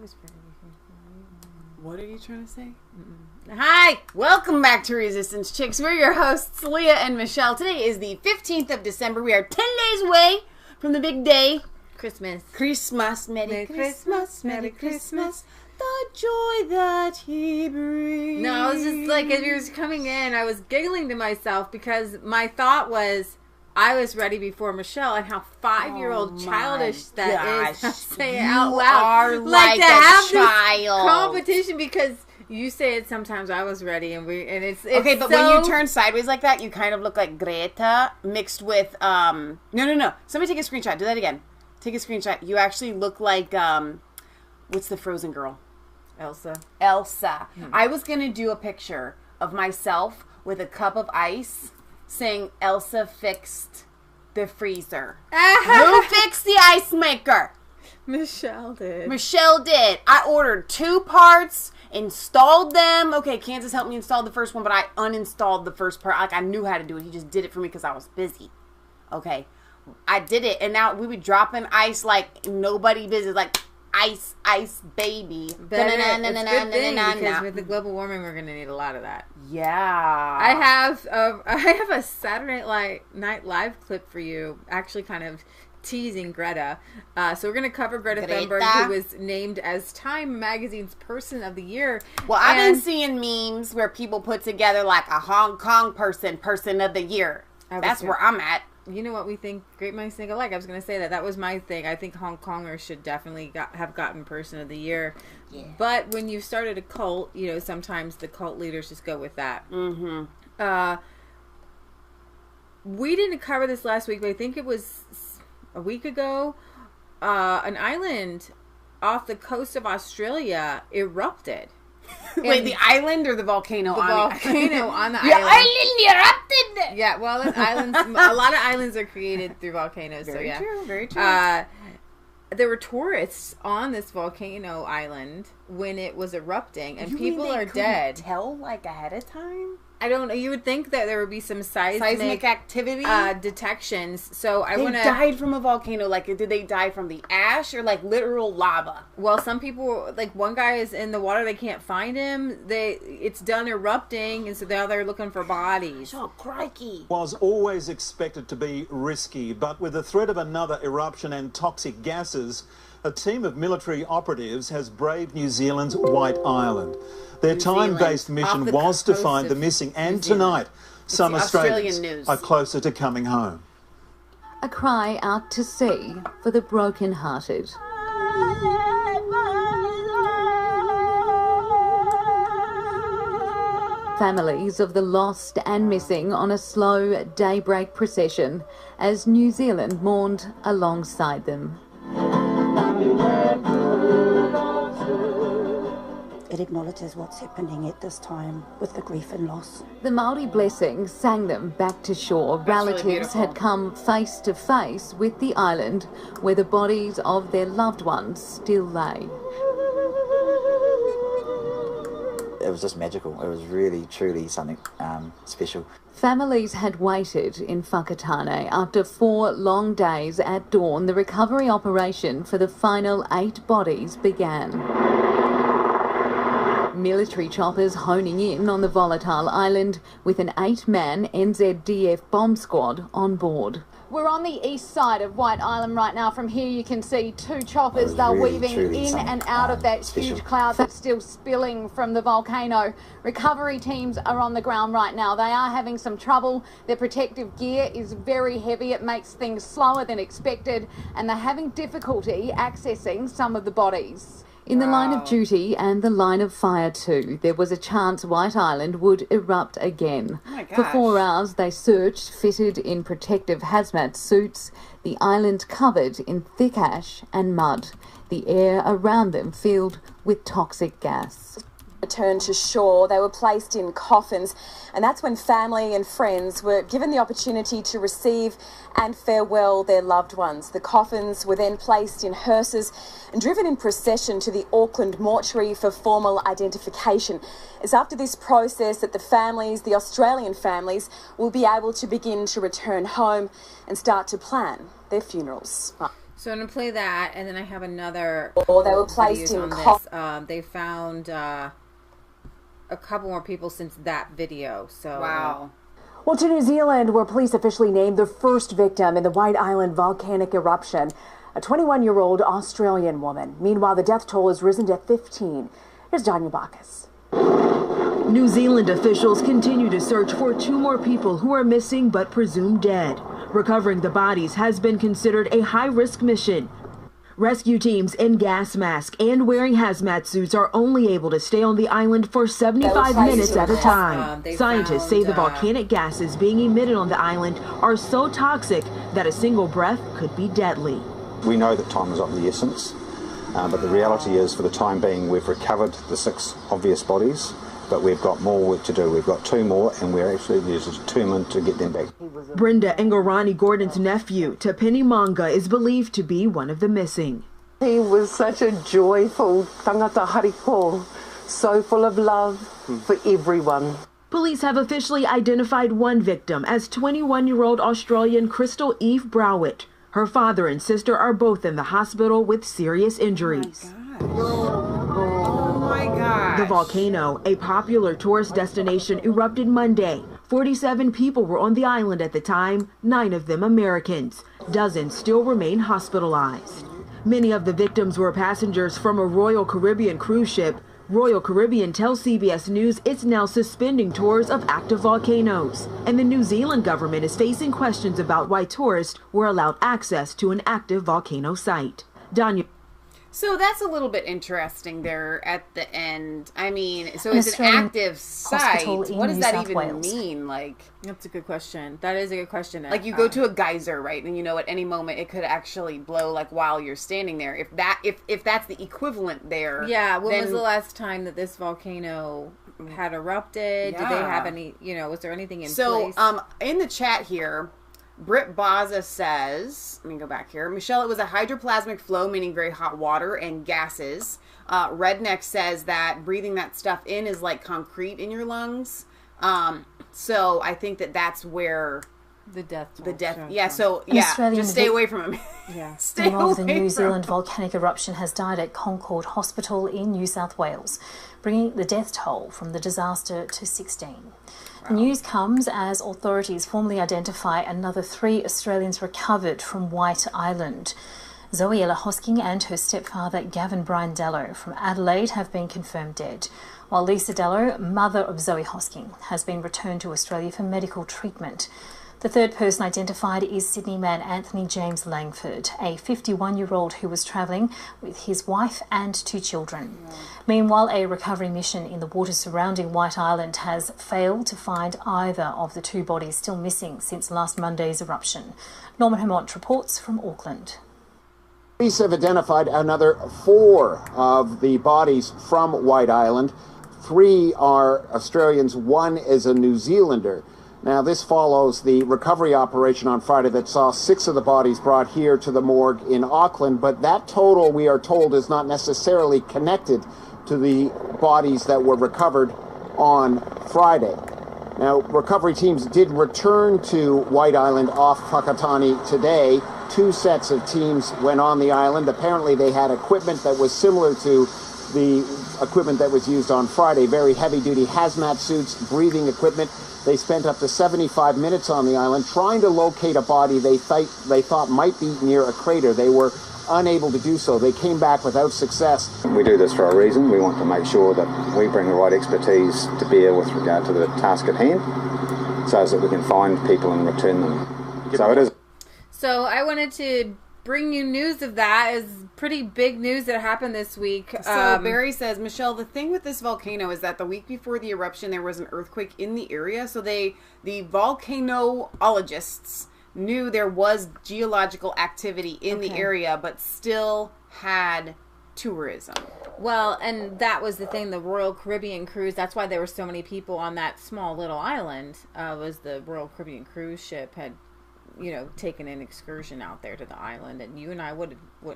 was ready. What are you trying to say? Hi! Welcome back to Resistance Chicks. We're your hosts, Leah and Michelle. Today is the 15th of December. We are 10 days away from the big day. Christmas. Merry Christmas, Merry Christmas. The joy that he brings. No, I was just like, as he was coming in, I was giggling to myself because my thought was, I was ready before Michelle, and how 5-year-old childish that is. I say it out loud. You are like to a have child. This competition because you say it sometimes. I was ready, and it's okay. But so... when you turn sideways like that, you kind of look like Greta mixed with No. Somebody take a screenshot. Do that again. Take a screenshot. You actually look like what's the Frozen girl? Elsa. I was gonna do a picture of myself with a cup of ice, saying Elsa fixed the freezer. Who fixed the ice maker? Michelle did. I ordered 2 parts, installed them. Okay, Kansas helped me install the first one, but I uninstalled the first part. Like, I knew how to do it. He just did it for me because I was busy. Okay, I did it, and now we would drop in ice like nobody business, like ice, baby. It's a good thing because with the global warming, we're going to need a lot of that. Yeah. I have a Saturday Night Live clip for you, actually kind of teasing Greta. So we're going to cover Greta Thunberg, who was named as Time Magazine's Person of the Year. Well, I've been seeing memes where people put together like a Hong Kong person of the year. That's where I'm at. You know what we think great minds think alike. I was going to say that was my thing. I think Hong Kongers should definitely have gotten Person of the Year. Yeah. But when you started a cult, sometimes the cult leaders just go with that. Mm-hmm. We didn't cover this last week, but I think it was a week ago. An island off the coast of Australia erupted. Wait, the island or the volcano? The volcano on the island. The island erupted! Yeah, well, a lot of islands are created through volcanoes. Very true. There were tourists on this volcano island when it was erupting, and people are dead. Tell ahead of time? I don't know. You would think that there would be some seismic activity, detections. So they died from a volcano. Did they die from the ash or literal lava? Well, some people, one guy is in the water. They can't find him. It's done erupting, and so now they're looking for bodies. Oh, crikey! Was always expected to be risky, but with the threat of another eruption and toxic gases, a team of military operatives has braved New Zealand's White Island. Their time-based mission was to find the missing, and tonight, some Australians are closer to coming home. A cry out to sea for the broken-hearted. Families of the lost and missing on a slow daybreak procession as New Zealand mourned alongside them. It acknowledges what's happening at this time with the grief and loss. The Māori blessing sang them back to shore. Relatives had come face to face with the island where the bodies of their loved ones still lay. It was just magical. It was really, truly something special. Families had waited in Whakatane. After 4 long days at dawn, the recovery operation for the final 8 bodies began. Military choppers honing in on the volatile island with an 8-man NZDF bomb squad on board. We're on the east side of White Island right now. From here you can see 2 choppers. They're really, weaving in and out of that huge cloud that's still spilling from the volcano. Recovery teams are on the ground right now. They are having some trouble. Their protective gear is very heavy. It makes things slower than expected, and they're having difficulty accessing some of the bodies. In the line of duty and the line of fire too, there was a chance White Island would erupt again. For 4 hours they searched, fitted in protective hazmat suits, the island covered in thick ash and mud, the air around them filled with toxic gas. Returned to shore, they were placed in coffins, and that's when family and friends were given the opportunity to receive and farewell their loved ones. The coffins were then placed in hearses and driven in procession to the Auckland mortuary for formal identification. It's after this process that the Australian families, will be able to begin to return home and start to plan their funerals. So I'm going to play that, and then I have another... Or they were placed in... They found a couple more people since that video, so... Wow. Well, to New Zealand, where police officially named the first victim in the White Island volcanic eruption, a 21-year-old Australian woman. Meanwhile, the death toll has risen to 15. Here's Danya Bacchus. New Zealand officials continue to search for 2 more people who are missing but presumed dead. Recovering the bodies has been considered a high-risk mission. Rescue teams in gas masks and wearing hazmat suits are only able to stay on the island for 75 minutes at a time. Scientists say the volcanic gases being emitted on the island are so toxic that a single breath could be deadly. We know that time is of the essence, but the reality is, for the time being, we've recovered the 6 obvious bodies, but we've got more work to do. We've got 2 more, and we're actually determined to get them back. Brenda Ngorani Gordon's nephew, Tapeni Manga, is believed to be one of the missing. He was such a joyful tangata hariko, so full of love for everyone. Police have officially identified one victim as 21-year-old Australian Crystal Eve Browett. Her father and sister are both in the hospital with serious injuries. Oh my God. The volcano, a popular tourist destination, erupted Monday. 47 people were on the island at the time, 9 of them Americans. Dozens still remain hospitalized. Many of the victims were passengers from a Royal Caribbean cruise ship. Royal Caribbean tells CBS News it's now suspending tours of active volcanoes. And the New Zealand government is facing questions about why tourists were allowed access to an active volcano site. Danya. So that's a little bit interesting there at the end. I mean, so it's an active site. What does that even mean? Like, that's a good question. That is a good question. Like, you go to a geyser, right? And you know at any moment it could actually blow, like, while you're standing there. If that's the equivalent there. Yeah, when was the last time that this volcano had erupted? Yeah. Did they have any, was there anything in place? So, in the chat here, Britt Baza says, let me go back here. Michelle, it was a hydroplasmic flow, meaning very hot water and gases. Redneck says that breathing that stuff in is like concrete in your lungs. So I think that's where the death. Yeah. So yeah, just stay away from him. Yeah. Meanwhile, the New Zealand volcanic eruption has died at Concord Hospital in New South Wales, bringing the death toll from the disaster to 16. The news comes as authorities formally identify another 3 Australians recovered from White Island. Zoe Ella Hosking and her stepfather Gavin Brian Dello from Adelaide have been confirmed dead, while Lisa Dello, mother of Zoe Hosking, has been returned to Australia for medical treatment. The third person identified is Sydney man Anthony James Langford, a 51-year-old who was travelling with his wife and 2 children. Meanwhile, a recovery mission in the waters surrounding White Island has failed to find either of the 2 bodies still missing since last Monday's eruption. Norman Hermont reports from Auckland. Police have identified another 4 of the bodies from White Island. 3 are Australians, 1 is a New Zealander. Now, this follows the recovery operation on Friday that saw 6 of the bodies brought here to the morgue in Auckland, but that total, we are told, is not necessarily connected to the bodies that were recovered on Friday. Now, recovery teams did return to White Island off Whakatane today. 2 sets of teams went on the island. Apparently, they had equipment that was similar to the equipment that was used on Friday, very heavy-duty hazmat suits, breathing equipment. They spent up to 75 minutes on the island trying to locate a body they thought might be near a crater. They were unable to do so. They came back without success. We do this for a reason. We want to make sure that we bring the right expertise to bear with regard to the task at hand, so that we can find people and return them. So it is. So I wanted to bring you news of that. Is pretty big news that happened this week. So Barry says, Michelle, the thing with this volcano is that the week before the eruption there was an earthquake in the area, so the volcanologists knew there was geological activity in the area, but still had tourism. Well, and that was the thing, the Royal Caribbean cruise, that's why there were so many people on that small little island, was the Royal Caribbean cruise ship had taken an excursion out there to the island, and you and I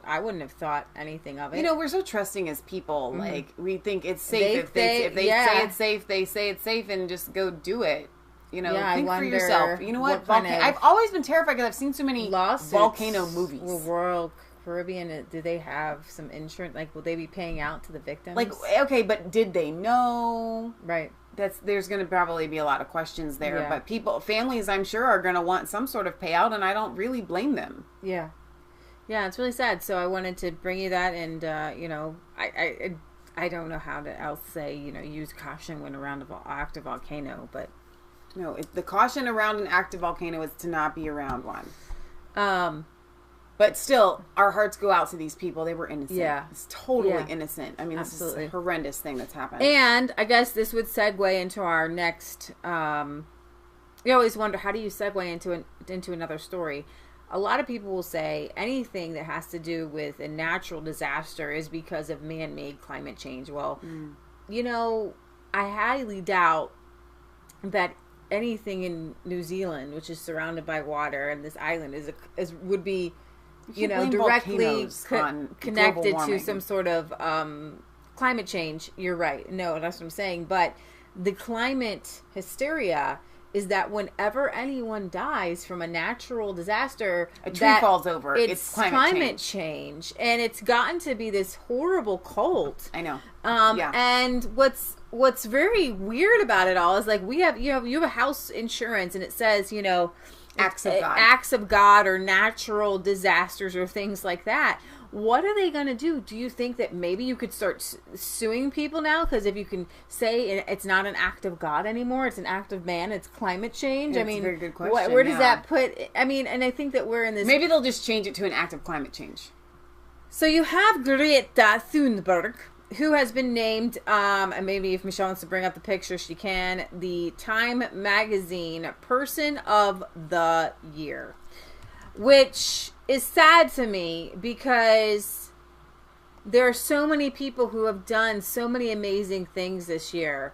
I wouldn't have thought anything of it. We're so trusting as people. Mm-hmm. Like, we think it's safe. If they say it's safe, they say it's safe, and just go do it. Think for yourself. You know what? I've always been terrified because I've seen so many volcano movies. Royal Caribbean, do they have some insurance? Like, will they be paying out to the victims? Like, okay, but did they know? Right. There's going to probably be a lot of questions there. Yeah. But families, I'm sure, are going to want some sort of payout, and I don't really blame them. Yeah. Yeah, it's really sad. So I wanted to bring you that, and, you know, I don't know how to else say, you know, use caution when around an active volcano, but... No, the caution around an active volcano is to not be around one. But still, our hearts go out to these people. They were innocent. Yeah. It's totally innocent. I mean, Absolutely. This is a horrendous thing that's happened. And I guess this would segue into our next, you always wonder, how do you segue into another story? A lot of people will say anything that has to do with a natural disaster is because of man-made climate change. Well, you know, I highly doubt that anything in New Zealand, which is surrounded by water, and this island would be, you know, directly connected to some sort of climate change. You're right. No, that's what I'm saying. But the climate hysteria is that whenever anyone dies from a natural disaster, a tree falls over, it's climate change. And it's gotten to be this horrible cult. I know. And what's very weird about it all is, like, you have a house insurance, and it says, you know, acts of God or natural disasters or things like that. What are they going to do? Do you think that maybe you could start suing people now? Because if you can say it's not an act of God anymore, it's an act of man, it's climate change. That's I mean, a very good question. Where does that put? I mean, and I think that we're in this. Maybe they'll just change it to an act of climate change. So you have Greta Thunberg, who has been named, and maybe if Michelle wants to bring up the picture, she can, the Time Magazine Person of the Year, which is sad to me because there are so many people who have done so many amazing things this year.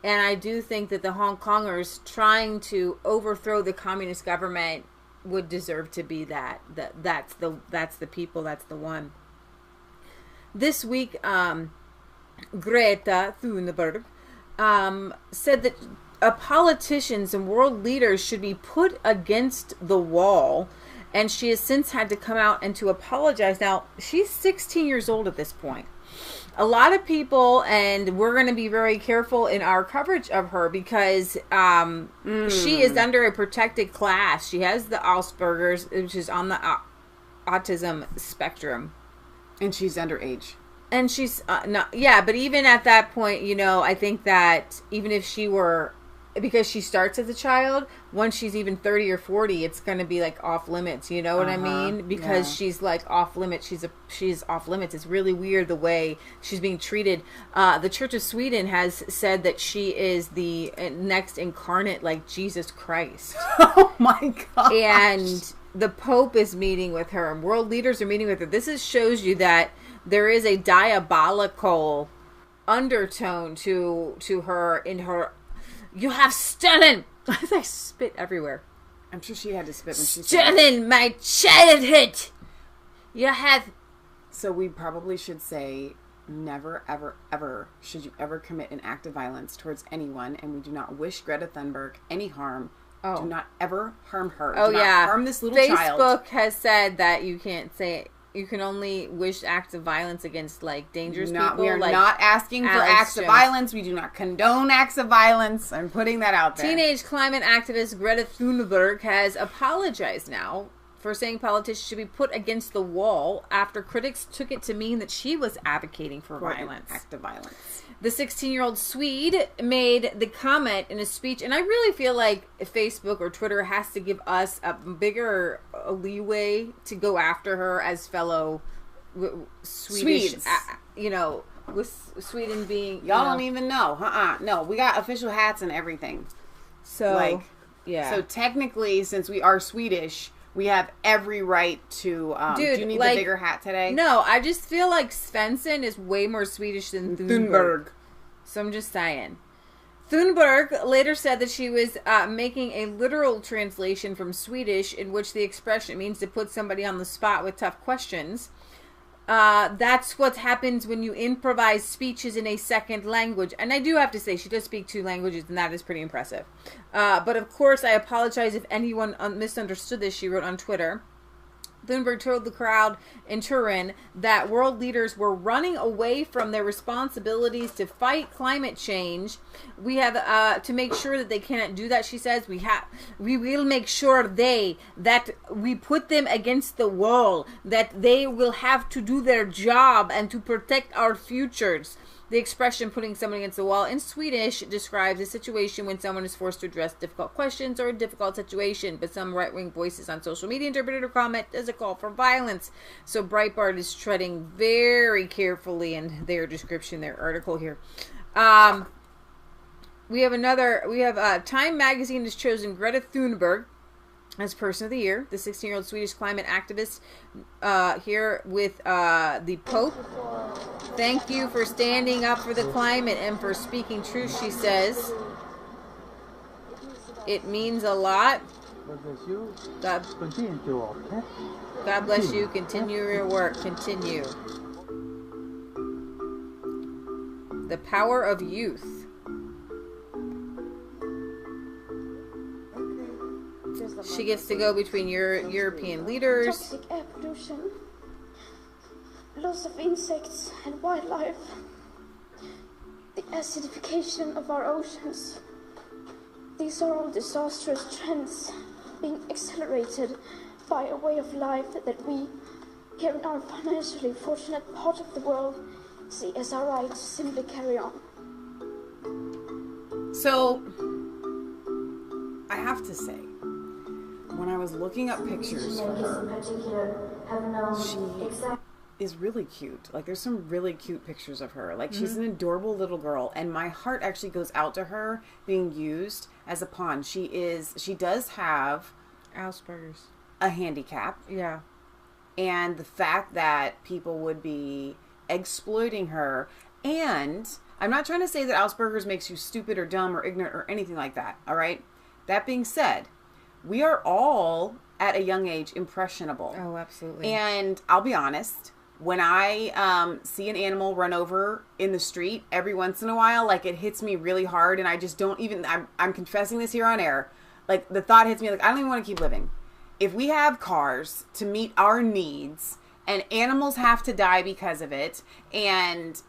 And I do think that the Hong Kongers trying to overthrow the communist government would deserve to be that. That's the people, that's the one. This week, Greta Thunberg said that politicians and world leaders should be put against the wall, and she has since had to come out and to apologize. Now, she's 16 years old at this point. A lot of people, and we're going to be very careful in our coverage of her because she is under a protected class. She has the Asperger's, which is on the autism spectrum. And she's underage. And she's not, yeah, but even at that point, you know, I think that even if she were, because she starts as a child, once she's even 30 or 40, it's going to be like off limits. You know what I mean? Because she's like off limits. She's off limits. It's really weird the way she's being treated. The Church of Sweden has said that she is the next incarnate, like Jesus Christ. Oh my God! And the Pope is meeting with her, and world leaders are meeting with her. This shows you that there is a diabolical undertone to her in her. You have stolen. I spit everywhere. I'm sure she had to spit when she stolen my childhood. You have. So we probably should say, never, ever, ever should you ever commit an act of violence towards anyone, and we do not wish Greta Thunberg any harm. Do not ever harm her. Oh, do not harm this little child. Facebook has said that you can't say it. You can only wish acts of violence against, like, dangerous people. We are not asking for acts of violence. We do not condone acts of violence. I'm putting that out there. Teenage climate activist Greta Thunberg has apologized now for saying politicians should be put against the wall after critics took it to mean that she was advocating for violence. Act of violence. The 16-year-old Swede made the comment in a speech, and I really feel like Facebook or Twitter has to give us a bigger leeway to go after her as fellow Swedish, you know, with Sweden being... Y'all don't even know. No, we got official hats and everything. So, like, yeah. So technically, since we are Swedish... We have every right to... Dude, do you need the bigger hat today? No, I just feel like Svensson is way more Swedish than Thunberg. So I'm just saying. Thunberg later said that she was making a literal translation from Swedish in which the expression means to put somebody on the spot with tough questions. That's what happens when you improvise speeches in a second language. And I do have to say, she does speak 2 languages, and that is pretty impressive. But of course, I apologize if anyone misunderstood this, she wrote on Twitter. Thunberg told the crowd in Turin that world leaders were running away from their responsibilities to fight climate change. We have to make sure that they cannot do that, she says. We will make sure that we put them against the wall, that they will have to do their job and to protect our futures. The expression putting someone against the wall in Swedish describes a situation when someone is forced to address difficult questions or a difficult situation, but some right-wing voices on social media interpreted her comment as a call for violence. So Breitbart is treading very carefully in their description, their article here. We have Time magazine has chosen Greta Thunberg as Person of the Year, the 16-year-old Swedish climate activist, here with the Pope. Thank you for standing up for the climate and for speaking truth, she says. It means a lot. God bless you. Continue your work. Continue. The power of youth. She gets to go between European leaders. Toxic air pollution, loss of insects and wildlife, the acidification of our oceans. These are all disastrous trends being accelerated by a way of life that we, here in our financially fortunate part of the world, see as our right to simply carry on. So, I have to say, when I was looking up pictures for her, she is really cute. Like, there's some really cute pictures of her. Like, she's an adorable little girl, and my heart actually goes out to her being used as a pawn. She does have Asperger's, a handicap. Yeah. And the fact that people would be exploiting her, and I'm not trying to say that Asperger's makes you stupid or dumb or ignorant or anything like that, all right? That being said, we are all, at a young age, impressionable. Oh, absolutely. And I'll be honest, when I see an animal run over in the street, every once in a while, like, it hits me really hard, and I just don't even, I'm confessing this here on air, like, the thought hits me, like, I don't even want to keep living. If we have cars to meet our needs, and animals have to die because of it, and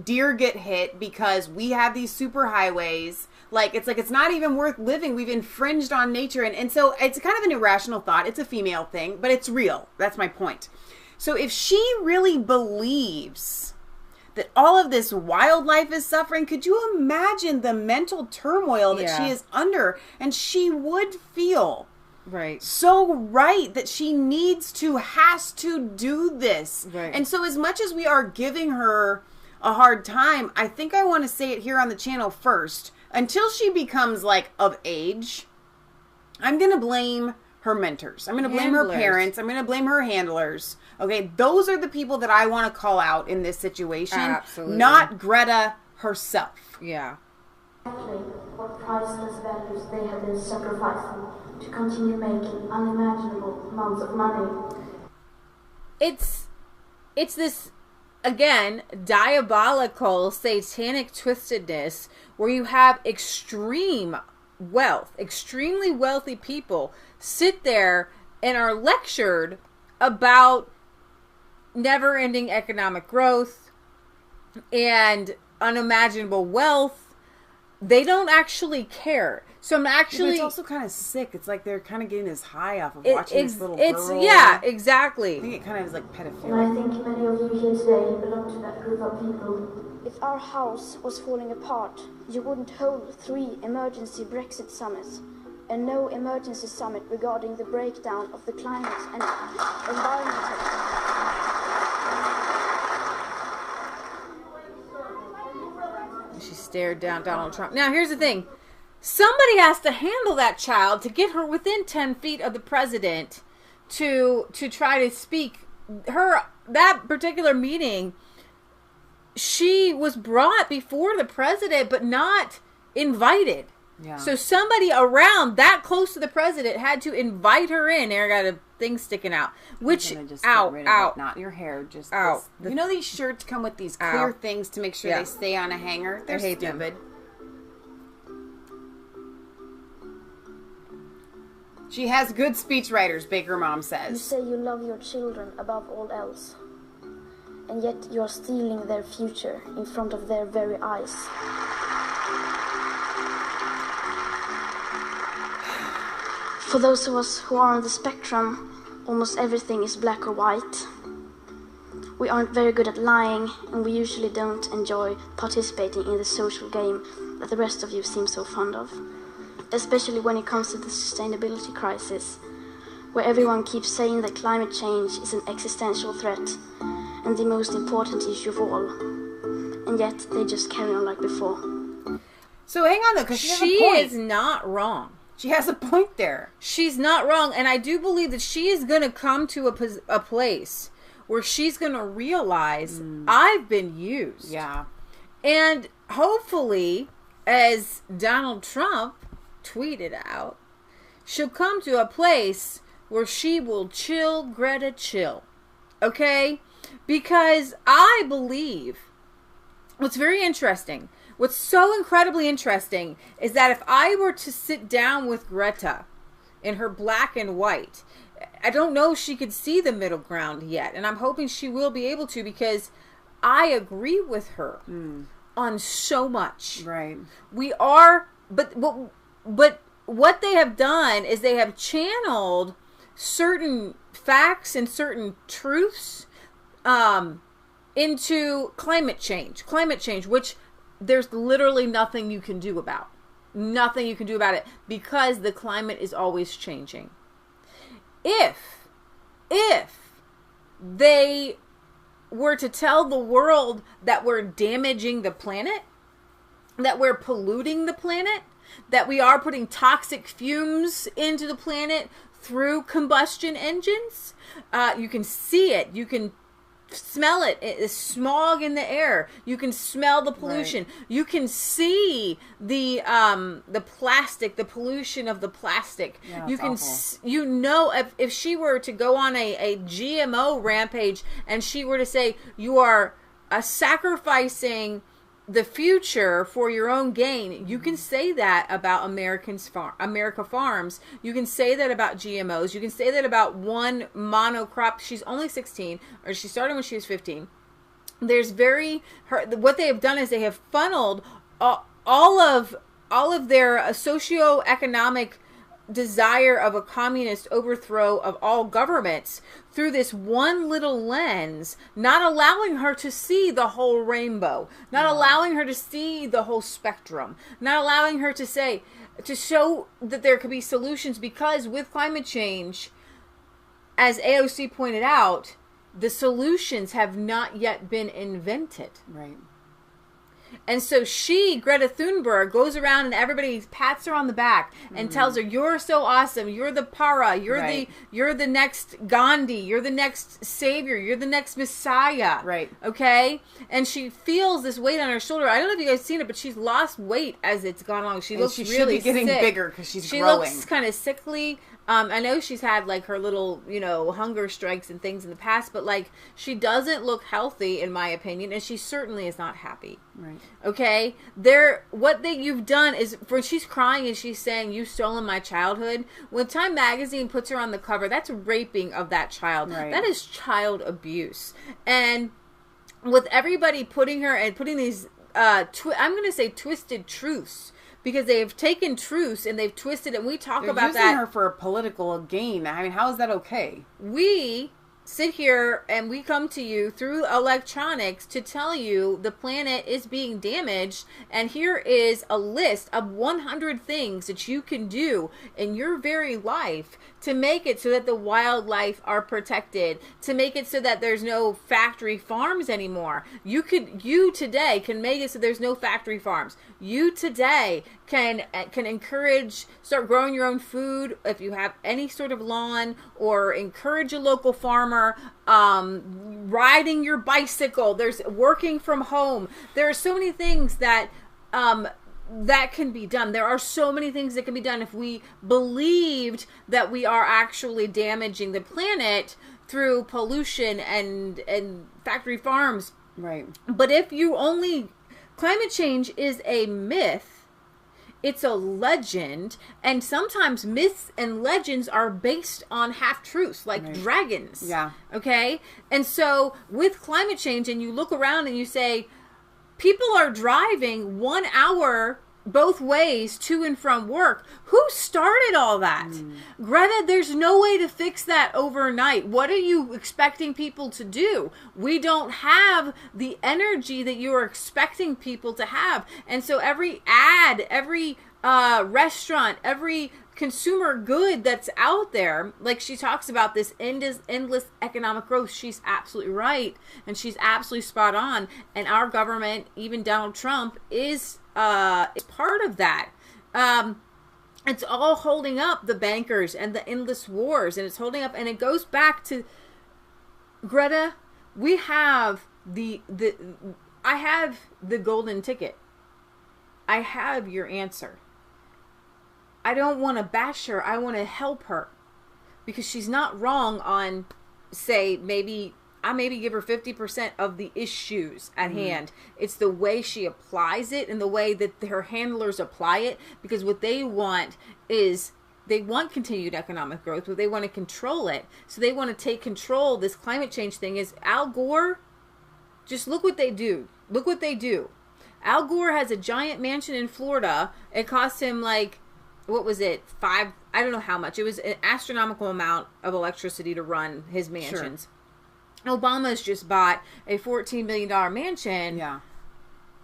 deer get hit because we have these super highways, it's not even worth living. We've infringed on nature. And so it's kind of an irrational thought. It's a female thing, but it's real. That's my point. So if she really believes that all of this wildlife is suffering, could you imagine the mental turmoil that she is under? And she would feel so right that she has to do this. Right. And so as much as we are giving her a hard time, I think I want to say it here on the channel first. Until she becomes, like, of age, I'm going to blame her mentors. I'm going to blame her parents. I'm going to blame her handlers. Okay, those are the people that I want to call out in this situation. Absolutely. Not Greta herself. Yeah. What priceless values they have been sacrificing to continue making unimaginable amounts of money. It's this, again, diabolical, satanic twistedness where you have extreme wealth, extremely wealthy people sit there and are lectured about never-ending economic growth and unimaginable wealth. They don't actually care. So I'm actually... But it's also kind of sick. It's like they're kind of getting this high off of watching this little girl. Yeah, exactly. I think it kind of is like pedophilia. And I think many of you here today belong to that group of people. If our house was falling apart, you wouldn't hold 3 emergency BREXIT summits and no emergency summit regarding the breakdown of the climate and environmental. She stared down Donald Trump. Now, here's the thing. Somebody has to handle that child to get her within 10 feet of the president to try to speak. That particular meeting, she was brought before the president, but not invited. Yeah. So somebody around that close to the president had to invite her in. There got a thing sticking out. Which, out. Not your hair, just out. You know these shirts come with these clear things to make sure they stay on a hanger? They're stupid. She has good speechwriters, Baker Mom says. You say you love your children above all else, and yet you're stealing their future in front of their very eyes. For those of us who are on the spectrum, almost everything is black or white. We aren't very good at lying, and we usually don't enjoy participating in the social game that the rest of you seem so fond of. Especially when it comes to the sustainability crisis, where everyone keeps saying that climate change is an existential threat and the most important issue of all. And yet, they just carry on like before. So hang on though, because she is not wrong. She has a point there. She's not wrong, and I do believe that she is going to come to a place where she's going to realize I've been used. Yeah. And hopefully, as Donald Trump tweeted out, she'll come to a place where she will chill, Greta, chill. Okay? Because I believe what's very interesting, what's so incredibly interesting is that if I were to sit down with Greta in her black and white, I don't know if she could see the middle ground yet. And I'm hoping she will be able to, because I agree with her on so much. Right. We are, but what they have done is they have channeled certain facts and certain truths into climate change, which there's literally nothing you can do about. Nothing you can do about it, because the climate is always changing. If they were to tell the world that we're damaging the planet, that we're polluting the planet, that we are putting toxic fumes into the planet through combustion engines, you can see it, you can smell it, it's smog in the air, you can smell the pollution, right. You can see the plastic, the pollution of the plastic. Yeah, you can awful. If she were to go on a GMO rampage and she were to say you are sacrificing the future for your own gain, you can say that about America Farms. You can say that about GMOs. You can say that about one monocrop. She's only 16, or she started when she was 15. What they have done is they have funneled all of their socioeconomic desire of a communist overthrow of all governments through this one little lens, not allowing her to see the whole rainbow, not allowing her to see the whole spectrum, not allowing her to show that there could be solutions, because with climate change, as AOC pointed out, the solutions have not yet been invented. Right. And so Greta Thunberg, goes around and everybody pats her on the back and tells her, "You're so awesome. You're the para. You're the next Gandhi. You're the next savior. You're the next Messiah." Right. Okay. And she feels this weight on her shoulder. I don't know if you guys seen it, but she's lost weight as it's gone along. She looks really should be getting sick. bigger because she's she growing. Looks kind of sickly. I know she's had like her little, hunger strikes and things in the past, but like she doesn't look healthy in my opinion, and she certainly is not happy. Right. Okay? You've done is, when she's crying and she's saying, "You've stolen my childhood," when Time Magazine puts her on the cover, that's raping of that child. Right. That is child abuse. And with everybody putting these, I'm going to say twisted truths, because they've taken truths and they've twisted it. And we talk They're about using that. her for a political gain. I mean, how is that okay? We sit here and we come to you through electronics to tell you the planet is being damaged, and here is a list of 100 things that you can do in your very life to make it so that the wildlife are protected, to make it so that there's no factory farms anymore. You today can make it so there's no factory farms. You today can start growing your own food if you have any sort of lawn, or encourage a local farmer, riding your bicycle. There's working from home. There are so many things that can be done. There are so many things that can be done if we believed that we are actually damaging the planet through pollution and factory farms. Right. But if you climate change is a myth, It's a legend, and sometimes myths and legends are based on half-truths, like dragons. Yeah. Okay? And so, with climate change, and you look around and you say, people are driving 1 hour both ways to and from work. Who started all that? Greta, there's no way to fix that overnight. What are you expecting people to do? We don't have the energy that you are expecting people to have. And so every ad, every restaurant, every consumer good that's out there, like she talks about this endless economic growth, she's absolutely right, and she's absolutely spot on. And our government, even Donald Trump, is part of that. It's all holding up the bankers and the endless wars, and it's holding up, and it goes back to Greta. We have I have the golden ticket. I have your answer. I don't want to bash her. I want to help her, because she's not wrong on, say, I maybe give her 50% of the issues at hand. It's the way she applies it and the way that her handlers apply it, because what they want is they want continued economic growth, but they want to control it. So they want to take control. This climate change thing is Al Gore. Just look what they do. Look what they do. Al Gore has a giant mansion in Florida. It cost him what was it? I don't know how much. It was an astronomical amount of electricity to run his mansions. Sure. Obama's just bought a $14 million mansion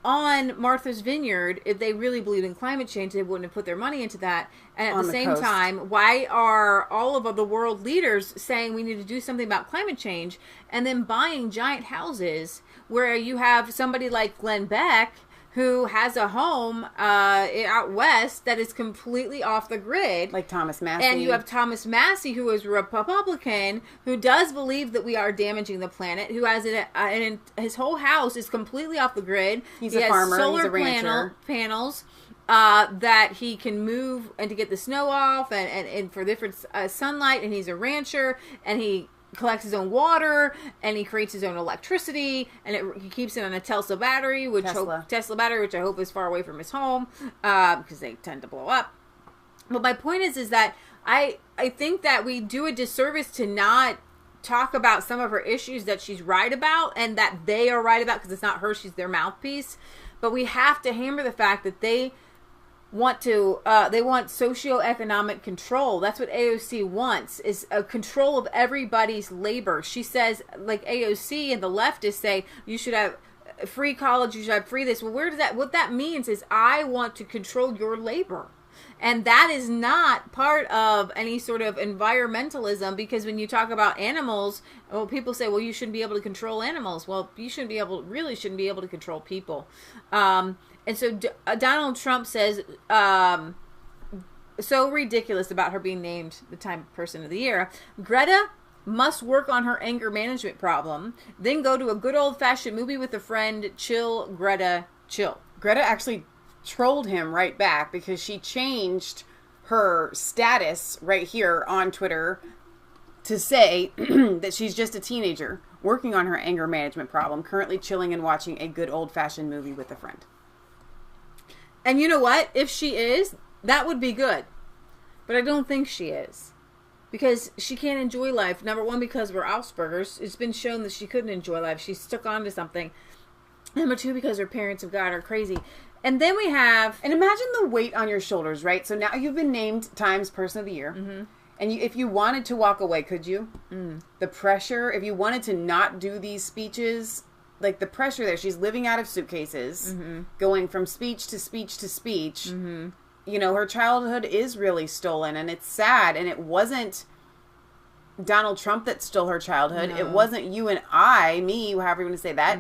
on Martha's Vineyard. If they really believed in climate change, they wouldn't have put their money into that. And at the same time, why are all of the world leaders saying we need to do something about climate change, and then buying giant houses where you have somebody like Glenn Beck, who has a home out west that is completely off the grid. Like Thomas Massey. And you have Thomas Massey, who is a Republican, who does believe that we are damaging the planet, who has his whole house is completely off the grid. He a farmer, solar he's a rancher. panels that he can move and to get the snow off and for different sunlight, and he's a rancher, and he collects his own water, and he creates his own electricity, and he keeps it on a Tesla battery, which I hope is far away from his home, because they tend to blow up. But my point is that I think that we do a disservice to not talk about some of her issues that she's right about, and that they are right about, because it's not her, she's their mouthpiece. But we have to hammer the fact that they want socioeconomic control. That's what AOC wants, is a control of everybody's labor. She says, like AOC and the leftists say, you should have free college, you should have free this. Well, what that means is I want to control your labor. And that is not part of any sort of environmentalism, because when you talk about animals, well, people say, well, you shouldn't be able to control animals. Well, you really shouldn't be able to control people. And so Donald Trump says, so ridiculous about her being named the Time Person of the Year. Greta must work on her anger management problem, then go to a good old-fashioned movie with a friend. Chill, Greta, chill. Greta actually trolled him right back, because she changed her status right here on Twitter to say that she's just a teenager working on her anger management problem, currently chilling and watching a good old-fashioned movie with a friend. And you know what? If she is, that would be good. But I don't think she is. Because she can't enjoy life. Number one, because of her Asperger's. It's been shown that she couldn't enjoy life. She's stuck on to something. Number two, because her parents have got her crazy. And then we have... And imagine the weight on your shoulders, right? So now you've been named Times Person of the Year. Mm-hmm. And if you wanted to walk away, could you? The pressure, if you wanted to not do these speeches... Like the pressure there, she's living out of suitcases, going from speech to speech to speech. You know, her childhood is really stolen, and it's sad. And it wasn't Donald Trump that stole her childhood. No. It wasn't you and me, however you want to say that.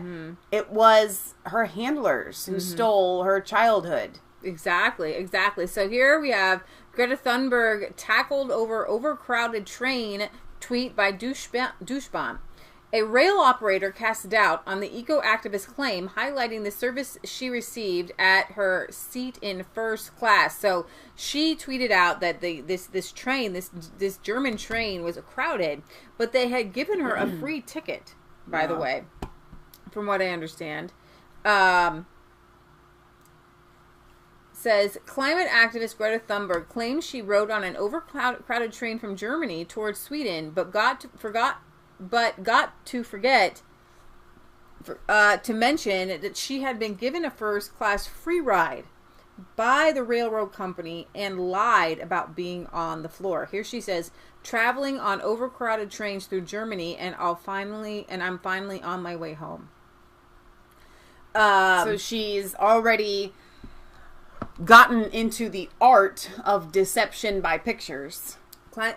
It was her handlers who stole her childhood. Exactly. So here we have Greta Thunberg tackled over overcrowded train, tweet by douchebomb. A rail operator cast doubt on the eco-activist claim, highlighting the service she received at her seat in first class. So she tweeted out that this German train was crowded, but they had given her a free ticket, by the way, from what I understand. says, climate activist Greta Thunberg claims she rode on an overcrowded train from Germany towards Sweden, but got to forget to mention that she had been given a first-class free ride by the railroad company and lied about being on the floor. Here she says, traveling on overcrowded trains through Germany, and I'm finally on my way home. So she's already gotten into the art of deception by pictures.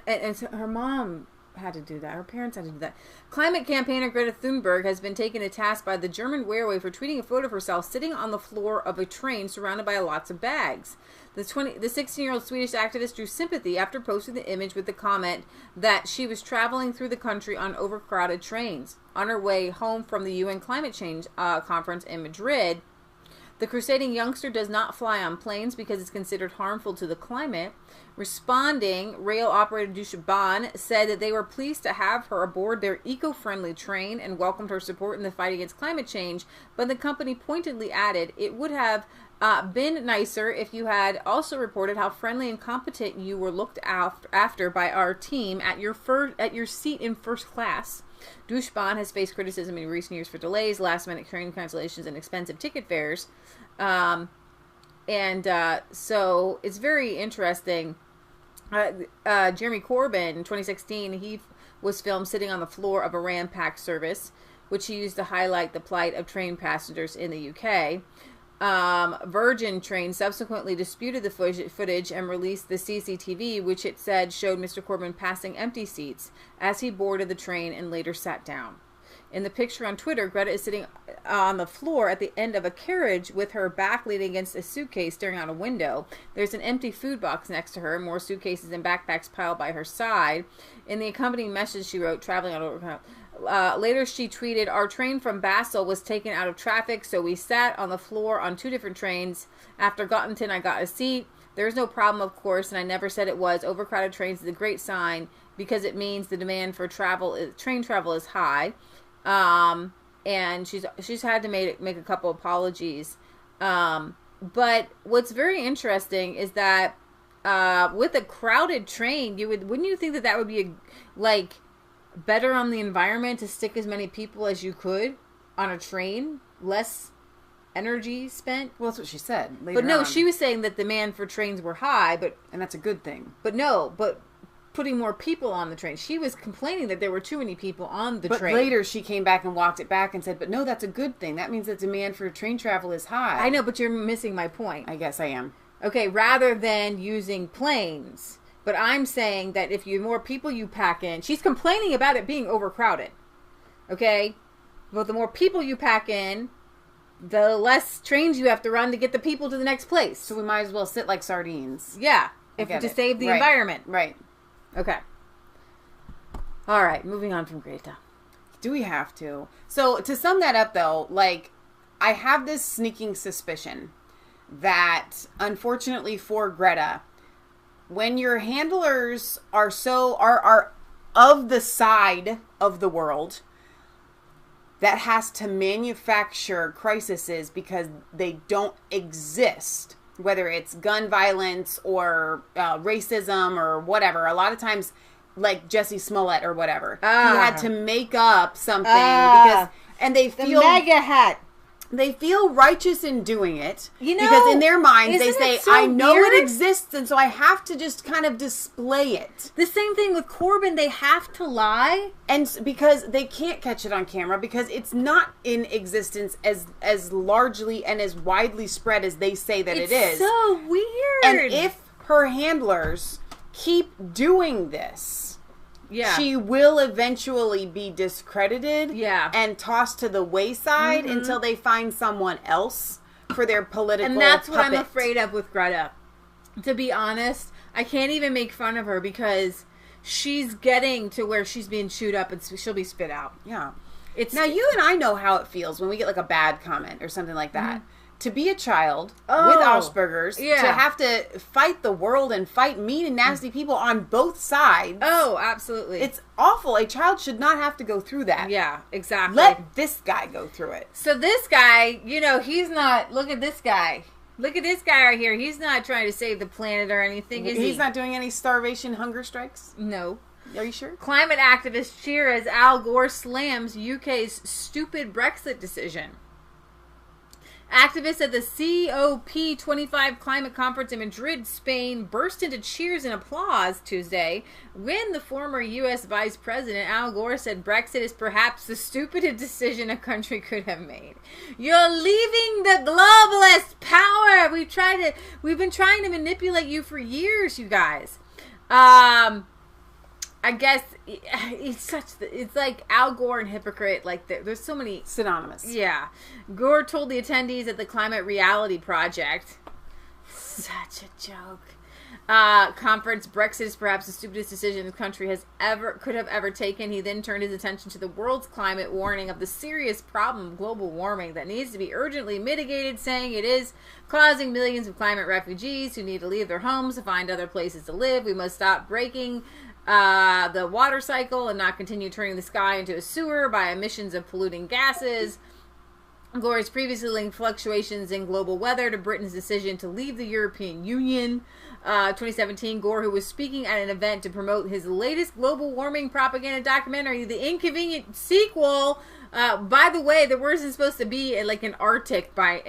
And so her mom had to do that. Her parents had to do that. Climate campaigner Greta Thunberg has been taken to task by the German railway for tweeting a photo of herself sitting on the floor of a train surrounded by lots of bags. The 16-year-old Swedish activist drew sympathy after posting the image with the comment that she was traveling through the country on overcrowded trains. On her way home from the UN climate change conference in Madrid, the crusading youngster does not fly on planes because it's considered harmful to the climate. Responding, rail operator JoshWhoTV said that they were pleased to have her aboard their eco-friendly train and welcomed her support in the fight against climate change, but the company pointedly added, it would have been nicer if you had also reported how friendly and competent you were looked after by our team at your seat in first class. JoshWhoTV has faced criticism in recent years for delays, last-minute train cancellations, and expensive ticket fares. So it's very interesting. Jeremy Corbyn, in 2016, he was filmed sitting on the floor of a Ram-packed service, which he used to highlight the plight of train passengers in the UK. Virgin Train subsequently disputed the footage and released the CCTV, which it said showed Mr. Corbyn passing empty seats as he boarded the train and later sat down. In the picture on Twitter, Greta is sitting on the floor at the end of a carriage with her back leaning against a suitcase staring out a window. There's an empty food box next to her, more suitcases and backpacks piled by her side. In the accompanying message she wrote, traveling on overcrowded. Later she tweeted, our train from Basel was taken out of traffic, so we sat on the floor on 2 different trains. After Gottenton, I got a seat. There's no problem, of course, and I never said it was. Overcrowded trains is a great sign because it means the demand for train travel is high. And she's had to make a couple apologies. But what's very interesting is that with a crowded train, wouldn't you think that would be better on the environment to stick as many people as you could on a train, less energy spent? Well, that's what she said. But no, she was saying that demand for trains were high, and that's a good thing. But putting more people on the train. She was complaining that there were too many people on the train. But later she came back and walked it back and said, but no, that's a good thing. That means that demand for train travel is high. I know, but you're missing my point. I guess I am. Okay, rather than using planes. But I'm saying that if you more people you pack in, she's complaining about it being overcrowded. Okay? But the more people you pack in, the less trains you have to run to get the people to the next place. So we might as well sit like sardines. Yeah. To save the environment. Right. Okay. All right. Moving on from Greta. Do we have to? So to sum that up though, I have this sneaking suspicion that unfortunately for Greta, when your handlers are of the side of the world that has to manufacture crises because they don't exist, whether it's gun violence or racism or whatever, a lot of times, like Jussie Smollett or whatever, he had to make up something and they feel the MAGA hat. They feel righteous in doing it, because in their minds they say, I know it exists, and so I have to just kind of display it. The same thing with Corbyn, they have to lie. And because they can't catch it on camera, because it's not in existence as largely and as widely spread as they say that it is. It's so weird. And if her handlers keep doing this, she will eventually be discredited and tossed to the wayside until they find someone else for their political And that's puppet. what I'm afraid of with Greta. To be honest, I can't even make fun of her because she's getting to where she's being chewed up and she'll be spit out. Yeah. Now, you and I know how it feels when we get a bad comment or something like that. To be a child with Asperger's, to have to fight the world and fight mean and nasty people on both sides. Oh, absolutely. It's awful. A child should not have to go through that. Yeah, exactly. Let this guy go through it. So this guy, he's not... Look at this guy. Look at this guy right here. He's not trying to save the planet or anything, is he? He's not doing any starvation hunger strikes? No. Are you sure? Climate activists cheer as Al Gore slams UK's stupid Brexit decision. Activists at the COP25 climate conference in Madrid, Spain, burst into cheers and applause Tuesday when the former U.S. Vice President Al Gore said Brexit is perhaps the stupidest decision a country could have made. You're leaving the globalist power. We've been trying to manipulate you for years, you guys. I guess it's like Al Gore and hypocrite. Like there's so many synonymous. Yeah, Gore told the attendees at the Climate Reality Project, such a joke, conference, Brexit is perhaps the stupidest decision the country could have ever taken. He then turned his attention to the world's climate, warning of the serious problem of global warming that needs to be urgently mitigated, saying it is causing millions of climate refugees who need to leave their homes to find other places to live. We must stop breaking the water cycle and not continue turning the sky into a sewer by emissions of polluting gases. Gore has previously linked fluctuations in global weather to Britain's decision to leave the European Union. 2017, Gore, who was speaking at an event to promote his latest global warming propaganda documentary, The Inconvenient Sequel. By the way, there wasn't supposed to be like an Arctic by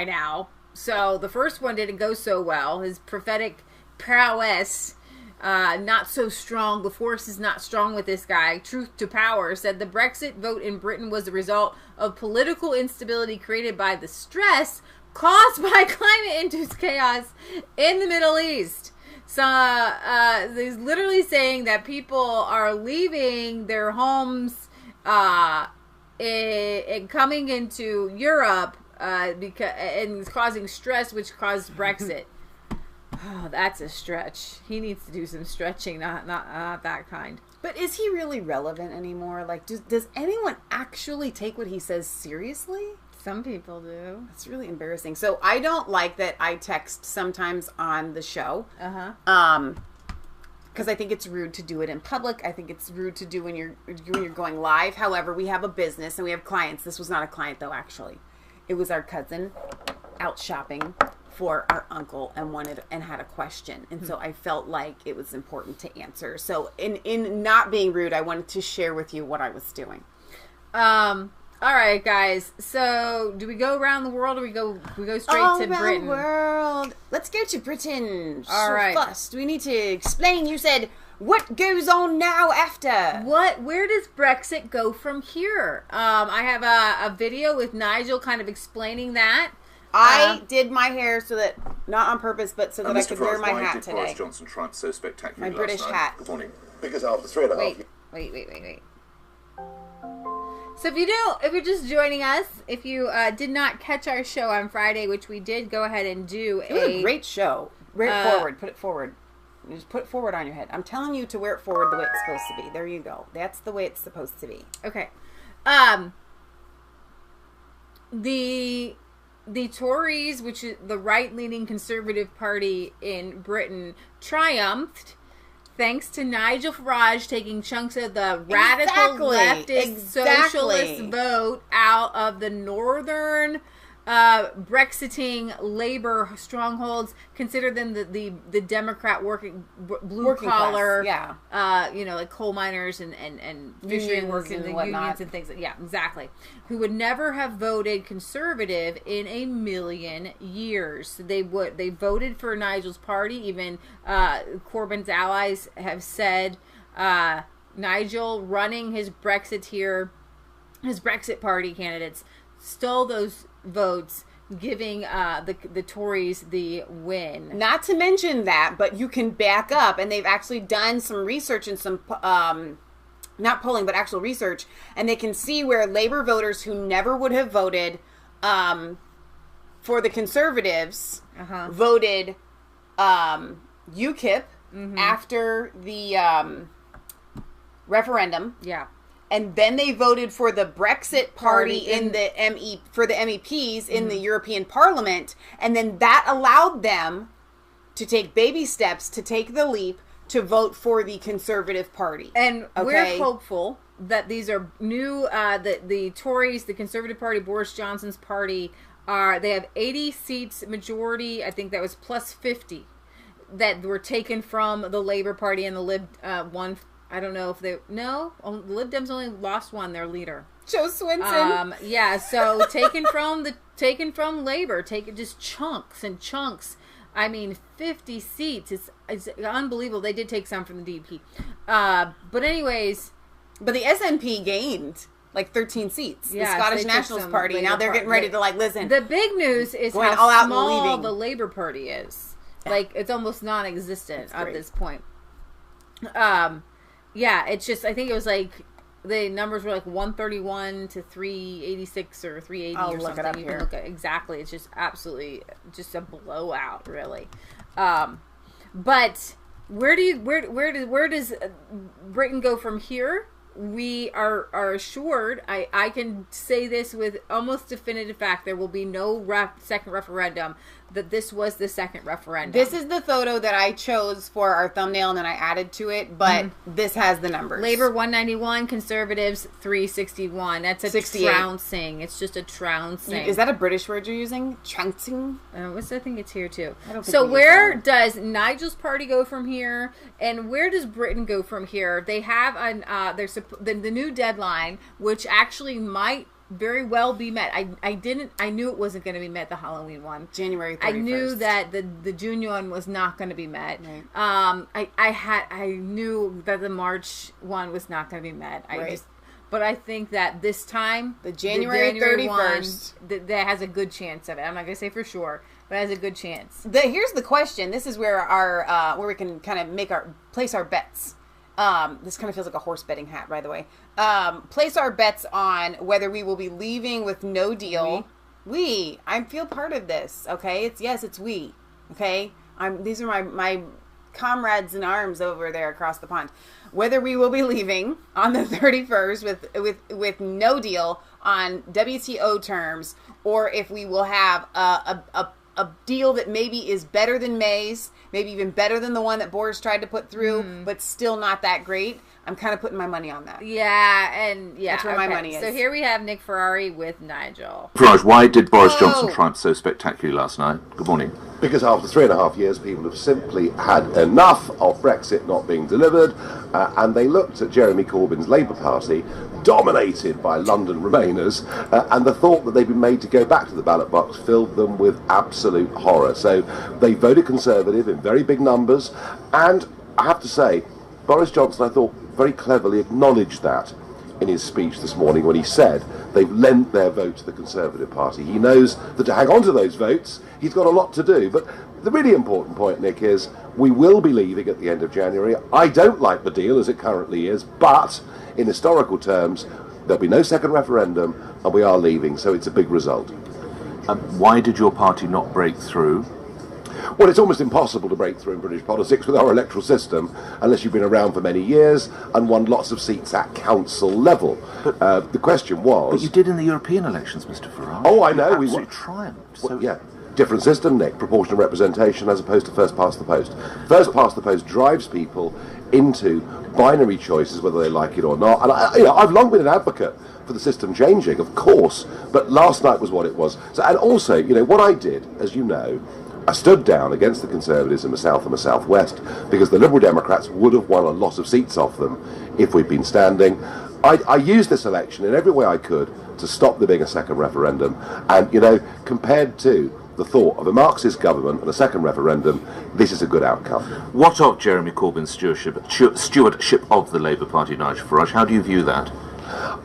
now. So the first one didn't go so well. His prophetic prowess not so strong. The force is not strong with this guy. Truth to Power said the Brexit vote in Britain was the result of political instability created by the stress caused by climate-induced chaos in the Middle East. So he's literally saying that people are leaving their homes and coming into Europe because and it's causing stress, which caused Brexit. Oh, that's a stretch. He needs to do some stretching, not that kind. But is he really relevant anymore? Like, does anyone actually take what he says seriously? Some people do. It's really embarrassing. So I don't like that I text sometimes on the show. Because I think it's rude to do it in public. I think it's rude to do when you're going live. However, we have a business and we have clients. This was not a client though, actually. It was our cousin out shopping for our uncle and had a question, and so I felt like it was important to answer. So in not being rude, I wanted to share with you what I was doing. All right, guys. So do we go around the world, or we go straight to Britain? Around the world. Let's go to Britain. All right. First, we need to explain. You said what goes on now after. Where does Brexit go from here? I have a video with Nigel kind of explaining that. I did my hair so that, not on purpose, but so that I could wear my hat today. Boris Johnson triumph so spectacularly my British hat. Good morning. Because after 3.5 Wait. So if you're just joining us, if you did not catch our show on Friday, which we did, go ahead and do it was a great show. Wear it forward. Put it forward. You just put it forward on your head. I'm telling you to wear it forward the way it's supposed to be. There you go. That's the way it's supposed to be. Okay. The Tories, which is the right-leaning Conservative Party in Britain, triumphed thanks to Nigel Farage taking chunks of the radical leftist socialist vote out of the northern Brexiting Labour strongholds. Consider them the Democrat working collar, like coal miners and fishery workers and unions and things. Yeah, exactly. Who would never have voted Conservative in a million years. They voted for Nigel's party. Even Corbyn's allies have said Nigel running his Brexit Party candidates stole those votes, giving the Tories the win. Not to mention that, but you can back up, and they've actually done some research and some not polling, but actual research, and they can see where Labour voters who never would have voted for the Conservatives voted UKIP after the referendum. Yeah. And then they voted for the Brexit party in the MEPs in the European Parliament, and then that allowed them to take baby steps to take the leap to vote for the Conservative Party. And we're hopeful that these are new, the Tories, the Conservative Party, Boris Johnson's party, they have 80 seats majority. I think that was plus 50 that were taken from the Labour Party and the Lib one. I don't know if the Lib Dems only lost one, their leader. Jo Swinson. So taken from Labour, just chunks and chunks. I mean, 50 seats. It's unbelievable. They did take some from the DP. But anyways, but the SNP gained like 13 seats. Yeah, the Scottish Nationalist Party. Now they're getting ready to listen. The big news is going how all out small and leaving. the Labour Party is. Yeah. Like, it's almost non-existent at this point. It's just, I think it was like, the numbers were like 131 to 386 or 380 or something. Look it up you here. can look at exactly. It's just absolutely just a blowout, really. But where does Britain go from here? We are assured, I can say this with almost definitive fact, there will be no second referendum, that this was the second referendum. This is the photo that I chose for our thumbnail and then I added to it, but this has the numbers. Labour 191, Conservatives 361. That's a 68. trouncing. It's just a trouncing. Is that a British word you're using? Trouncing? I think it's here too. So where does Nigel's party go from here, and where does Britain go from here? They have the new deadline, which actually might very well be met. I knew it wasn't going to be met, the Halloween one. January 31st. I knew that the June one was not going to be met. Right. I knew that the March one was not going to be met. But I think that this time, the January 31st, that has a good chance of it. I'm not going to say for sure, but it has a good chance. Here's the question. This is where where we can kind of place our bets. This kind of feels like a horse betting hat, by the way. Place our bets on whether we will be leaving with no deal. I feel part of this. Okay, it's we. Okay, these are my comrades in arms over there across the pond. Whether we will be leaving on the 31st with no deal on WTO terms, or if we will have a deal that maybe is better than May's, maybe even better than the one that Boris tried to put through, but still not that great. I'm kind of putting my money on that. That's where my money is. So here we have Nick Ferrari with Nigel. Farage, why did Boris Johnson triumph so spectacularly last night? Good morning. Because after 3.5 years, people have simply had enough of Brexit not being delivered, and they looked at Jeremy Corbyn's Labour Party, dominated by London Remainers, and the thought that they'd been made to go back to the ballot box filled them with absolute horror. So they voted Conservative in very big numbers, and I have to say, Boris Johnson, I thought, very cleverly acknowledged that in his speech this morning when he said they've lent their vote to the Conservative Party. He knows that to hang on to those votes, he's got a lot to do. But the really important point, Nick, is we will be leaving at the end of January. I don't like the deal as it currently is, but in historical terms, there'll be no second referendum, and we are leaving, so it's a big result. Why did your party not break through? Well, it's almost impossible to break through in British politics with our electoral system unless you've been around for many years and won lots of seats at council level. But the question was... But you did in the European elections, Mr Farage. Oh, I know. We triumphed. Well, yeah. Different system, Nick. Proportional representation as opposed to first past the post. First past the post drives people into binary choices, whether they like it or not. And I've long been an advocate for the system changing, of course, but last night was what it was. So, and also, what I did, as you know, I stood down against the Conservatives in the South and the South West because the Liberal Democrats would have won a lot of seats off them if we'd been standing. I used this election in every way I could to stop there being a second referendum. And, compared to the thought of a Marxist government and a second referendum, this is a good outcome. What of Jeremy Corbyn's stewardship of the Labour Party, Nigel Farage? How do you view that?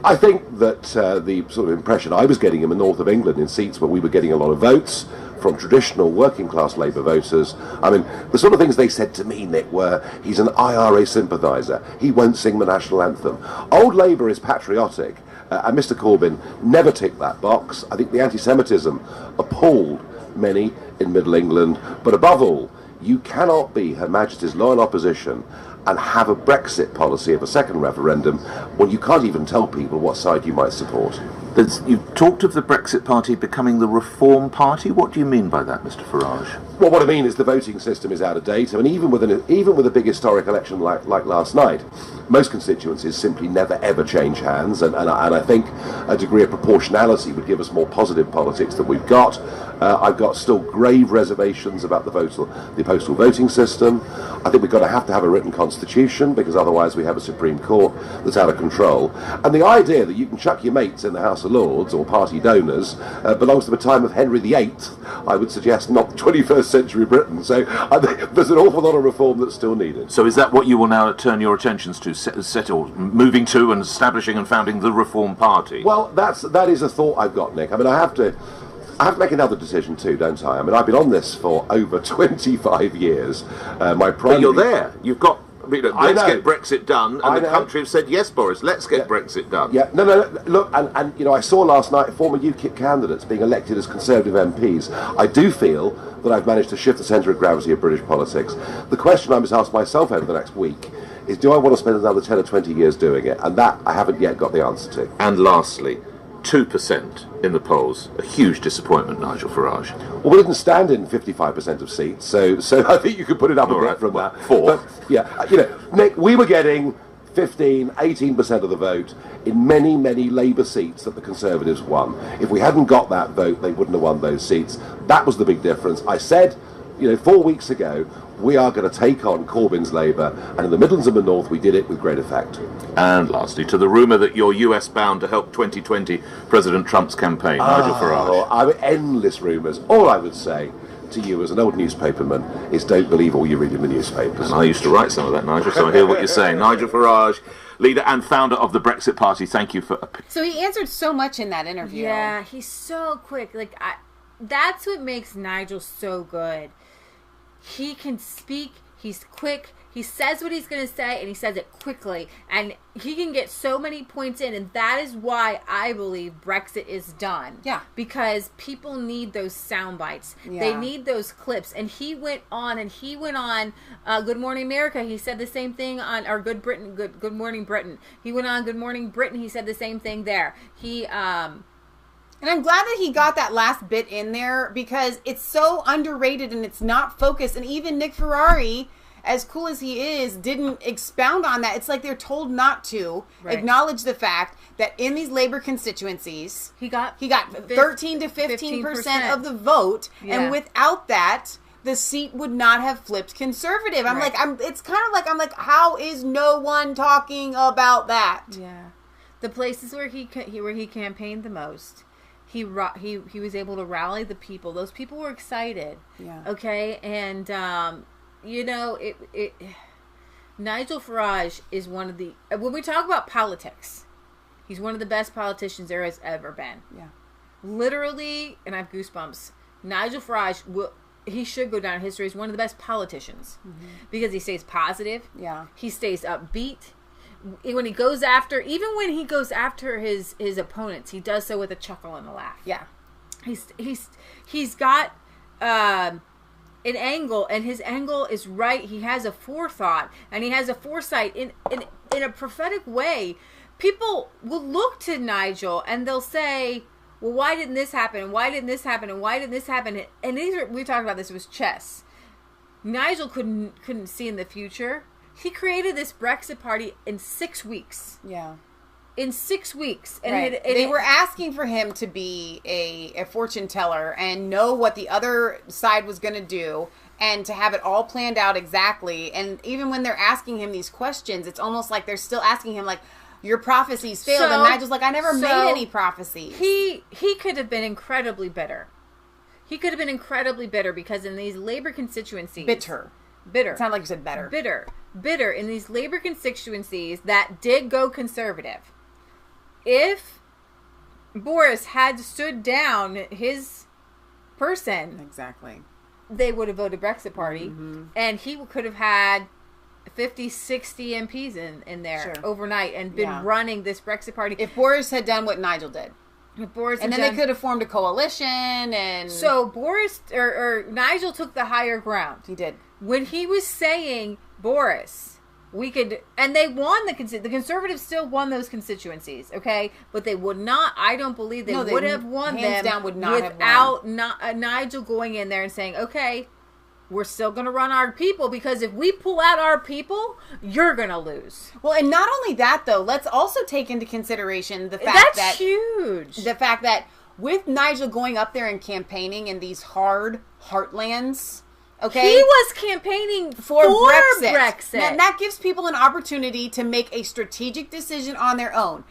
I think that the sort of impression I was getting in the north of England in seats where we were getting a lot of votes from traditional working class Labour voters, I mean, the sort of things they said to me, Nick, were he's an IRA sympathiser, he won't sing the national anthem. Old Labour is patriotic, and Mr Corbyn never ticked that box. I think the anti-Semitism appalled many in Middle England, but above all, You cannot be Her Majesty's loyal opposition and have a Brexit policy of a second referendum when you can't even tell people what side you might support. You've talked of the Brexit Party becoming the Reform Party. What do you mean by that, Mr Farage? Well, what I mean is the voting system is out of date. I mean, even with a big historic election like last night, most constituencies simply never ever change hands, and I think a degree of proportionality would give us more positive politics than we've got. I've got still grave reservations about the postal voting system. I think we've got to have a written constitution, because otherwise we have a Supreme Court that's out of control. And the idea that you can chuck your mates in the House of Lords or party donors belongs to the time of Henry VIII, I would suggest, not 21st century Britain. So I think there's an awful lot of reform that's still needed. So is that what you will now turn your attentions to, moving to and establishing and founding the Reform Party? Well, that is a thought I've got, Nick. I mean, I have to make another decision too, don't I? I mean, I've been on this for over 25 years. But you're there. You've got... let's get Brexit done, and the country have said, yes, Boris, let's get Brexit done. Yeah, no, look, and I saw last night former UKIP candidates being elected as Conservative MPs. I do feel that I've managed to shift the centre of gravity of British politics. The question I must ask myself over the next week is, do I want to spend another 10 or 20 years doing it? And that I haven't yet got the answer to. And lastly, 2% in the polls. A huge disappointment, Nigel Farage. Well, we didn't stand in 55% of seats, so I think you could put it up a bit from that. 4. But, yeah, Nick, we were getting 15, 18% of the vote in many, many Labour seats that the Conservatives won. If we hadn't got that vote, they wouldn't have won those seats. That was the big difference. I said, 4 weeks ago, we are going to take on Corbyn's Labour, and in the Midlands and the North, we did it with great effect. And lastly, to the rumour that you're US bound to help 2020 President Trump's campaign, Nigel Farage. I mean, endless rumours. All I would say to you as an old newspaperman is don't believe all you read in the newspapers. And I used to write some of that, Nigel, so I hear what you're saying. Nigel Farage, leader and founder of the Brexit Party, thank you for... So he answered so much in that interview. Yeah, he's so quick. That's what makes Nigel so good. He can speak, he's quick, he says what he's going to say, and he says it quickly. And he can get so many points in, and that is why I believe Brexit is done. Yeah. Because people need those sound bites. Yeah. They need those clips. And he went on Good Morning America. He said the same thing on, or Good Morning Britain. He went on Good Morning Britain. He said the same thing there. And I'm glad that he got that last bit in there, because it's so underrated and it's not focused. And even Nick Ferrari, as cool as he is, didn't expound on that. It's like they're told not to acknowledge the fact that in these Labour constituencies, he got 13 to 15% of the vote. Yeah. And without that, the seat would not have flipped Conservative. I'm like, how is no one talking about that? Yeah. The places where he campaigned the most, he was able to rally the people. Those people were excited. Yeah. Okay, and Nigel Farage is one of the, when we talk about politics, he's one of the best politicians there has ever been. Yeah. Literally, and I have goosebumps. Nigel Farage he should go down in history as one of the best politicians, because he stays positive. Yeah. He stays upbeat. When he goes after his opponents, he does so with a chuckle and a laugh. Yeah. He's got an angle, and his angle is right. He has a forethought, and he has a foresight in a prophetic way. People will look to Nigel and they'll say, well, why didn't this happen? And why didn't this happen? And why didn't this happen? And we talked about this, it was chess. Nigel couldn't see in the future. He created this Brexit party in 6 weeks. Yeah. In 6 weeks. And they were asking for him to be a fortune teller and know what the other side was going to do, and to have it all planned out exactly. And even when they're asking him these questions, it's almost like they're still asking him, like, your prophecies failed. And Nigel's like, I never made any prophecies. He could have been incredibly bitter. He could have been incredibly bitter, because in these Labour constituencies... Bitter. It sounded like you said better. Bitter in these Labour constituencies that did go Conservative. If Boris had stood down his person, exactly, they would have voted Brexit Party, and he could have had 50, 60 MPs in there overnight and been running this Brexit Party. If Boris had done what Nigel did. And then they could have formed a coalition, and so Boris or Nigel took the higher ground. He did. When he was saying, Boris, we could, and they won the Conservatives still won those constituencies, okay, but they would not. I don't believe they would have won them down would not without Nigel going in there and saying, okay, we're still going to run our people, because if we pull out our people, you're going to lose. Well, and not only that, though, let's also take into consideration the fact that's huge. The fact that with Nigel going up there and campaigning in these hard heartlands, okay, he was campaigning for Brexit. And that gives people an opportunity to make a strategic decision on their own.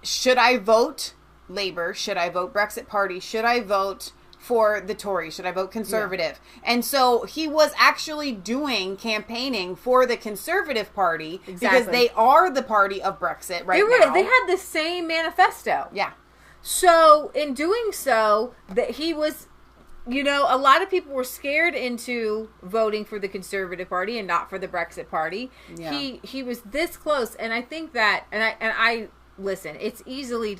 Should I vote Labour? Should I vote Brexit Party? Should I vote for the Tories? Should I vote Conservative? Yeah. And so he was actually campaigning for the Conservative Party because they are the party of Brexit now. They had the same manifesto. Yeah. So in doing so, that he was, a lot of people were scared into voting for the Conservative Party and not for the Brexit Party. Yeah. He was this close, and I think that, and I listen, it's easy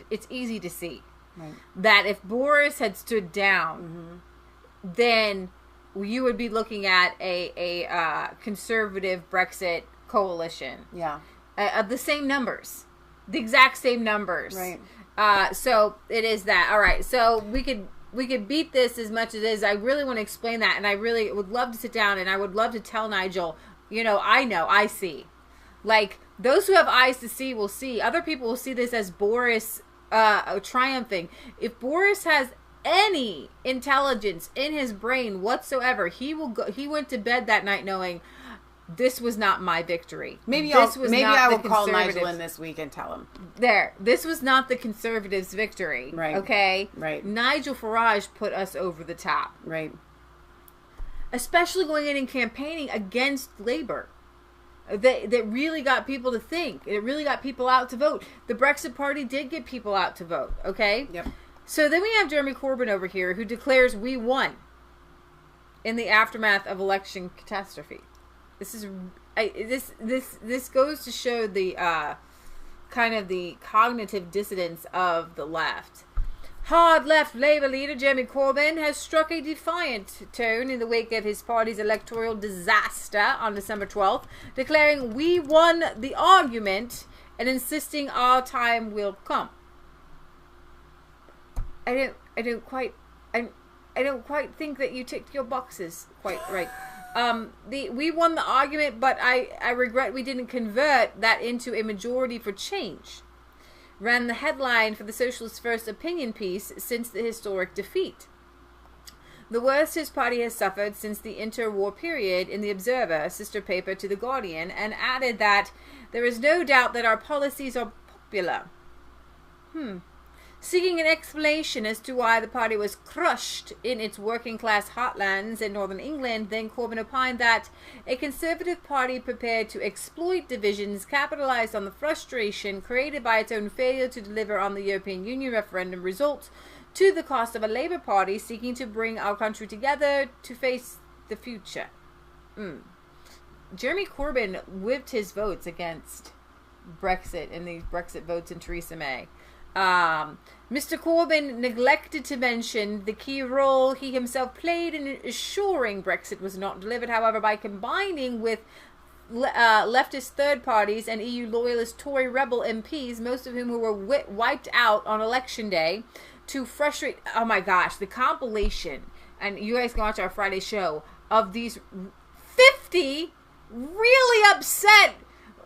to see. Right. That if Boris had stood down, then you would be looking at a conservative Brexit coalition. Yeah, the same numbers, the exact same numbers. Right. So it is that. All right. So we could beat this as much as it is. I really want to explain that, and I really would love to sit down, and I would love to tell Nigel. I see. Like, those who have eyes to see will see. Other people will see this as Boris triumphing. If Boris has any intelligence in his brain whatsoever, he went to bed that night knowing this was not my victory. Maybe I will call Nigel in this week and tell him. This was not the Conservatives' victory. Right. Okay? Right. Nigel Farage put us over the top. Right. Especially going in and campaigning against Labour. That really got people to think. It really got people out to vote. The Brexit Party did get people out to vote. Okay? Yep. So then we have Jeremy Corbyn over here, who declares we won in the aftermath of election catastrophe. This is this goes to show the kind of the cognitive dissonance of the left. Hard left Labour leader Jeremy Corbyn has struck a defiant tone in the wake of his party's electoral disaster on December 12th, declaring we won the argument and insisting our time will come. I don't quite think that you ticked your boxes quite right. We won the argument, but I regret we didn't convert that into a majority for change. Ran the headline for the Socialist First opinion piece since the historic defeat. The worst his party has suffered since the interwar period in the Observer, a sister paper to The Guardian, and added that there is no doubt that our policies are popular. Seeking an explanation as to why the party was crushed in its working-class heartlands in northern England, then Corbyn opined that a Conservative party prepared to exploit divisions capitalised on the frustration created by its own failure to deliver on the European Union referendum result to the cost of a Labour Party seeking to bring our country together to face the future. Jeremy Corbyn whipped his votes against Brexit in these Brexit votes in Theresa May. Mr. Corbyn neglected to mention the key role he himself played in assuring Brexit was not delivered, however, by combining with leftist third parties and EU loyalist Tory rebel MPs, most of whom were wiped out on election day, to frustrate, oh my gosh, the compilation, and you guys can watch our Friday show, of these 50 really upset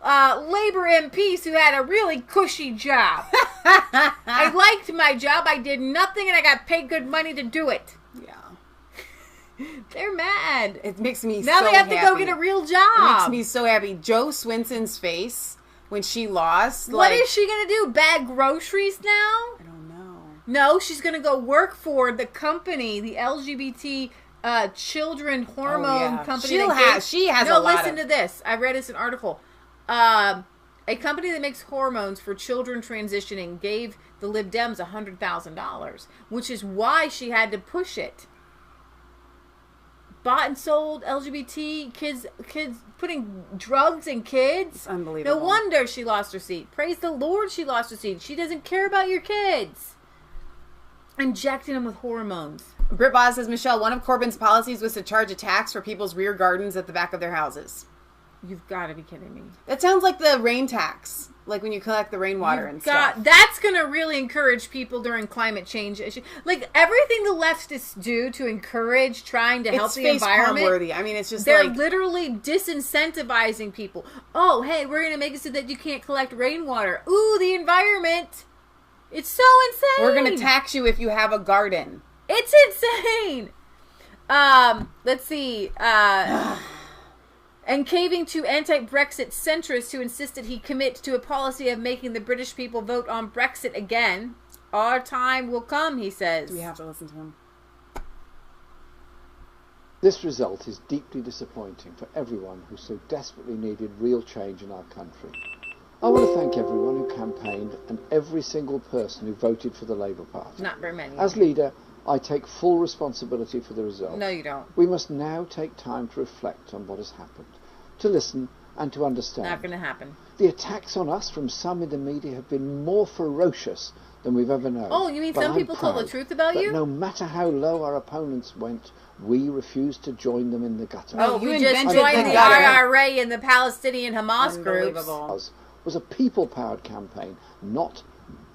Labour MPs who had a really cushy job. I liked my job. I did nothing and I got paid good money to do it. Yeah. They're mad. It makes me now so they have happy. to go get a real job. It makes me so happy. Jo Swinson's face when she lost. What is she going to do? Bag groceries now? I don't know. No, she's going to go work for the company, the LGBT children hormone company. She has a lot listen to this. I read this in an article. A company that makes hormones for children transitioning gave the Lib Dems $100,000, which is why she had to push it. Bought and sold LGBT kids putting drugs in kids. It's unbelievable. No wonder she lost her seat. Praise the Lord she lost her seat. She doesn't care about your kids. Injecting them with hormones. Britboz says, Michelle, one of Corbyn's policies was to charge a tax for people's rear gardens at the back of their houses. You've got to be kidding me. That sounds like the rain tax. Like when you collect the rainwater and stuff. That's going to really encourage people during climate change issues. Like everything the leftists do to encourage trying to help the environment. Worthy. I mean, it's just they're literally disincentivizing people. Oh, hey, we're going to make it so that you can't collect rainwater. Ooh, the environment. It's so insane. We're going to tax you if you have a garden. It's insane. Let's see. And caving to anti-Brexit centrists who insisted he commit to a policy of making the British people vote on Brexit again. Our time will come, he says. We have to listen to him. This result is deeply disappointing for everyone who so desperately needed real change in our country. I want to thank everyone who campaigned and every single person who voted for the Labour Party. Not very many. As leader, I take full responsibility for the result. No, you don't. We must now take time to reflect on what has happened, to listen and to understand. Not going to happen. The attacks on us from some in the media have been more ferocious than we've ever known. Oh, you mean some people told the truth about you? No matter how low our opponents went, we refused to join them in the gutter. Oh, we just joined the IRA and the Palestinian Hamas groups. Was a people-powered campaign, not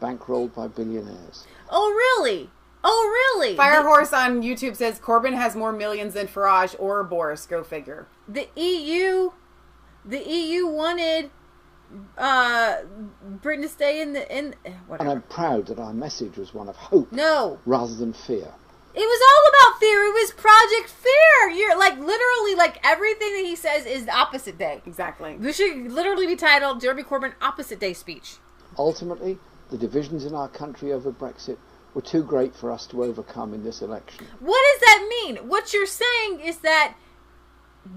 bankrolled by billionaires. Oh, really? Oh, really? Firehorse on YouTube says Corbyn has more millions than Farage or Boris. Go figure. The EU wanted Britain to stay in whatever. And I'm proud that our message was one of hope, rather than fear. It was all about fear. It was Project Fear. You're like literally like everything that he says is the opposite day. Exactly. This should literally be titled Jeremy Corbyn Opposite Day Speech. Ultimately, the divisions in our country over Brexit were too great for us to overcome in this election. What does that mean? What you're saying is that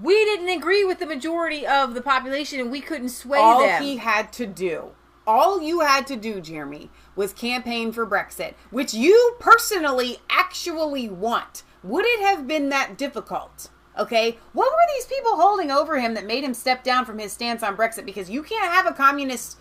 we didn't agree with the majority of the population and we couldn't sway them. All he had to do, all you had to do, Jeremy, was campaign for Brexit, which you personally actually want. Would it have been that difficult? Okay? What were these people holding over him that made him step down from his stance on Brexit? Because you can't have a communist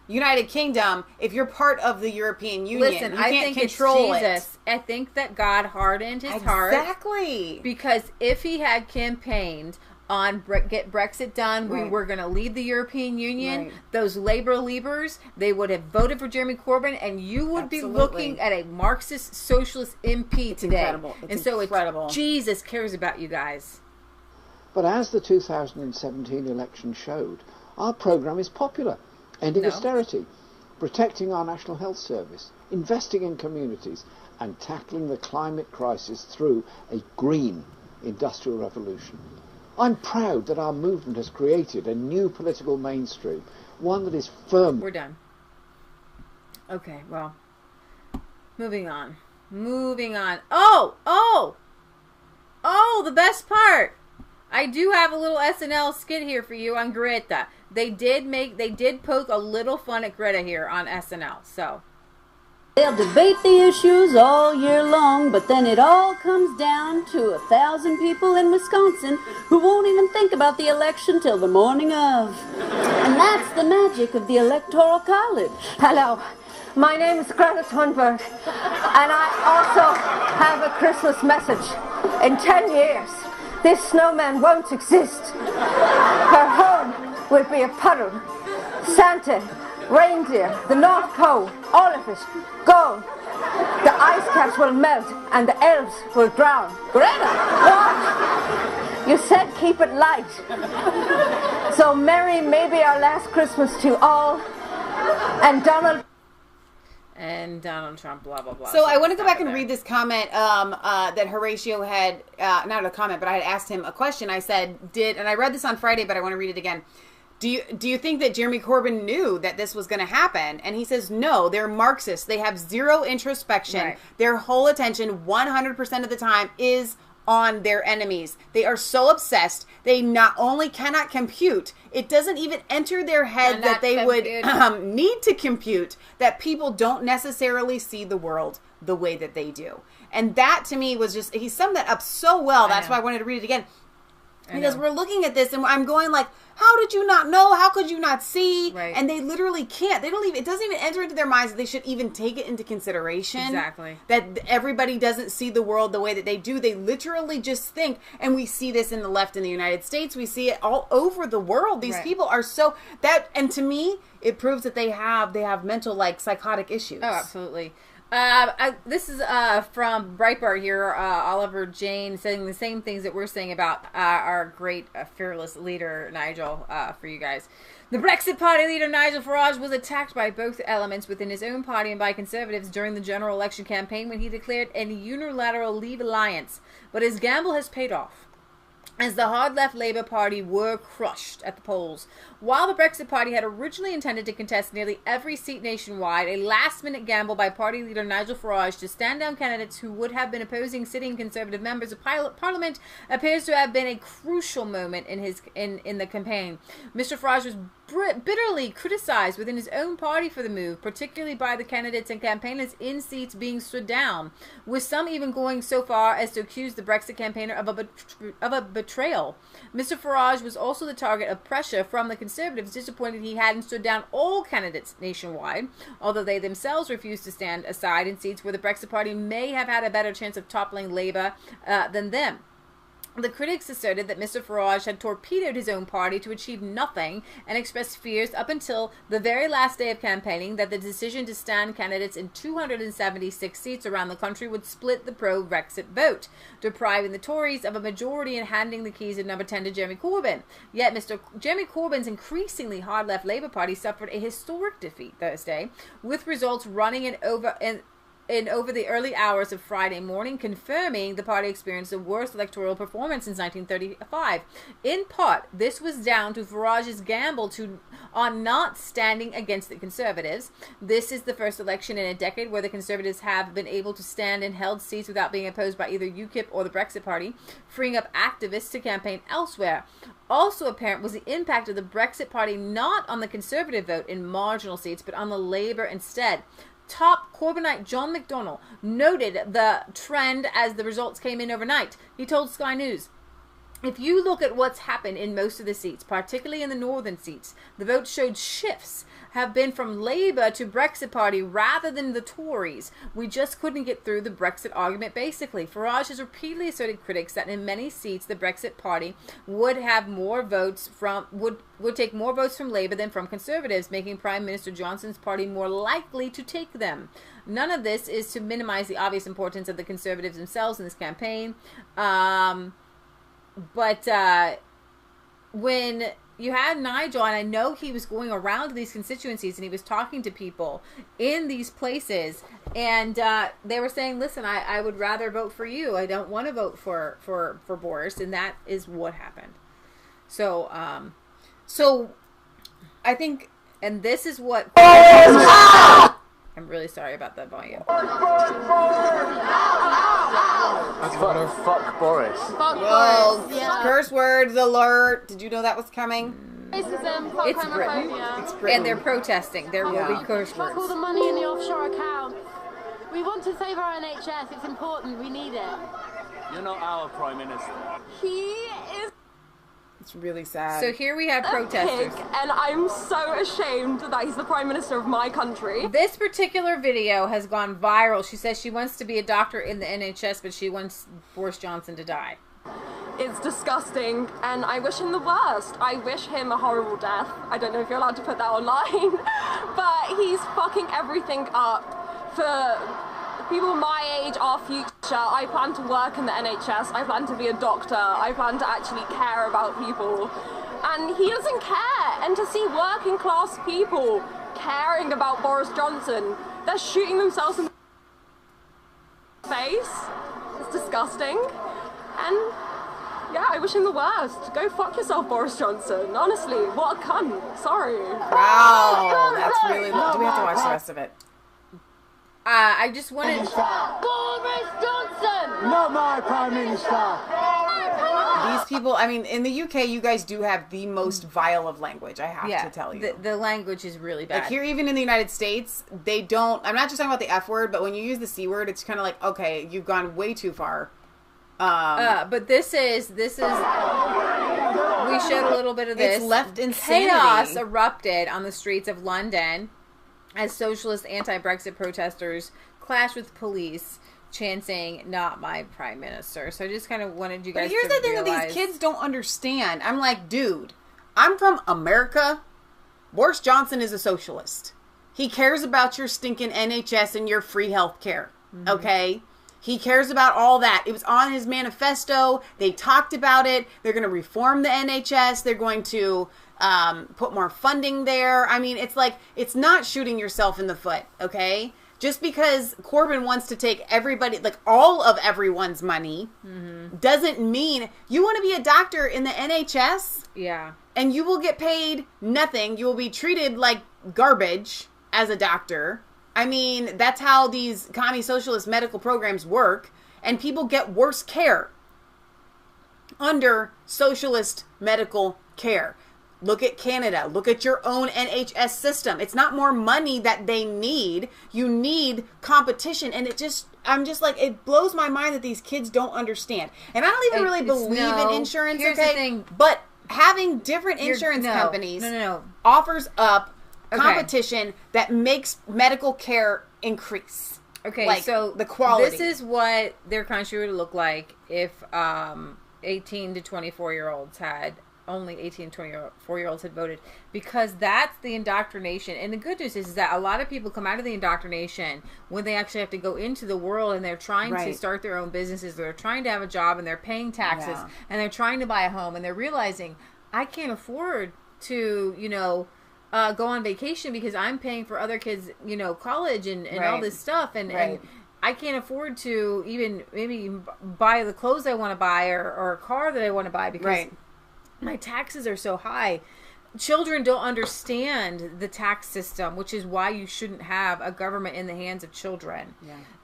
United Kingdom if you're part of the European Union. Listen, you can't I think control it's Jesus. I think that God hardened his heart. Exactly. Because if he had campaigned on get Brexit done, we were going to leave the European Union, those Labour leavers, they would have voted for Jeremy Corbyn, and you would be looking at a Marxist socialist MP today. Incredible. It's incredible. It's Jesus cares about you guys. But as the 2017 election showed, our programme is popular. Ending austerity, protecting our National Health Service, investing in communities, and tackling the climate crisis through a green industrial revolution. I'm proud that our movement has created a new political mainstream, one that is firm. We're done. Okay, well, moving on. Moving on. Oh, the best part. I do have a little SNL skit here for you on Greta. They did poke a little fun at Greta here on SNL, so. They'll debate the issues all year long, but then it all comes down to 1,000 people in Wisconsin who won't even think about the election till the morning of. And that's the magic of the Electoral College. Hello, my name is Greta Thunberg, and I also have a Christmas message. In 10 years, this snowman won't exist. Her home will be a puddle. Santa, reindeer, the North Pole, all of it, gone. The ice caps will melt and the elves will drown. Greta, what? You said keep it light. So merry may be our last Christmas to all. And Donald Trump, blah, blah, blah. So I want to go back and read this comment that Horatio had, not a comment, but I had asked him a question. I said, and I read this on Friday, but I want to read it again. Do you think that Jeremy Corbyn knew that this was going to happen? And he says, no, they're Marxists. They have zero introspection. Right. Their whole attention 100% of the time is on their enemies. They are so obsessed. They not only cannot compute, it doesn't even enter their head that they would need to compute that people don't necessarily see the world the way that they do. And that to me was just, he summed that up so well. That's why I wanted to read it again. Because we're looking at this and I'm going like, how did you not know? How could you not see? Right. And they literally can't. They don't even, it doesn't even enter into their minds that they should even take it into consideration. Exactly. That everybody doesn't see the world the way that they do. They literally just think, and we see this in the left in the United States. We see it all over the world. These people are so, and to me, it proves that they have mental, like, psychotic issues. Oh, absolutely. This is from Breitbart here, Oliver Jane saying the same things that we're saying about our great fearless leader Nigel for you guys. The Brexit Party leader Nigel Farage was attacked by both elements within his own party and by Conservatives during the general election campaign when he declared a unilateral Leave alliance, but his gamble has paid off, as the hard-left Labour Party were crushed at the polls. While the Brexit Party had originally intended to contest nearly every seat nationwide, a last-minute gamble by party leader Nigel Farage to stand down candidates who would have been opposing sitting Conservative members of Parliament appears to have been a crucial moment in the campaign. Mr. Farage was bitterly criticized within his own party for the move, particularly by the candidates and campaigners in seats being stood down, with some even going so far as to accuse the Brexit campaigner of a betrayal. Mr. Farage was also the target of pressure from the Conservatives, disappointed he hadn't stood down all candidates nationwide, although they themselves refused to stand aside in seats where the Brexit Party may have had a better chance of toppling Labour than them. The critics asserted that Mr. Farage had torpedoed his own party to achieve nothing and expressed fears up until the very last day of campaigning that the decision to stand candidates in 276 seats around the country would split the pro-Brexit vote, depriving the Tories of a majority and handing the keys at number 10 to Jeremy Corbyn. Yet Mr. Jeremy Corbyn's increasingly hard-left Labour Party suffered a historic defeat Thursday, with results running in over the early hours of Friday morning, confirming the party experienced the worst electoral performance since 1935. In part, this was down to Farage's gamble on not standing against the Conservatives. This is the first election in a decade where the Conservatives have been able to stand in held seats without being opposed by either UKIP or the Brexit Party, freeing up activists to campaign elsewhere. Also apparent was the impact of the Brexit Party not on the Conservative vote in marginal seats, but on the Labour instead. Top Corbynite John McDonnell noted the trend as the results came in overnight. He told Sky News, "If you look at what's happened in most of the seats, particularly in the northern seats, the vote showed shifts have been from Labour to Brexit Party rather than the Tories. We just couldn't get through the Brexit argument, basically." Farage has repeatedly asserted critics that in many seats the Brexit Party would have more votes from would take more votes from Labour than from Conservatives, making Prime Minister Johnson's party more likely to take them. None of this is to minimize the obvious importance of the Conservatives themselves in this campaign. But when you had Nigel, and I know he was going around to these constituencies and he was talking to people in these places, and they were saying, listen, I would rather vote for you. I don't want to vote for Boris, and that is what happened. So I think, and this is what... I'm really sorry about that volume. That's fuck Boris. Fuck Boris. Yeah. Curse words alert. Did you know that was coming? Racism, It's Britain. It's Britain. And they're protesting. There will be curse words. Fuck all the money in the offshore account. We want to save our NHS. It's important. We need it. You're not our Prime Minister. He is... It's really sad. So here we have protesters. Pig, and I'm so ashamed that he's the Prime Minister of my country. This particular video has gone viral. She says she wants to be a doctor in the NHS, but she wants Boris Johnson to die. It's disgusting, and I wish him the worst. I wish him a horrible death. I don't know if you're allowed to put that online, but he's fucking everything up for people my age, our future. I plan to work in the NHS. I plan to be a doctor. I plan to actually care about people. And he doesn't care. And to see working class people caring about Boris Johnson, they're shooting themselves in the face. It's disgusting. And yeah, I wish him the worst. Go fuck yourself, Boris Johnson. Honestly, what a cunt. Sorry. Wow, that's really... Do we have to watch the rest of it? I just wanted... Boris Johnson! Not my Prime Minister! These people, I mean, in the UK, you guys do have the most vile of language, I have to tell you. The language is really bad. Like here, even in the United States, they don't... I'm not just talking about the F word, but when you use the C word, it's kind of like, okay, you've gone way too far. But this is we showed a little bit of this. It's left insanity. Chaos erupted on the streets of London as socialist anti-Brexit protesters clashed with police, chanting, "Not my prime minister." So I just kind of wanted you guys to But here's the thing that these kids don't understand. I'm like, dude, I'm from America. Boris Johnson is a socialist. He cares about your stinking NHS and your free health care. Okay? He cares about all that. It was on his manifesto. They talked about it. They're going to reform the NHS. They're going to put more funding there. I mean, it's like, it's not shooting yourself in the foot. Okay? Just because Corbyn wants to take everybody, like all of everyone's money, doesn't mean you want to be a doctor in the NHS. Yeah. And you will get paid nothing. You will be treated like garbage as a doctor. I mean, that's how these commie socialist medical programs work. And people get worse care under socialist medical care. Look at Canada. Look at your own NHS system. It's not more money that they need. You need competition. And I'm just like, it blows my mind that these kids don't understand. And I don't even really believe in insurance. Here's the thing. But having different insurance companies offers up competition that makes medical care increase. Okay, like, so the quality. This is what their country would look like if 18 to 24-year-olds had... only 18 and 24-year-olds had voted, because that's the indoctrination. And the good news is that a lot of people come out of the indoctrination when they actually have to go into the world and they're trying to start their own businesses, they're trying to have a job, and they're paying taxes, and they're trying to buy a home, and they're realizing, I can't afford to, go on vacation because I'm paying for other kids, college and all this stuff, and I can't afford to even maybe buy the clothes I want to buy or a car that I want to buy because my taxes are so high. Children don't understand the tax system, which is why you shouldn't have a government in the hands of children.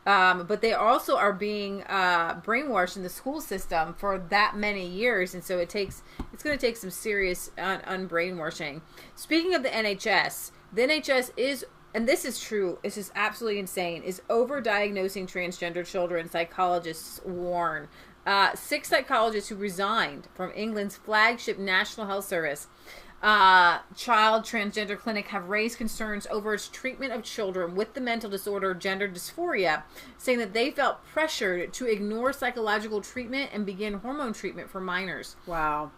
But they also are being brainwashed in the school system for that many years, and so it's going to take some serious unbrainwashing. Speaking of the NHS is, and this is true, it's just absolutely insane, is overdiagnosing transgender children, psychologists warn. 6 psychologists who resigned from England's flagship National Health Service child transgender clinic have raised concerns over its treatment of children with the mental disorder gender dysphoria, saying that they felt pressured to ignore psychological treatment and begin hormone treatment for minors. Wow.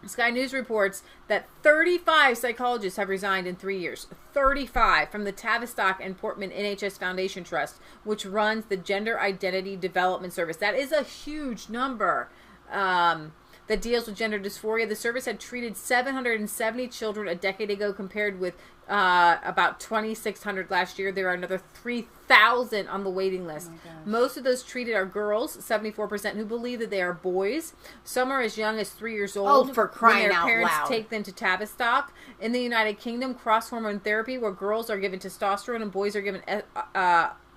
Sky News reports that 35 psychologists have resigned in 3 years. 35 from the Tavistock and Portman NHS Foundation Trust, which runs the Gender Identity Development Service. That is a huge number that deals with gender dysphoria. The service had treated 770 children a decade ago, compared with about 2,600 last year. There are another 3,000 on the waiting list. Most of those treated are girls, 74%, who believe that they are boys. Some are as young as 3 years old. Oh, for crying when their out parents loud. take them to Tavistock. In the United Kingdom, cross-hormone therapy, where girls are given testosterone and boys are given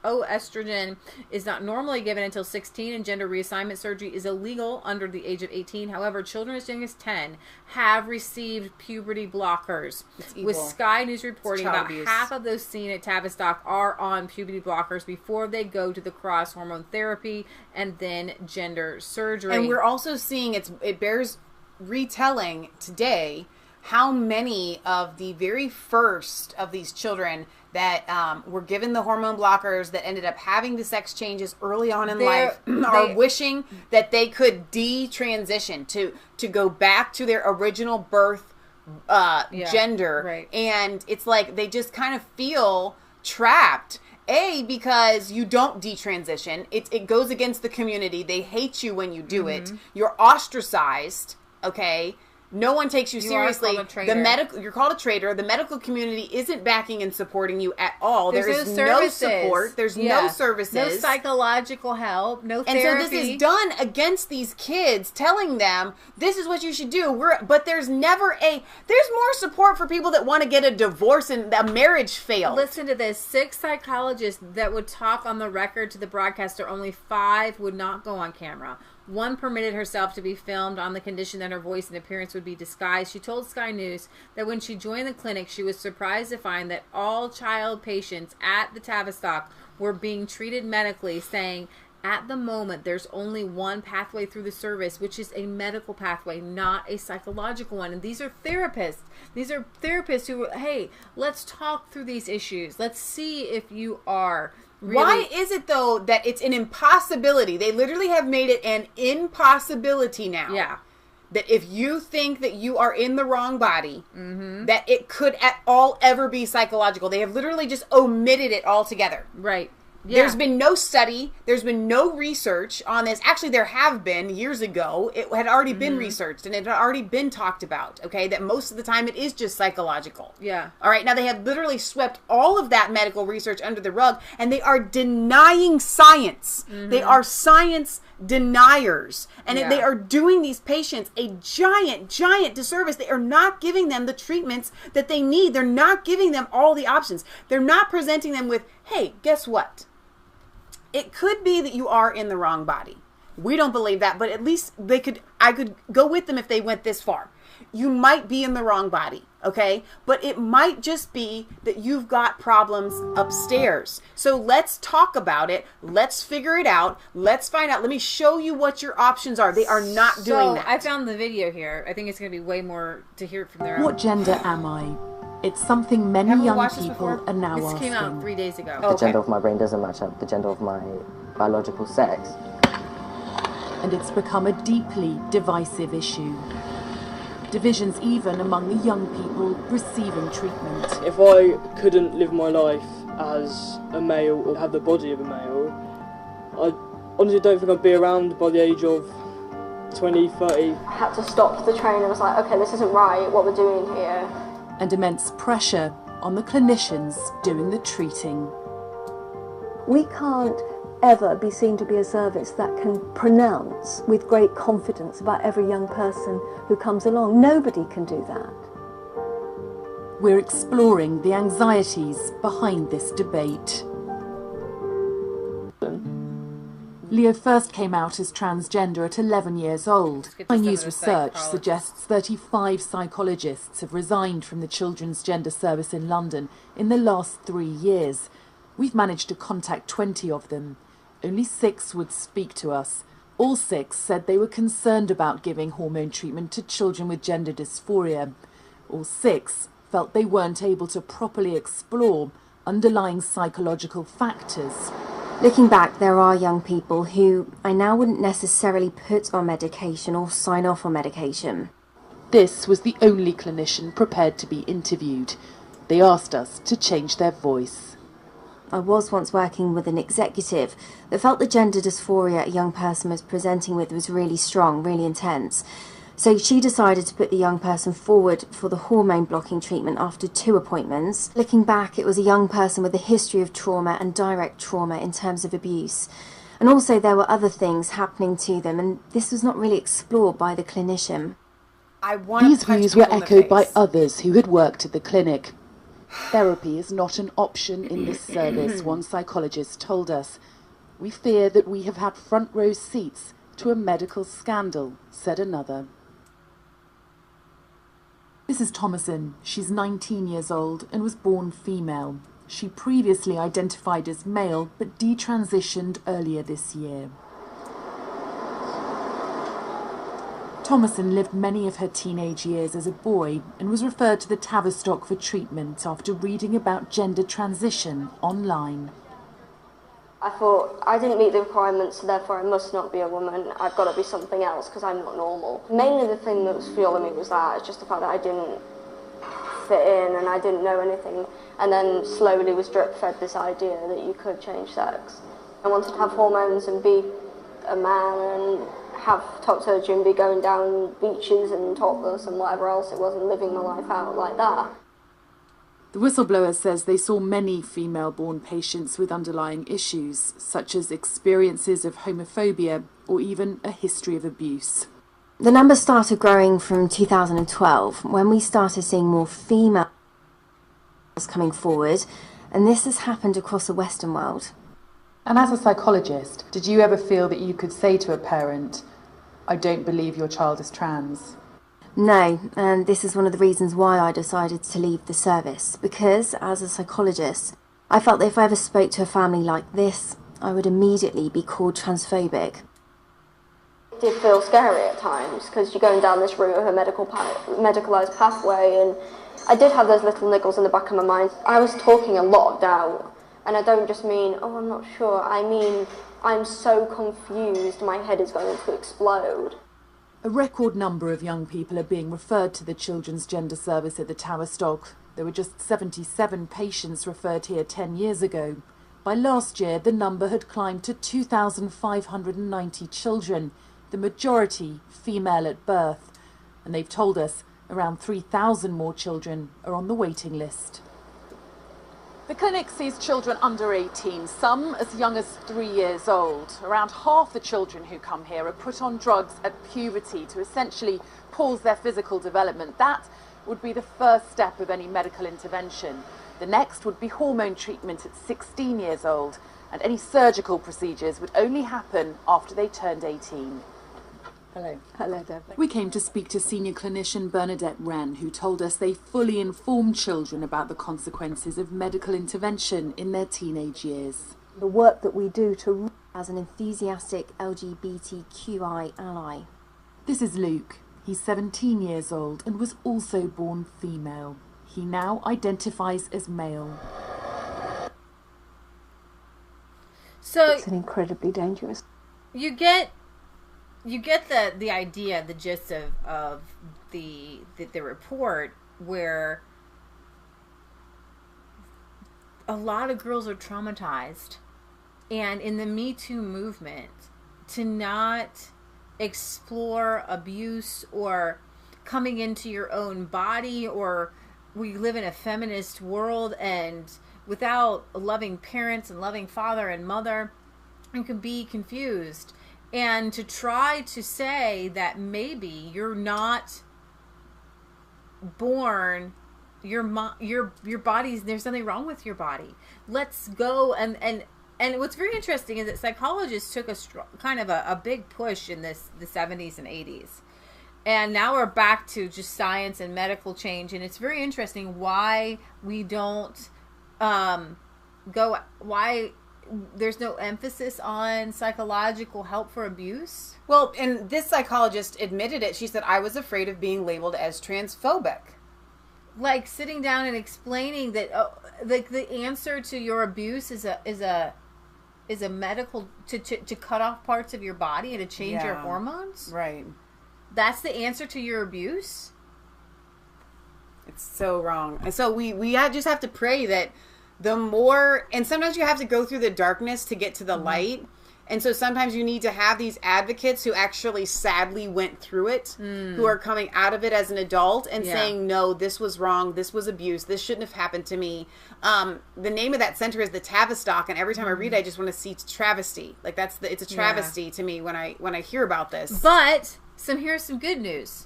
estrogen, is not normally given until 16, and gender reassignment surgery is illegal under the age of 18. However, children as young as 10 have received puberty blockers. With Sky News reporting about half of those seen at Tavistock are on puberty blockers before they go to the cross hormone therapy and then gender surgery. And we're also seeing, it bears retelling today how many of the very first of these children that were given the hormone blockers that ended up having the sex changes early on in life are wishing that they could detransition to go back to their original birth gender. Right. And it's like they just kind of feel trapped. Because you don't detransition. It goes against the community. They hate you when you do it. You're ostracized. Okay? No one takes you seriously. You're called a traitor. The medical community isn't backing and supporting you at all. There is no support. There's no services. No psychological help. No therapy. And so this is done against these kids, telling them this is what you should do. But there's never there's more support for people that want to get a divorce and a marriage failed. Listen to this. 6 psychologists that would talk on the record to the broadcaster, only 5 would not go on camera. 1 permitted herself to be filmed on the condition that her voice and appearance would be disguised. She told Sky News that when she joined the clinic, she was surprised to find that all child patients at the Tavistock were being treated medically, saying At the moment, there's only one pathway through the service, which is a medical pathway, not a psychological one. And these are therapists. These are therapists who, hey, let's talk through these issues. Let's see if you are really... Why is it, though, that it's an impossibility? They literally have made it an impossibility now. Yeah. That if you think that you are in the wrong body, that it could at all ever be psychological. They have literally just omitted it altogether. Right. Yeah. There's been no study. There's been no research on this. Actually, there have been years ago. It had already been researched and it had already been talked about. Okay, that most of the time it is just psychological. Yeah. All right. Now they have literally swept all of that medical research under the rug, and they are denying science. They are science deniers, and they are doing these patients a giant disservice. They are not giving them the treatments that they need. They're not giving them all the options. They're not presenting them with, hey, guess what? It could be that you are in the wrong body. We don't believe that, but at least I could go with them if they went this far. You might be in the wrong body, okay? But it might just be that you've got problems upstairs. So let's talk about it. Let's figure it out. Let's find out. Let me show you what your options are. They are not doing that. I found the video here. I think it's going to be way more to hear from their own. What gender am I? It's something many young people are now asking. This came out 3 days ago. The gender of my brain doesn't match up the gender of my biological sex. And it's become a deeply divisive issue. Divisions even among the young people receiving treatment. If I couldn't live my life as a male or have the body of a male, I honestly don't think I'd be around by the age of 20, 30. I had to stop the train and was like, okay, this isn't right, what we're doing here. And immense pressure on the clinicians doing the treating. We can't ever be seen to be a service that can pronounce with great confidence about every young person who comes along. Nobody can do that. We're exploring the anxieties behind this debate. Leo first came out as transgender at 11 years old. My news research suggests 35 psychologists have resigned from the Children's Gender Service in London in the last 3 years. We've managed to contact 20 of them. Only 6 would speak to us. All 6 said they were concerned about giving hormone treatment to children with gender dysphoria. All 6 felt they weren't able to properly explore underlying psychological factors. Looking back, there are young people who I now wouldn't necessarily put on medication or sign off on medication. This was the only clinician prepared to be interviewed. They asked us to change their voice. I was once working with an executive that felt the gender dysphoria a young person was presenting with was really strong, really intense. So she decided to put the young person forward for the hormone blocking treatment after 2 appointments. Looking back, it was a young person with a history of trauma and direct trauma in terms of abuse. And also there were other things happening to them, and this was not really explored by the clinician. These views were echoed by others who had worked at the clinic. Therapy is not an option in this service, one psychologist told us. We fear that we have had front row seats to a medical scandal, said another. This is Thomason. She's 19 years old and was born female. She previously identified as male but detransitioned earlier this year. Thomason lived many of her teenage years as a boy and was referred to the Tavistock for treatment after reading about gender transition online. I thought, I didn't meet the requirements, so therefore I must not be a woman. I've got to be something else because I'm not normal. Mainly the thing that was fueling me was that. It's just the fact that I didn't fit in and I didn't know anything. And then slowly was drip-fed this idea that you could change sex. I wanted to have hormones and be a man and have top surgery and be going down beaches and topless and whatever else it was and living my life out like that. The whistleblower says they saw many female-born patients with underlying issues, such as experiences of homophobia or even a history of abuse. The numbers started growing from 2012, when we started seeing more females coming forward, and this has happened across the Western world. And as a psychologist, did you ever feel that you could say to a parent, "I don't believe your child is trans"? No, and this is one of the reasons why I decided to leave the service, because as a psychologist, I felt that if I ever spoke to a family like this, I would immediately be called transphobic. It did feel scary at times because you're going down this route of a medicalised pathway, and I did have those little niggles in the back of my mind. I was talking a lot of doubt, and I don't just mean, oh, I'm not sure. I mean, I'm so confused, my head is going to explode. A record number of young people are being referred to the Children's Gender Service at the Tavistock. There were just 77 patients referred here 10 years ago. By last year, the number had climbed to 2,590 children, the majority female at birth. And they've told us around 3,000 more children are on the waiting list. The clinic sees children under 18, some as young as 3 years old. Around half the children who come here are put on drugs at puberty to essentially pause their physical development. That would be the first step of any medical intervention. The next would be hormone treatment at 16 years old, and any surgical procedures would only happen after they turned 18. Hello. Hello, Deb. We came to speak to senior clinician Bernadette Wren, who told us they fully inform children about the consequences of medical intervention in their teenage years. The work that we do to... As an enthusiastic LGBTQI ally. This is Luke. He's 17 years old and was also born female. He now identifies as male. So it's an incredibly dangerous... You get the idea, the gist of the report, where a lot of girls are traumatized, and in the Me Too movement, to not explore abuse or coming into your own body, or we live in a feminist world, and without loving parents and loving father and mother, you can be confused. And to try to say that maybe you're not born, your body's, there's something wrong with your body. Let's go and what's very interesting is that psychologists took a big push in the 70s and 80s. And now we're back to just science and medical change, and it's very interesting why we don't why there's no emphasis on psychological help for abuse. Well, and this psychologist admitted it. She said, I was afraid of being labeled as transphobic. Like sitting down and explaining that, like the answer to your abuse is a medical to cut off parts of your body and to change your hormones. Right. That's the answer to your abuse. It's so wrong. And so we just have to pray that the more, and sometimes you have to go through the darkness to get to the light. And so sometimes you need to have these advocates who actually sadly went through it, who are coming out of it as an adult and saying, no, this was wrong. This was abuse. This shouldn't have happened to me. The name of that center is the Tavistock. And every time I read it, I just want to see travesty. Like it's a travesty to me when I hear about this. But here's some good news.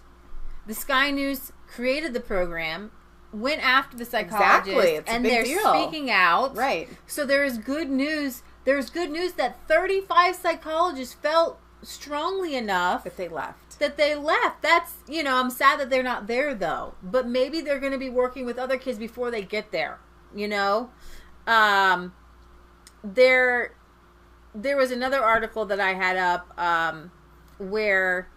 The Sky News created the program, went after the psychologist, and they're speaking out. Right. So there is good news. There's good news that 35 psychologists felt strongly enough that they left. That's, I'm sad that they're not there though. But maybe they're going to be working with other kids before they get there. There was another article that I had up where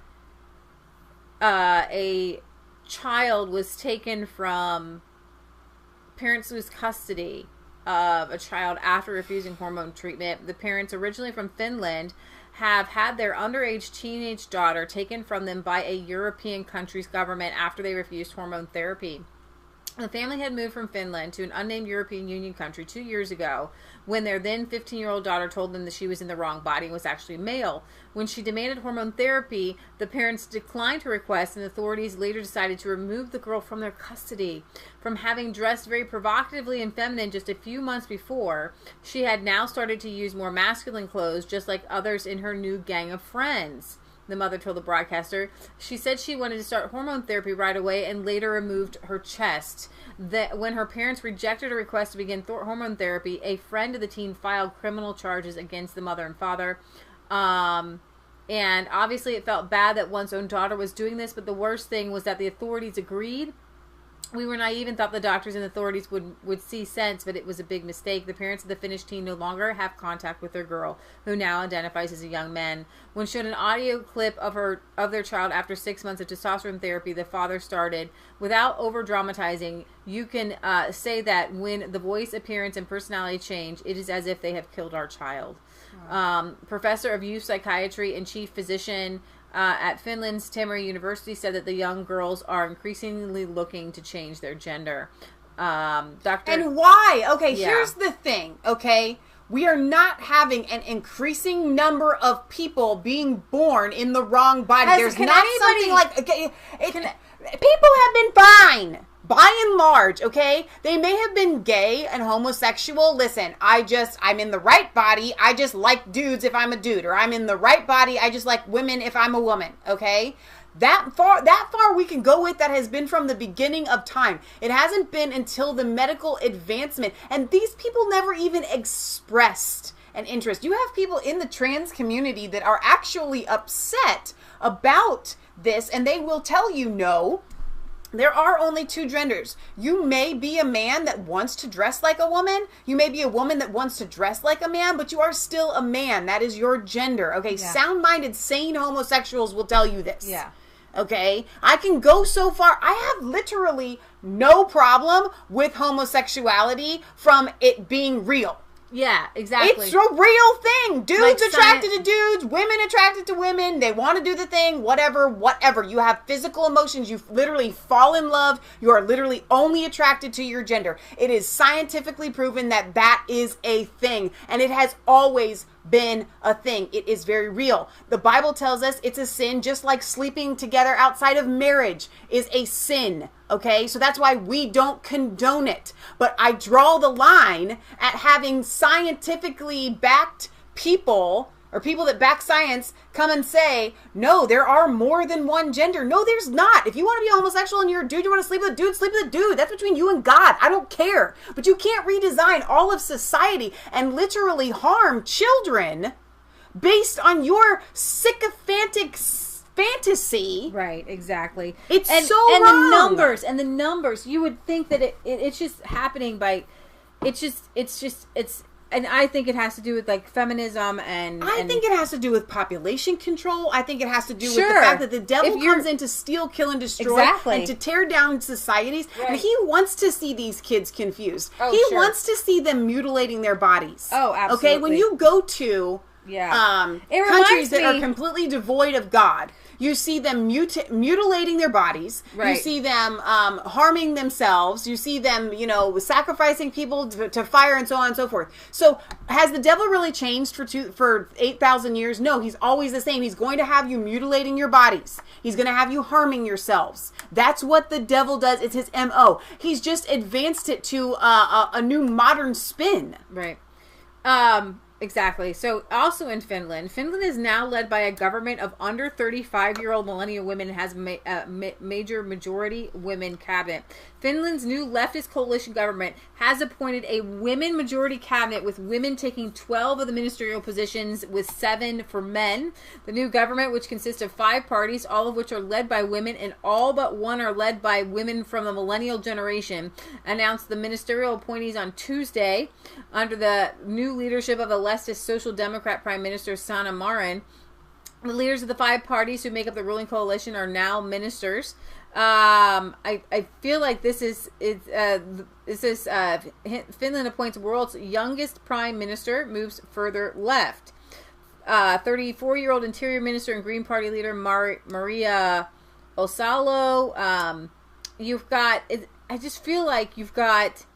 a child was taken from parents lose custody of a child after refusing hormone treatment. The parents, originally from Finland, have had their underage teenage daughter taken from them by a European country's government after they refused hormone therapy. The family had moved from Finland to an unnamed European Union country 2 years ago when their then 15-year-old daughter told them that she was in the wrong body and was actually male. When she demanded hormone therapy, the parents declined her request, and authorities later decided to remove the girl from their custody. From having dressed very provocatively and feminine just a few months before, she had now started to use more masculine clothes, just like others in her new gang of friends. The mother told the broadcaster. She said she wanted to start hormone therapy right away and later removed her chest. That when her parents rejected her request to begin hormone therapy, a friend of the teen filed criminal charges against the mother and father. And obviously it felt bad that one's own daughter was doing this, but the worst thing was that the authorities agreed We were naive and thought the doctors and authorities would see sense, but it was a big mistake. The parents of the Finnish teen no longer have contact with their girl, who now identifies as a young man. When shown an audio clip of their child after 6 months of testosterone therapy, the father started, without over-dramatizing, you can say that when the voice, appearance, and personality change, it is as if they have killed our child. Wow. Professor of youth psychiatry and chief physician at Finland's Tampere University said that the young girls are increasingly looking to change their gender. And why? Okay, here's the thing, okay? We are not having an increasing number of people being born in the wrong body. There's not something like... people have been fine. By and large, okay? They may have been gay and homosexual. Listen, I'm in the right body. I just like dudes if I'm a dude. Or I'm in the right body. I just like women if I'm a woman, okay? That far we can go with. That has been from the beginning of time. It hasn't been until the medical advancement. And these people never even expressed an interest. You have people in the trans community that are actually upset about this. And they will tell you no. There are only two genders. You may be a man that wants to dress like a woman. You may be a woman that wants to dress like a man, but you are still a man. That is your gender. Okay, yeah. Sound-minded, sane homosexuals will tell you this. Yeah. Okay? I can go so far. I have literally no problem with homosexuality from it being real. Yeah, exactly. It's a real thing. Dudes attracted to dudes, women attracted to women. They want to do the thing, whatever. You have physical emotions. You literally fall in love. You are literally only attracted to your gender. It is scientifically proven that that is a thing. And it has always been a thing. It is very real. The Bible tells us it's a sin, just like sleeping together outside of marriage is a sin. Okay, so that's why we don't condone it. But I draw the line at having scientifically backed people, or people that back science, come and say, no, there are more than one gender. No, there's not. If you want to be homosexual and you're a dude, you want to sleep with a dude, sleep with a dude. That's between you and God. I don't care. But you can't redesign all of society and literally harm children based on your sycophantic fantasy. Right, exactly. It's and so wrong. The numbers, you would think that it's just happening by, and I think it has to do with like feminism and I think it has to do with population control. I think it has to do with the fact that the devil comes in to steal, kill, and destroy, and to tear down societies. Right. And he wants to see these kids confused. He wants to see them mutilating their bodies. Oh, absolutely. Okay, when you go to countries that are completely devoid of God, you see them mutilating their bodies. Right. You see them harming themselves. You see them, sacrificing people to fire and so on and so forth. So has the devil really changed for 8,000 years? No, he's always the same. He's going to have you mutilating your bodies. He's going to have you harming yourselves. That's what the devil does. It's his MO. He's just advanced it to a new modern spin. Right. Exactly. So also in Finland is now led by a government of under 35-year-old millennial women and has major majority women cabinet. Finland's new leftist coalition government has appointed a women majority cabinet with women taking 12 of the ministerial positions with 7 for men. The new government, which consists of 5 parties, all of which are led by women and all but one are led by women from the millennial generation, announced the ministerial appointees on Tuesday under the new leadership of the leftist Social Democrat Prime Minister Sanna Marin. The leaders of the 5 parties who make up the ruling coalition are now ministers. I feel like Finland appoints world's youngest prime minister, moves further left. 34-year-old interior minister and Green Party leader Maria Ohisalo. You've got. I just feel like you've got.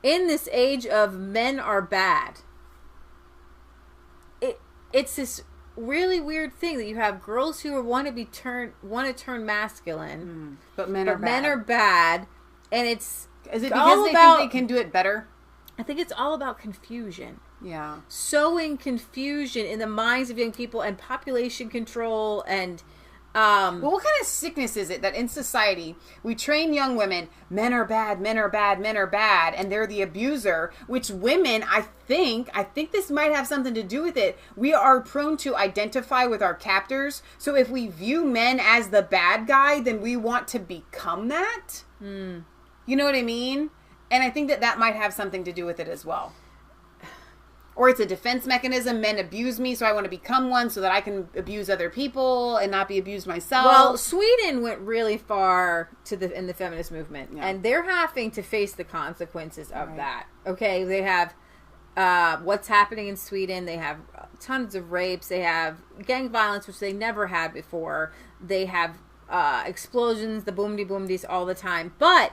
In this age of men are bad, it's this really weird thing that you have girls who want to turn masculine, but men are bad, and is it because they think they can do it better? I think it's all about confusion. Yeah, sowing confusion in the minds of young people and population control and Well, what kind of sickness is it that in society we train young women, men are bad, men are bad, men are bad, and they're the abuser, which women, I think this might have something to do with it. We are prone to identify with our captors. So if we view men as the bad guy, then we want to become that. You know what I mean? And I think that might have something to do with it as well. Or it's a defense mechanism. Men abuse me, so I want to become one so that I can abuse other people and not be abused myself. Well, Sweden went really far in the feminist movement, and they're having to face the consequences of that. Okay, they have what's happening in Sweden. They have tons of rapes. They have gang violence, which they never had before. They have explosions, the boomdi-boomdies all the time. But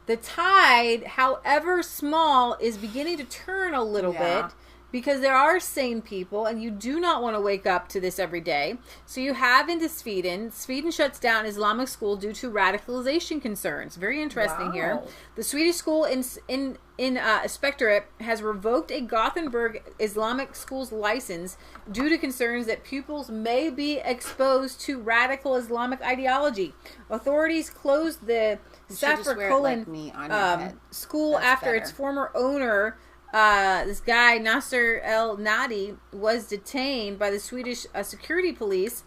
the tide, however small, is beginning to turn a little bit because there are sane people, and you do not want to wake up to this every day. So you have into Sweden. Sweden shuts down Islamic school due to radicalization concerns. Very interesting here. The Swedish school in Inspectorate has revoked a Gothenburg Islamic school's license due to concerns that pupils may be exposed to radical Islamic ideology. Authorities closed the Safar Colon school after its former owner, this guy Nasser El Nadi, was detained by the Swedish security police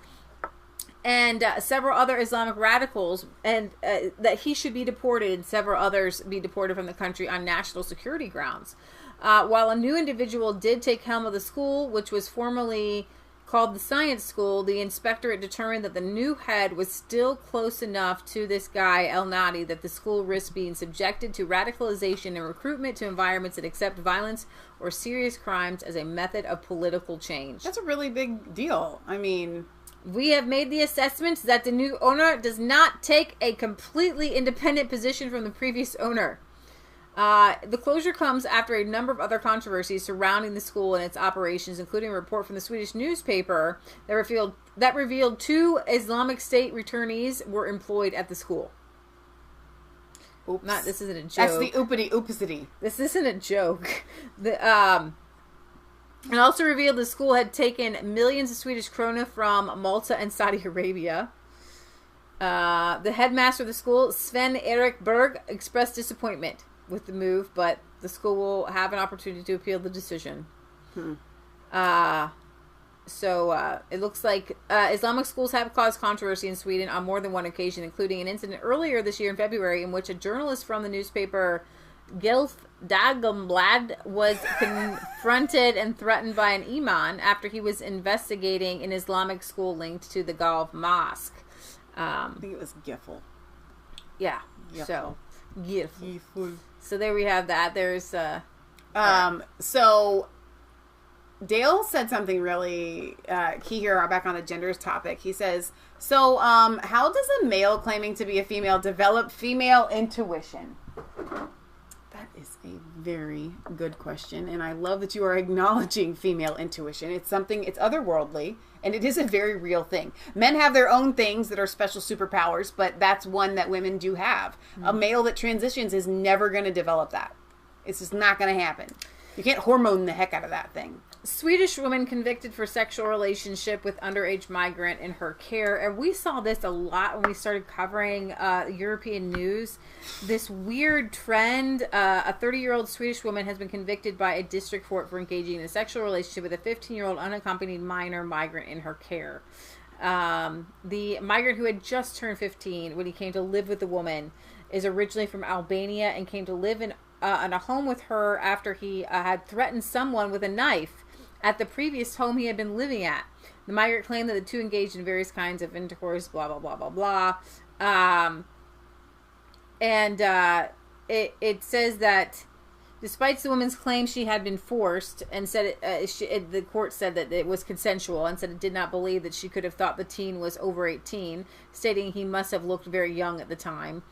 and several other Islamic radicals, and that he should be deported and several others be deported from the country on national security grounds. While a new individual did take helm of the school, which was formerly called the Science School, the inspectorate determined that the new head was still close enough to this guy, El Nadi, that the school risked being subjected to radicalization and recruitment to environments that accept violence or serious crimes as a method of political change. That's a really big deal. I mean, we have made the assessment that the new owner does not take a completely independent position from the previous owner. The closure comes after a number of other controversies surrounding the school and its operations, including a report from the Swedish newspaper that revealed 2 Islamic State returnees were employed at the school. Oops. This isn't a joke. That's the oopity. This isn't a joke. It also revealed the school had taken millions of Swedish krona from Malta and Saudi Arabia. The headmaster of the school, Sven Erik Berg, expressed disappointment with the move, but the school will have an opportunity to appeal the decision. So it looks like Islamic schools have caused controversy in Sweden on more than one occasion, including an incident earlier this year in February in which a journalist from the newspaper Gilf Dagbladet was confronted and threatened by an imam after he was investigating an Islamic school linked to the Gulf Mosque. I think it was Giffel. Yeah. Giffel. So Giffel. So there we have that. There's so Dale said something really key here, back on the genders topic. He says, so how does a male claiming to be a female develop female intuition? That is a very good question, and I love that you are acknowledging female intuition. It's otherworldly, and it is a very real thing. Men have their own things that are special superpowers, but that's one that women do have. A male that transitions is never going to develop that. It's just not going to happen. You can't hormone the heck out of that thing. Swedish woman convicted for sexual relationship with underage migrant in her care. And we saw this a lot when we started covering European news. This weird trend. A 30-year-old Swedish woman has been convicted by a district court for engaging in a sexual relationship with a 15-year-old unaccompanied minor migrant in her care. The migrant, who had just turned 15 when he came to live with the woman, is originally from Albania and came to live in a home with her after he had threatened someone with a knife at the previous home he had been living at. The migrant claimed that the two engaged in various kinds of intercourse, blah, blah, blah, blah, blah. It says that despite the woman's claim she had been forced, and said the court said that it was consensual, and said it did not believe that she could have thought the teen was over 18, stating he must have looked very young at the time.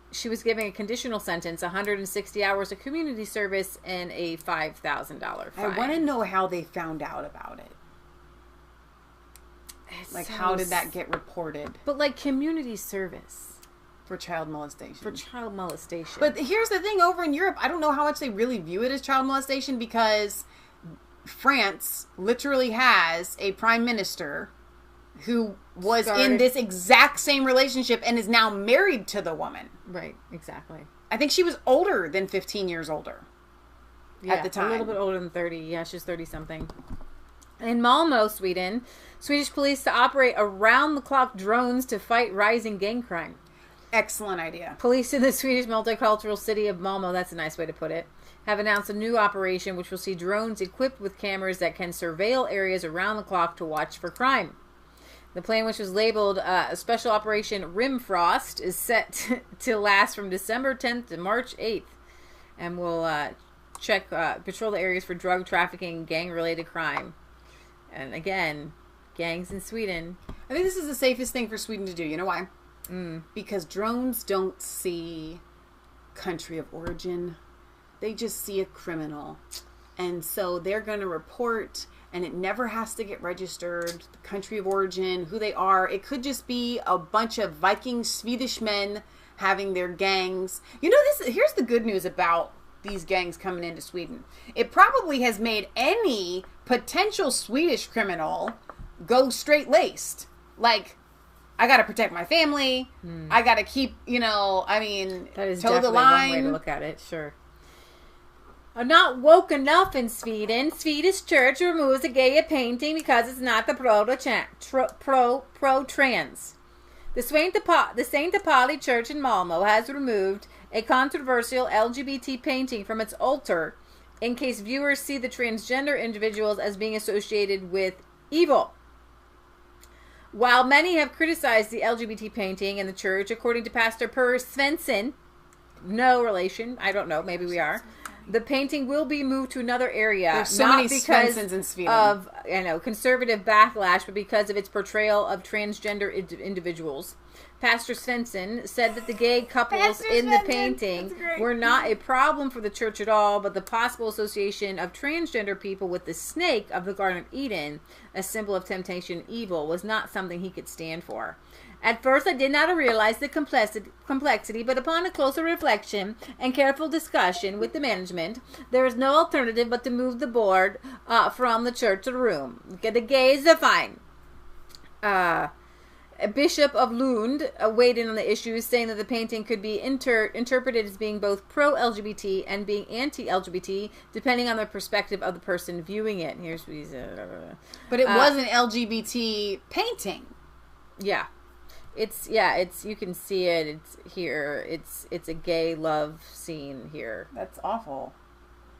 She was given a conditional sentence, 160 hours of community service, and a $5,000 fine. I want to know how they found out about it. How did that get reported? But community service. For child molestation. But here's the thing, over in Europe, I don't know how much they really view it as child molestation, because France literally has a prime minister who was in this exact same relationship and is now married to the woman. Right, exactly. I think she was older than 15 years older at the time. A little bit older than 30. Yeah, she's 30-something. In Malmö, Sweden, Swedish police to operate around-the-clock drones to fight rising gang crime. Excellent idea. Police in the Swedish multicultural city of Malmö, that's a nice way to put it, have announced a new operation which will see drones equipped with cameras that can surveil areas around the clock to watch for crime. The plan, which was labeled Special Operation Rimfrost, is set to last from December 10th to March 8th and will patrol the areas for drug trafficking and gang-related crime. And again, gangs in Sweden. I think this is the safest thing for Sweden to do. You know why? Because drones don't see country of origin. They just see a criminal. And so they're going to report, and it never has to get registered, the country of origin, who they are. It could just be a bunch of Viking Swedish men having their gangs. You know, here's the good news about these gangs coming into Sweden. It probably has made any potential Swedish criminal go straight-laced. Like, I got to protect my family. I got to keep, that is toe the line. line. One way to look at it, sure. Not woke enough in Sweden. Swedish church removes a gay painting because it's not the pro-trans. The Saint Pauli Church in Malmö has removed a controversial LGBT painting from its altar in case viewers see the transgender individuals as being associated with evil. While many have criticized the LGBT painting in the church, according to Pastor Per Svensson, no relation, I don't know, maybe we are, the painting will be moved to another area. There's so many Svenssons in Sweden. Of conservative backlash, but because of its portrayal of transgender individuals. Pastor Svensson said that the gay couples in the painting were not a problem for the church at all, but the possible association of transgender people with the snake of the Garden of Eden, a symbol of temptation and evil, was not something he could stand for. At first, I did not realize the complexity, but upon a closer reflection and careful discussion with the management, there is no alternative but to move the board from the church to the room. The gays are fine. A bishop of Lund weighed in on the issue, saying that the painting could be interpreted as being both pro-LGBT and being anti-LGBT, depending on the perspective of the person viewing it. Here's what he's... But it was an LGBT painting. Yeah. It's you can see it. It's here. It's a gay love scene here. That's awful.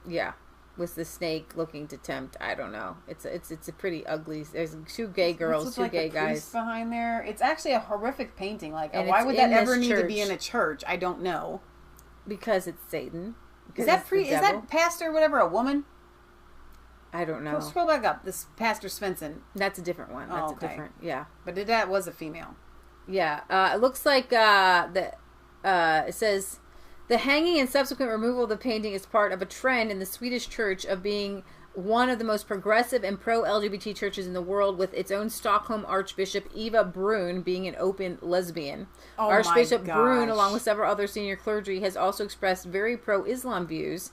Yeah, with the snake looking to tempt. I don't know. It's a pretty ugly. There's two gay girls, two gay guys behind there. It's actually a horrific painting. Like, why would that ever need to be in a church? I don't know. Because it's Satan. Is that pastor whatever a woman? I don't know. Scroll back up. This Pastor Svensson. That's a different one. That's a different. Yeah, but that was a female. Yeah, it looks like it says the hanging and subsequent removal of the painting is part of a trend in the Swedish church of being one of the most progressive and pro-LGBT churches in the world, with its own Stockholm Archbishop Eva Brun being an open lesbian. Archbishop Brun, along with several other senior clergy, has also expressed very pro-Islam views.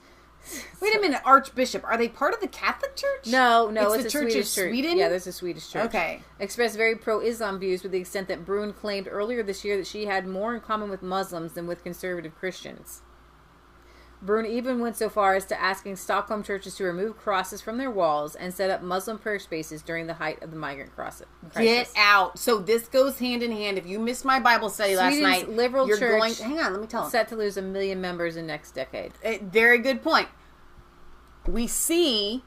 Wait a minute, Archbishop. Are they part of the Catholic Church? No, it's a Church Swedish of Sweden? Church. Yeah, there's a Swedish church. Okay. Expressed very pro-Islam views, with the extent that Brun claimed earlier this year that she had more in common with Muslims than with conservative Christians. Brun even went so far as to asking Stockholm churches to remove crosses from their walls and set up Muslim prayer spaces during the height of the migrant crisis. Get out. So this goes hand in hand. If you missed my Bible study last night, liberal you're church hang on, let me tell them. Set to lose 1 million members in next decade. Very good point. We see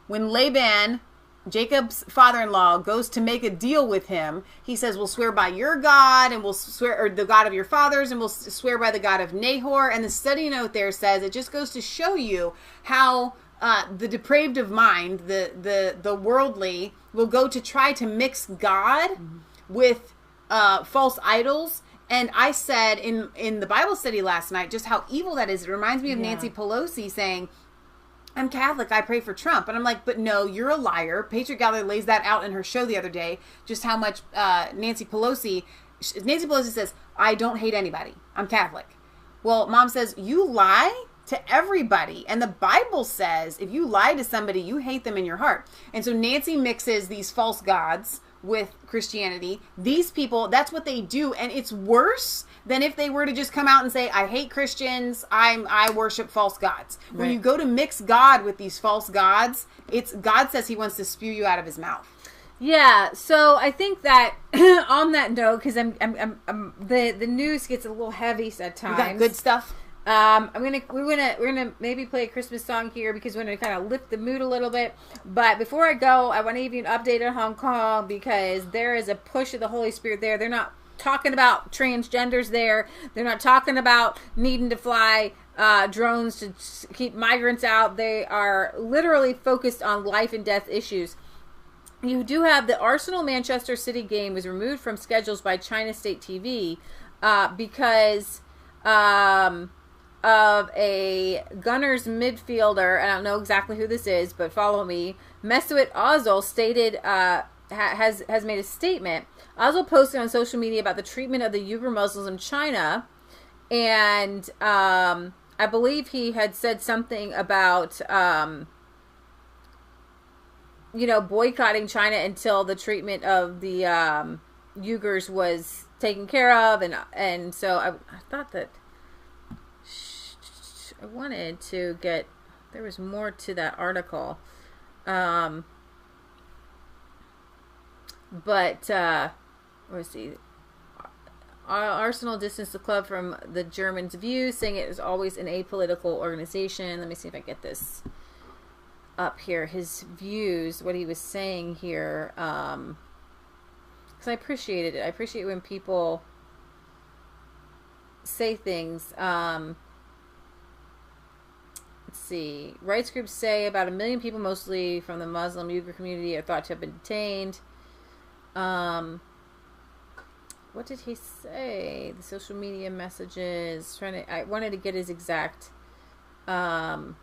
when Laban, Jacob's father-in-law, goes to make a deal with him, he says, we'll swear by your God, and we'll swear, or the God of your fathers, and we'll swear by the God of Nahor. And the study note there says, it just goes to show you how the depraved of mind, the worldly, will go to try to mix God with false idols. And I said in the Bible study last night just how evil that is. It reminds me of Nancy Pelosi saying, I'm Catholic, I pray for Trump. And I'm like, but no, you're a liar. Patriot Gallery lays that out in her show the other day, just how much Nancy Pelosi says, I don't hate anybody. I'm Catholic. Well, Mom says, you lie to everybody. And the Bible says, if you lie to somebody, you hate them in your heart. And so Nancy mixes these false gods with Christianity. These people, that's what they do, and it's worse than if they were to just come out and say, I hate Christians, I worship false gods. Right. When you go to mix God with these false gods, God says he wants to spew you out of his mouth. Yeah, so I think that on that note, because the news gets a little heavy at times. We got good stuff. We're gonna maybe play a Christmas song here because we're gonna kind of lift the mood a little bit. But before I go, I want to give you an update on Hong Kong because there is a push of the Holy Spirit there. They're not talking about transgenders there. They're not talking about needing to fly drones to keep migrants out. They are literally focused on life and death issues. You do have the Arsenal Manchester City game was removed from schedules by China State TV because of a Gunners midfielder. I don't know exactly who this is, but follow me. Mesut Ozil stated has made a statement. Ozil posted on social media about the treatment of the Uyghur Muslims in China, and I believe he had said something about boycotting China until the treatment of the Uyghurs was taken care of, and so I thought that I wanted to get, there was more to that article, but let's see. Arsenal distanced the club from the Germans' views, saying it is always an apolitical organization. Let me see if I get this up here. His views, what he was saying here, because I appreciated it. I appreciate when people say things. Let's see. Rights groups say about 1 million people, mostly from the Muslim Uyghur community, are thought to have been detained. What did he say? The social media messages. I wanted to get his exact quote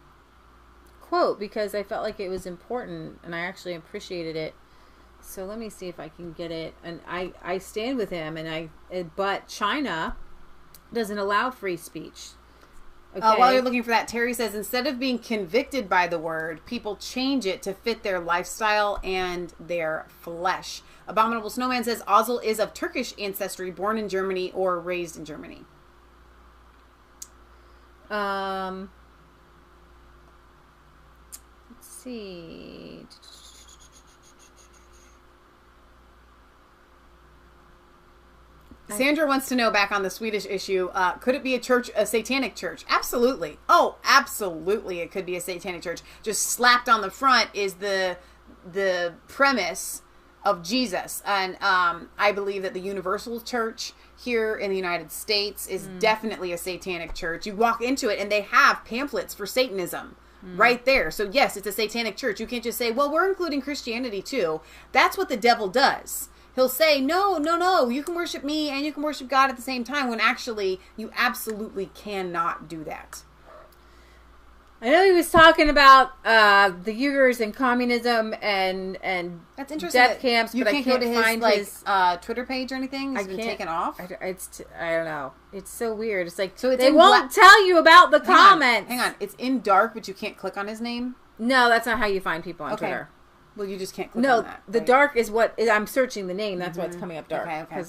because I felt like it was important and I actually appreciated it. So let me see if I can get it. And I stand with him, but China doesn't allow free speech. Okay. While you're looking for that, Terry says, instead of being convicted by the word, people change it to fit their lifestyle and their flesh. Abominable Snowman says, Ozil is of Turkish ancestry, born in Germany or raised in Germany. Let's see. Sandra wants to know, back on the Swedish issue, could it be a satanic church? Absolutely. Oh, absolutely it could be a satanic church. Just slapped on the front is the premise of Jesus. And I believe that the Universal Church here in the United States is definitely a satanic church. You walk into it and they have pamphlets for Satanism right there. So yes, it's a satanic church. You can't just say, well, we're including Christianity too. That's what the devil does. He'll say, no, you can worship me and you can worship God at the same time, when actually you absolutely cannot do that. I know he was talking about the Uyghurs and communism and that's interesting. Death camps, but I can't go to find his Twitter page or anything. It's been taken off. I don't know. It's so weird. It's like, so they won't tell you about the comments. Hang on. It's in dark, but you can't click on his name? No, that's not how you find people on Twitter. Well, you just can't click on that. The dark is what I'm searching the name. That's why it's coming up dark. Okay.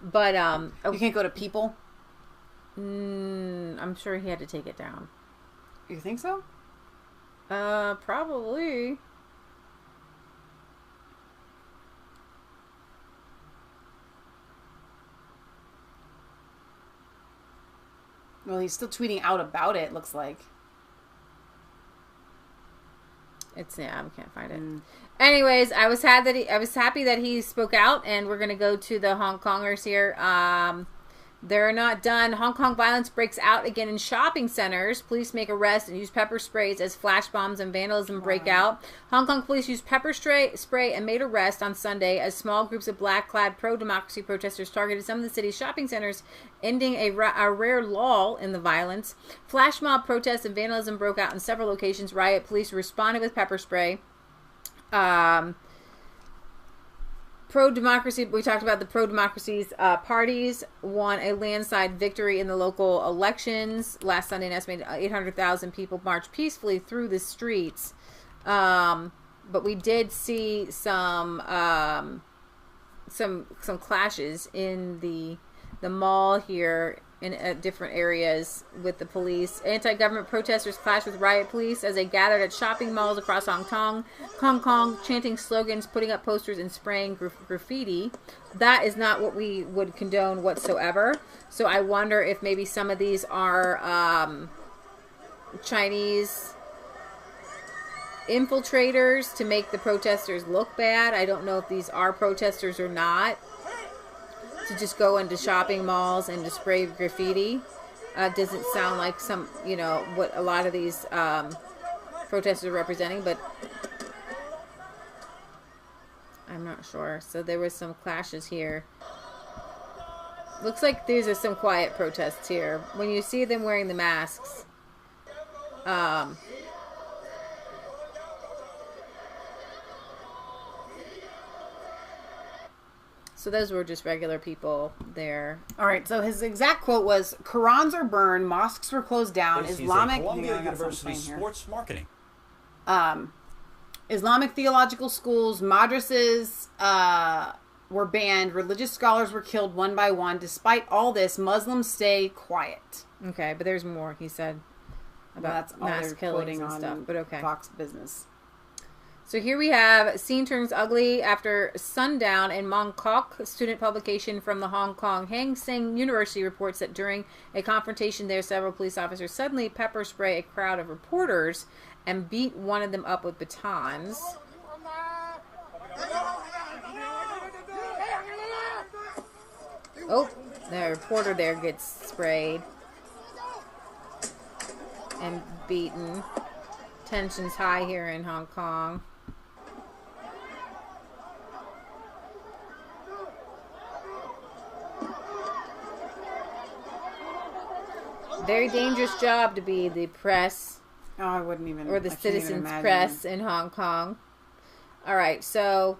But you can't go to people. I'm sure he had to take it down. You think so? Probably. Well, he's still tweeting out about it. Looks like. I can't find it. Anyways, I was happy that he spoke out, and we're gonna go to the Hong Kongers here. They're not done. Hong Kong violence breaks out again in shopping centers. Police make arrests and use pepper sprays as flash bombs and vandalism break out. Hong Kong police used pepper spray and made arrests on Sunday as small groups of black-clad pro-democracy protesters targeted some of the city's shopping centers, ending a rare lull in the violence. Flash mob protests and vandalism broke out in several locations. Riot police responded with pepper spray. Pro-democracy, we talked about the pro-democracy's parties won a landslide victory in the local elections. Last Sunday, an estimated 800,000 people marched peacefully through the streets. But we did see some some clashes in the mall here in different areas with the police. Anti-government protesters clashed with riot police as they gathered at shopping malls across Hong Kong, chanting slogans, putting up posters, and spraying graffiti. That is not what we would condone whatsoever. So I wonder if maybe some of these are Chinese infiltrators to make the protesters look bad. I don't know if these are protesters or not. To just go into shopping malls and to spray graffiti doesn't sound like some, what a lot of these protesters are representing, but I'm not sure. So there was some clashes here. Looks like these are some quiet protests here. When you see them wearing the masks, so those were just regular people there. All right, so his exact quote was, Qurans are burned, mosques were closed down, Islamic... Columbia University sports marketing. Islamic theological schools, madrasas were banned, religious scholars were killed one by one. Despite all this, Muslims stay quiet. Okay, but there's more, he said, about mass killings and stuff, but okay. Fox Business. So here we have Scene Turns Ugly After Sundown in Mongkok. Student publication from the Hong Kong Hang Seng University reports that during a confrontation there, several police officers suddenly pepper spray a crowd of reporters and beat one of them up with batons. Oh, the reporter there gets sprayed and beaten. Tension's high here in Hong Kong. Very dangerous job to be the press. Oh, I wouldn't even. Or the citizens' press in Hong Kong. All right, so.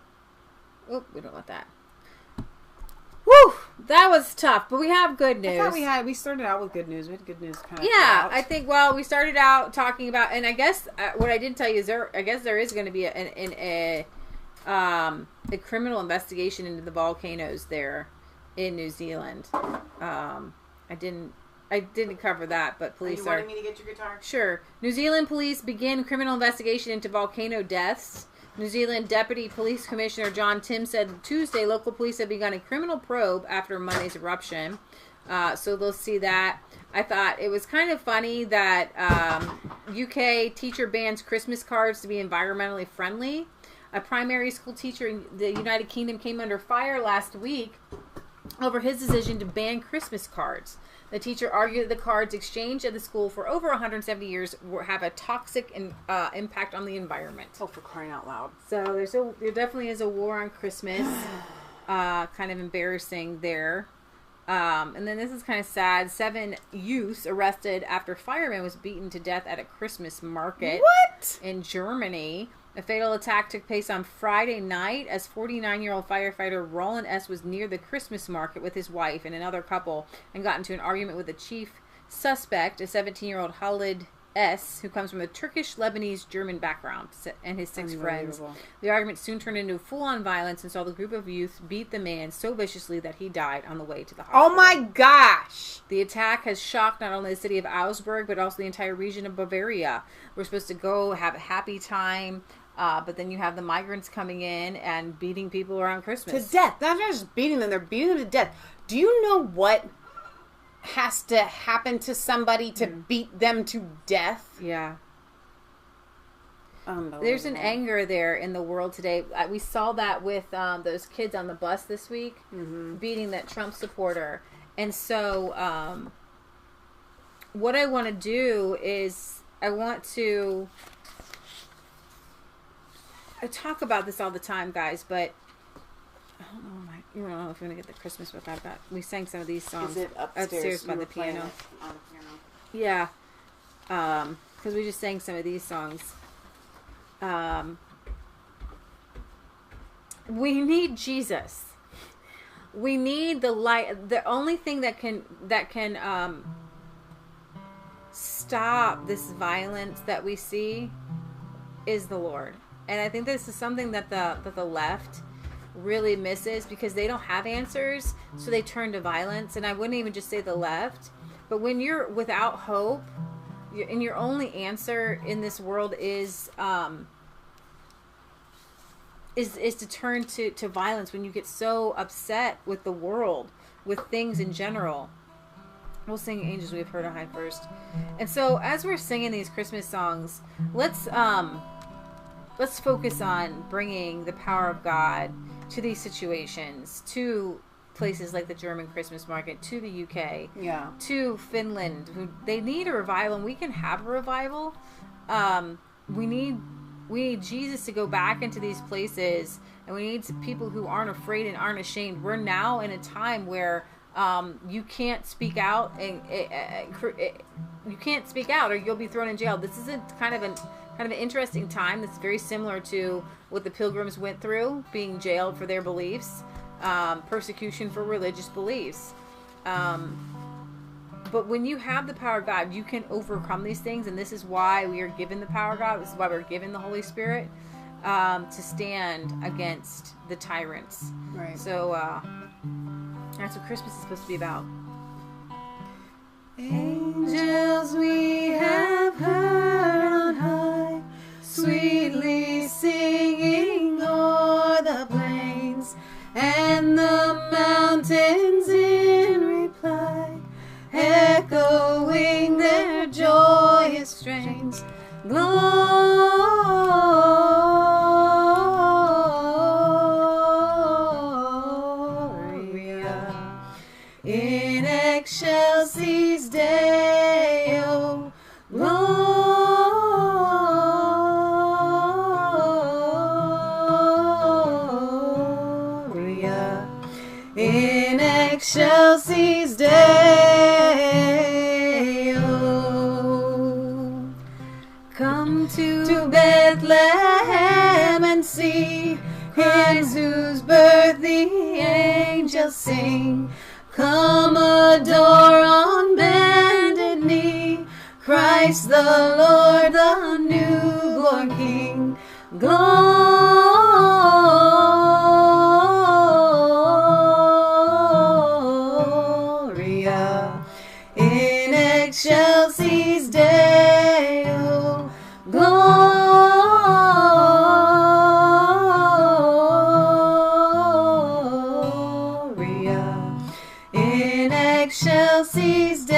Oh, we don't want that. Woo! That was tough, but we have good news. I thought we started out with good news. We had good news kind of. Yeah, I think. Well, we started out talking about, and I guess what I didn't tell you is I guess there is going to be a criminal investigation into the volcanoes there in New Zealand. I didn't cover that, but police are... You wanted me to get your guitar? Sure. New Zealand police begin criminal investigation into volcano deaths. New Zealand Deputy Police Commissioner John Tim said Tuesday local police have begun a criminal probe after Monday's eruption. So they'll see that. I thought it was kind of funny that UK teacher bans Christmas cards to be environmentally friendly. A primary school teacher in the United Kingdom came under fire last week over his decision to ban Christmas cards. The teacher argued that the cards exchanged at the school for over 170 years have a toxic impact on the environment. Oh, for crying out loud. So there definitely is a war on Christmas. Kind of embarrassing there. And then this is kind of sad. 7 youths arrested after fireman was beaten to death at a Christmas market. What? In Germany. A fatal attack took place on Friday night as 49-year-old firefighter Roland S. was near the Christmas market with his wife and another couple and got into an argument with the chief suspect, a 17-year-old Khalid S., who comes from a Turkish, Lebanese, German background, and his 6 friends. The argument soon turned into full-on violence and saw the group of youth beat the man so viciously that he died on the way to the hospital. Oh my gosh! The attack has shocked not only the city of Augsburg, but also the entire region of Bavaria. We're supposed to go have a happy time. But then you have the migrants coming in and beating people around Christmas. To death. Not just beating them, they're beating them to death. Do you know what has to happen to somebody to beat them to death? Yeah. There's an anger there in the world today. We saw that with those kids on the bus this week, beating that Trump supporter. And so what I want to do is I want to... I talk about this all the time, guys, but I don't know if we're going to get the Christmas book I've got. We sang some of these songs. Is it upstairs by the piano? On the piano. Yeah. Because we just sang some of these songs. We need Jesus. We need the light. The only thing that can stop this violence that we see is the Lord. And I think this is something that the left really misses, because they don't have answers, so they turn to violence. And I wouldn't even just say the left, but when you're without hope, and your only answer in this world is to turn to violence, when you get so upset with the world, with things in general. We'll sing Angels We've Heard on High first. And so as we're singing these Christmas songs, let's focus on bringing the power of God to these situations, to places like the German Christmas market, to the UK, to Finland. They need a revival, and we can have a revival. We need Jesus to go back into these places, and we need people who aren't afraid and aren't ashamed. We're now in a time where you can't speak out, and you can't speak out, or you'll be thrown in jail. This is a kind of an interesting time. That's very similar to what the Pilgrims went through, being jailed for their beliefs, persecution for religious beliefs. But when you have the power of God, you can overcome these things, and this is why we are given the power of God. This is why we're given the Holy Spirit, to stand against the tyrants. Right. So that's what Christmas is supposed to be about. Angels we have heard on high, sweetly singing o'er the plains, and the mountains in reply, echoing their joyous strains. Gloria in excelsis Deo. Gloria in excelsis Deo. Come to Bethlehem and see Christ, whose birth the angels sing. Come adore on bended knee Christ the Lord, the newborn King. Gloria in excelsis Deo. Gloria in excelsis Deo.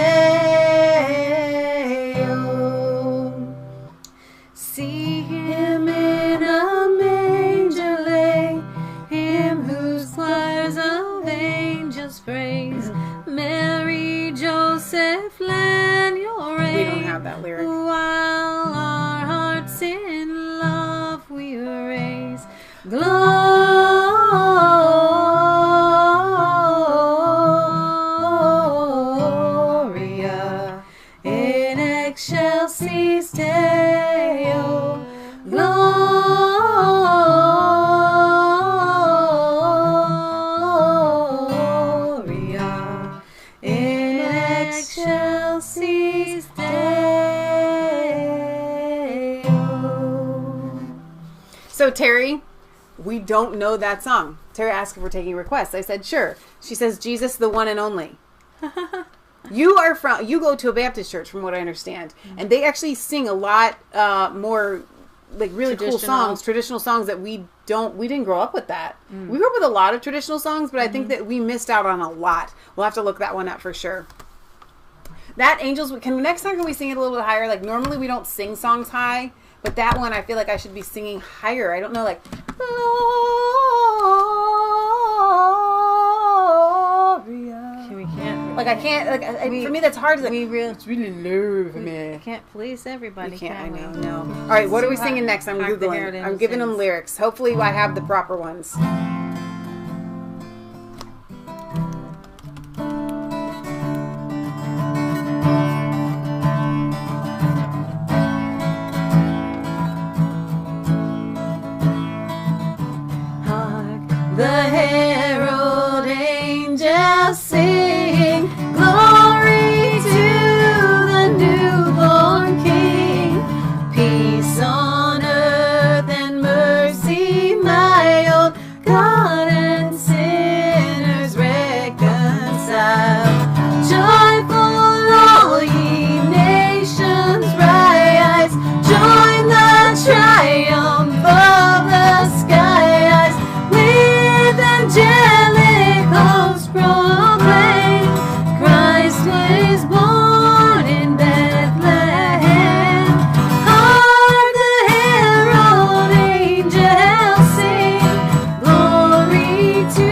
See him in a manger lay, him whose choirs of angels praise. Mary, Joseph, lend your aid. We don't have that lyric. While our hearts in love we raise. Gloria in excelsis Deo. Gloria in excelsis Deo. So Terry, we don't know that song. Terry asked if we're taking requests. I said sure. She says Jesus, the one and only. You go to a Baptist church, from what I understand, and they actually sing a lot more like really cool songs, traditional songs that we didn't grow up with that. We grew up with a lot of traditional songs, but I think that we missed out on a lot. We'll have to look that one up for sure. That Angels, next time can we sing it a little bit higher? Like normally we don't sing songs high, but that one I feel like I should be singing higher. I don't know, like We can't. Like I can't. Like for me, that's hard. Like, it's really low for me. We can't please everybody. We can't. Can we? I know. No. All right. What are we singing next? I'm googling. I'm giving them lyrics. Hopefully, I have the proper ones. The herald angels sing, glory to the newborn King. Peace on earth and mercy, my old God. is born in Bethlehem. Hark the herald angels sing, glory to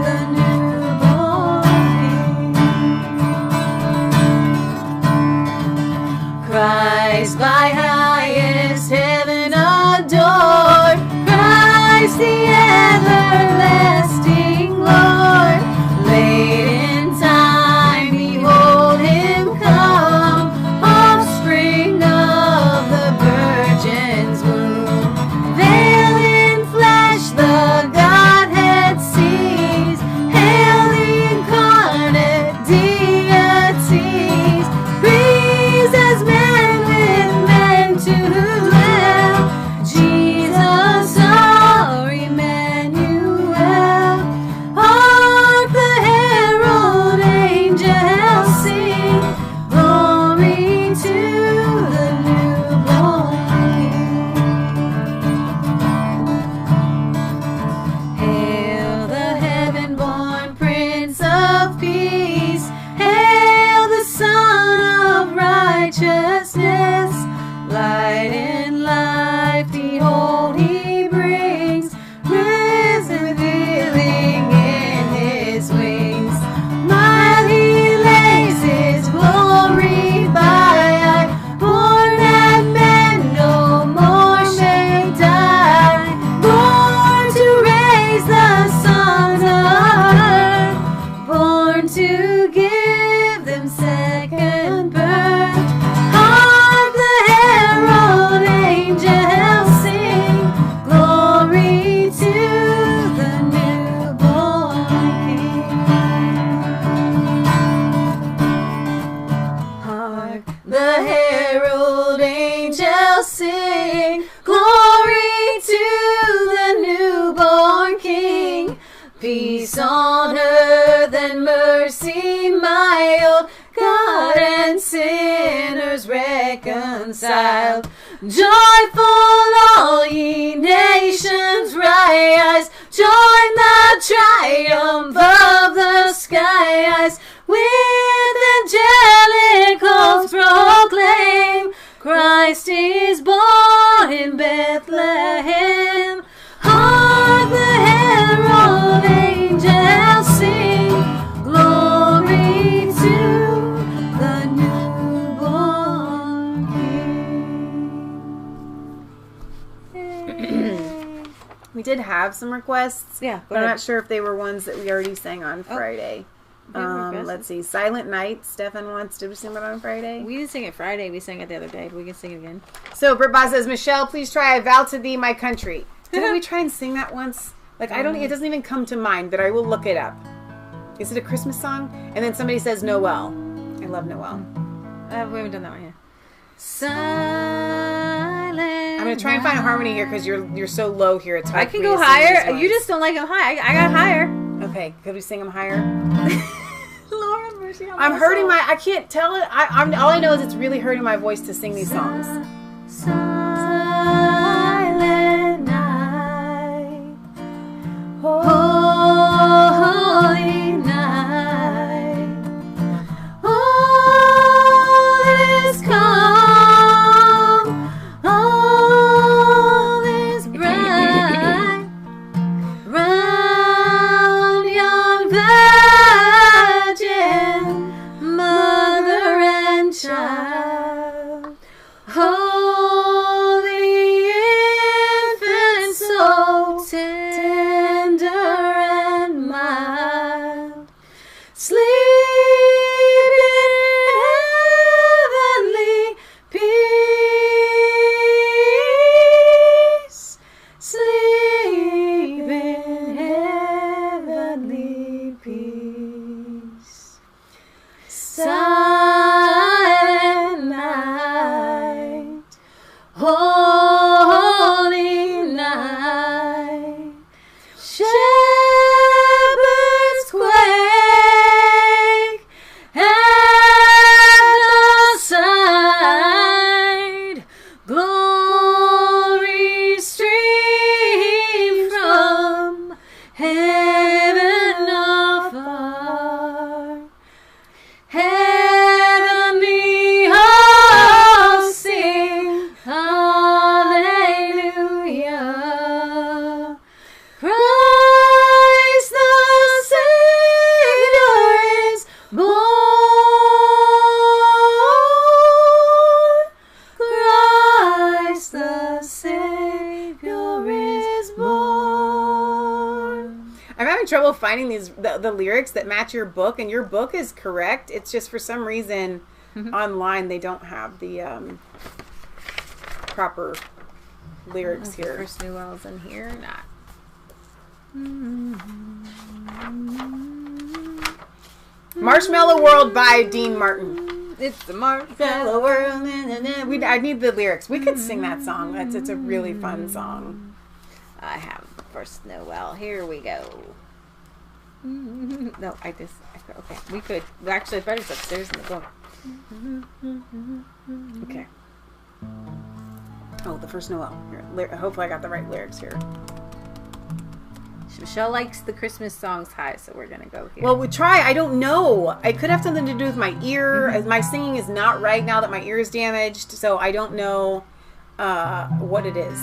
the newborn King. Christ by highest heaven adored, Christ the everlasting Lord. Late in time, behold him come, offspring of the Virgin's womb. Veiled in flesh, the Godhead sees. Hail the incarnate deities. Praise as men with men to dwell. Jesus our Emmanuel. Hark the herald angels sing, glory to the newborn King. Hail the heaven-born Prince of Peace. Hail the Son of Righteousness. Light and life, behold, he brings, risen revealing in his wings. While he lays his glory by, born that men no more may die. Born to raise the sons of earth, born to give them second birth. Hark the herald angels sing, glory to the newborn King. Hark the herald angels sing, glory to the newborn King. Peace on earth and mercy mild, God and sinners reconciled. Joyful all ye nations rise, join the triumph of the skies. With angelicals proclaim, Christ is born in Bethlehem. Hark the herald angels sing, glory to the newborn King. We did have some requests. Yeah, go but I'm ahead. not sure if they were ones that we already sang on Friday. Let's see. Silent Night. Stefan wants. Did we sing that on Friday? We didn't sing it Friday. We sang it the other day. We can sing it again. So Britt says, Michelle, please try I Vow to Thee, My Country. Didn't we try and sing that once? Like, I don't. It doesn't even come to mind, but I will look it up. Is it a Christmas song? And then somebody says Noel. I love Noel. We haven't done that one yet. Silent. I'm gonna try and find a harmony here because you're so low here. It's hard I can for me go to sing higher. these You ones. just don't like them high. I got higher. Okay, could we sing them higher? Lord have mercy on I'm my hurting soul. I can't tell it. All I know is it's really hurting my voice to sing these songs. Silent night, holy night, all is calm, all is bright, round young virgin, mother and child. Holy infant, so tender and mild, sleep in heavenly peace, sleep in heavenly peace. Silent night, holy night, shepherds quake at the sight, glory stream from heaven afar. Heaven finding the lyrics that match your book, and your book is correct. It's just for some reason online they don't have the proper lyrics here. First Noel's in here, not. Marshmallow World by Dean Martin. It's the Marshmallow World. I need the lyrics. We could sing that song. It's a really fun song. I have the First Noel. Here we go. No, okay. We could. Actually, I bet it's upstairs in the book. Okay. Oh, the First Noel. Here, hopefully I got the right lyrics here. Michelle likes the Christmas songs high, so we're gonna go here. Well, we try. I don't know. It could have something to do with my ear. My singing is not right now that my ear is damaged, so I don't know what it is.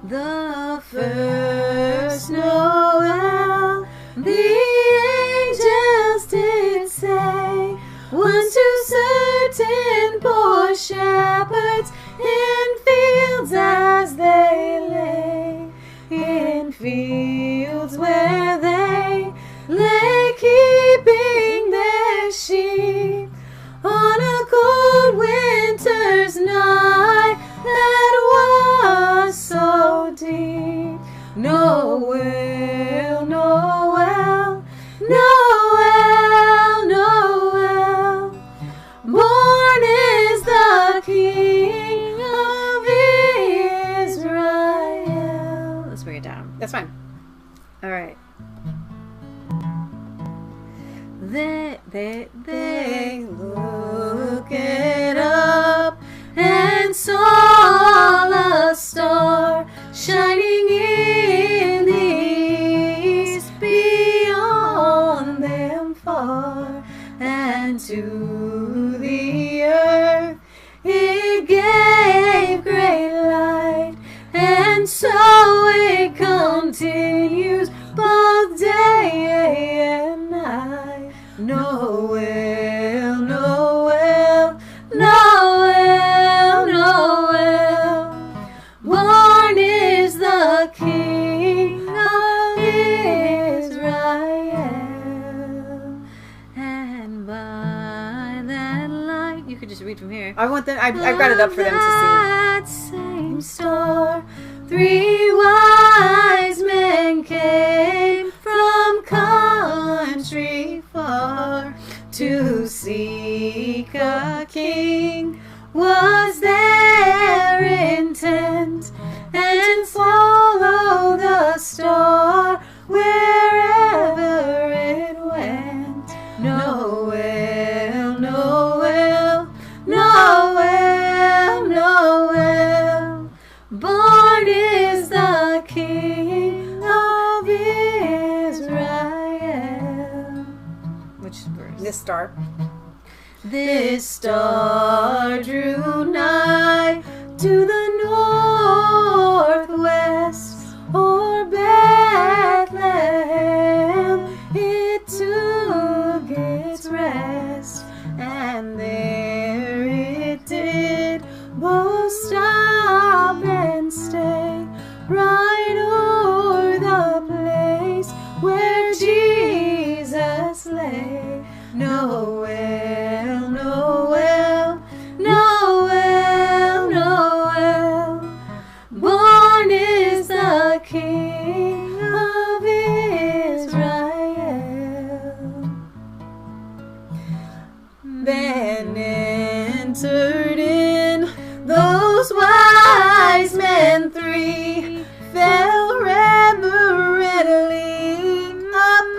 The first Noel, the angels did say, once to certain poor shepherds in fields as they lay, in fields where they lay keeping their sheep, on a cold winter's night that was so deep. Noel, Noel, Noel, Noel, born is the King of Israel. Let's bring it down. That's fine. All right. They looked up and saw a star shining in the east beyond them far, and to the earth it gave great light, and so it continues both day and night. Noel, Noel, Noel, Noel, born is the King of Israel, and by that light, you could just read from here. I want them. I've got it up for them to see. That same star, 3 wise men came from country far to seek a king. Was their intent, and follow the star wherever it went. Noel, Noel, Noel, Noel, born is the King of Israel. Which verse? This star. This star drew nigh to the northwest, o'er Bethlehem it took its rest, and there it did both stop and stay, right o'er the place where Jesus lay. Noel, Noel, Noel, Noel, born is the King of Israel. Then entered in those wise men 3, fell reverently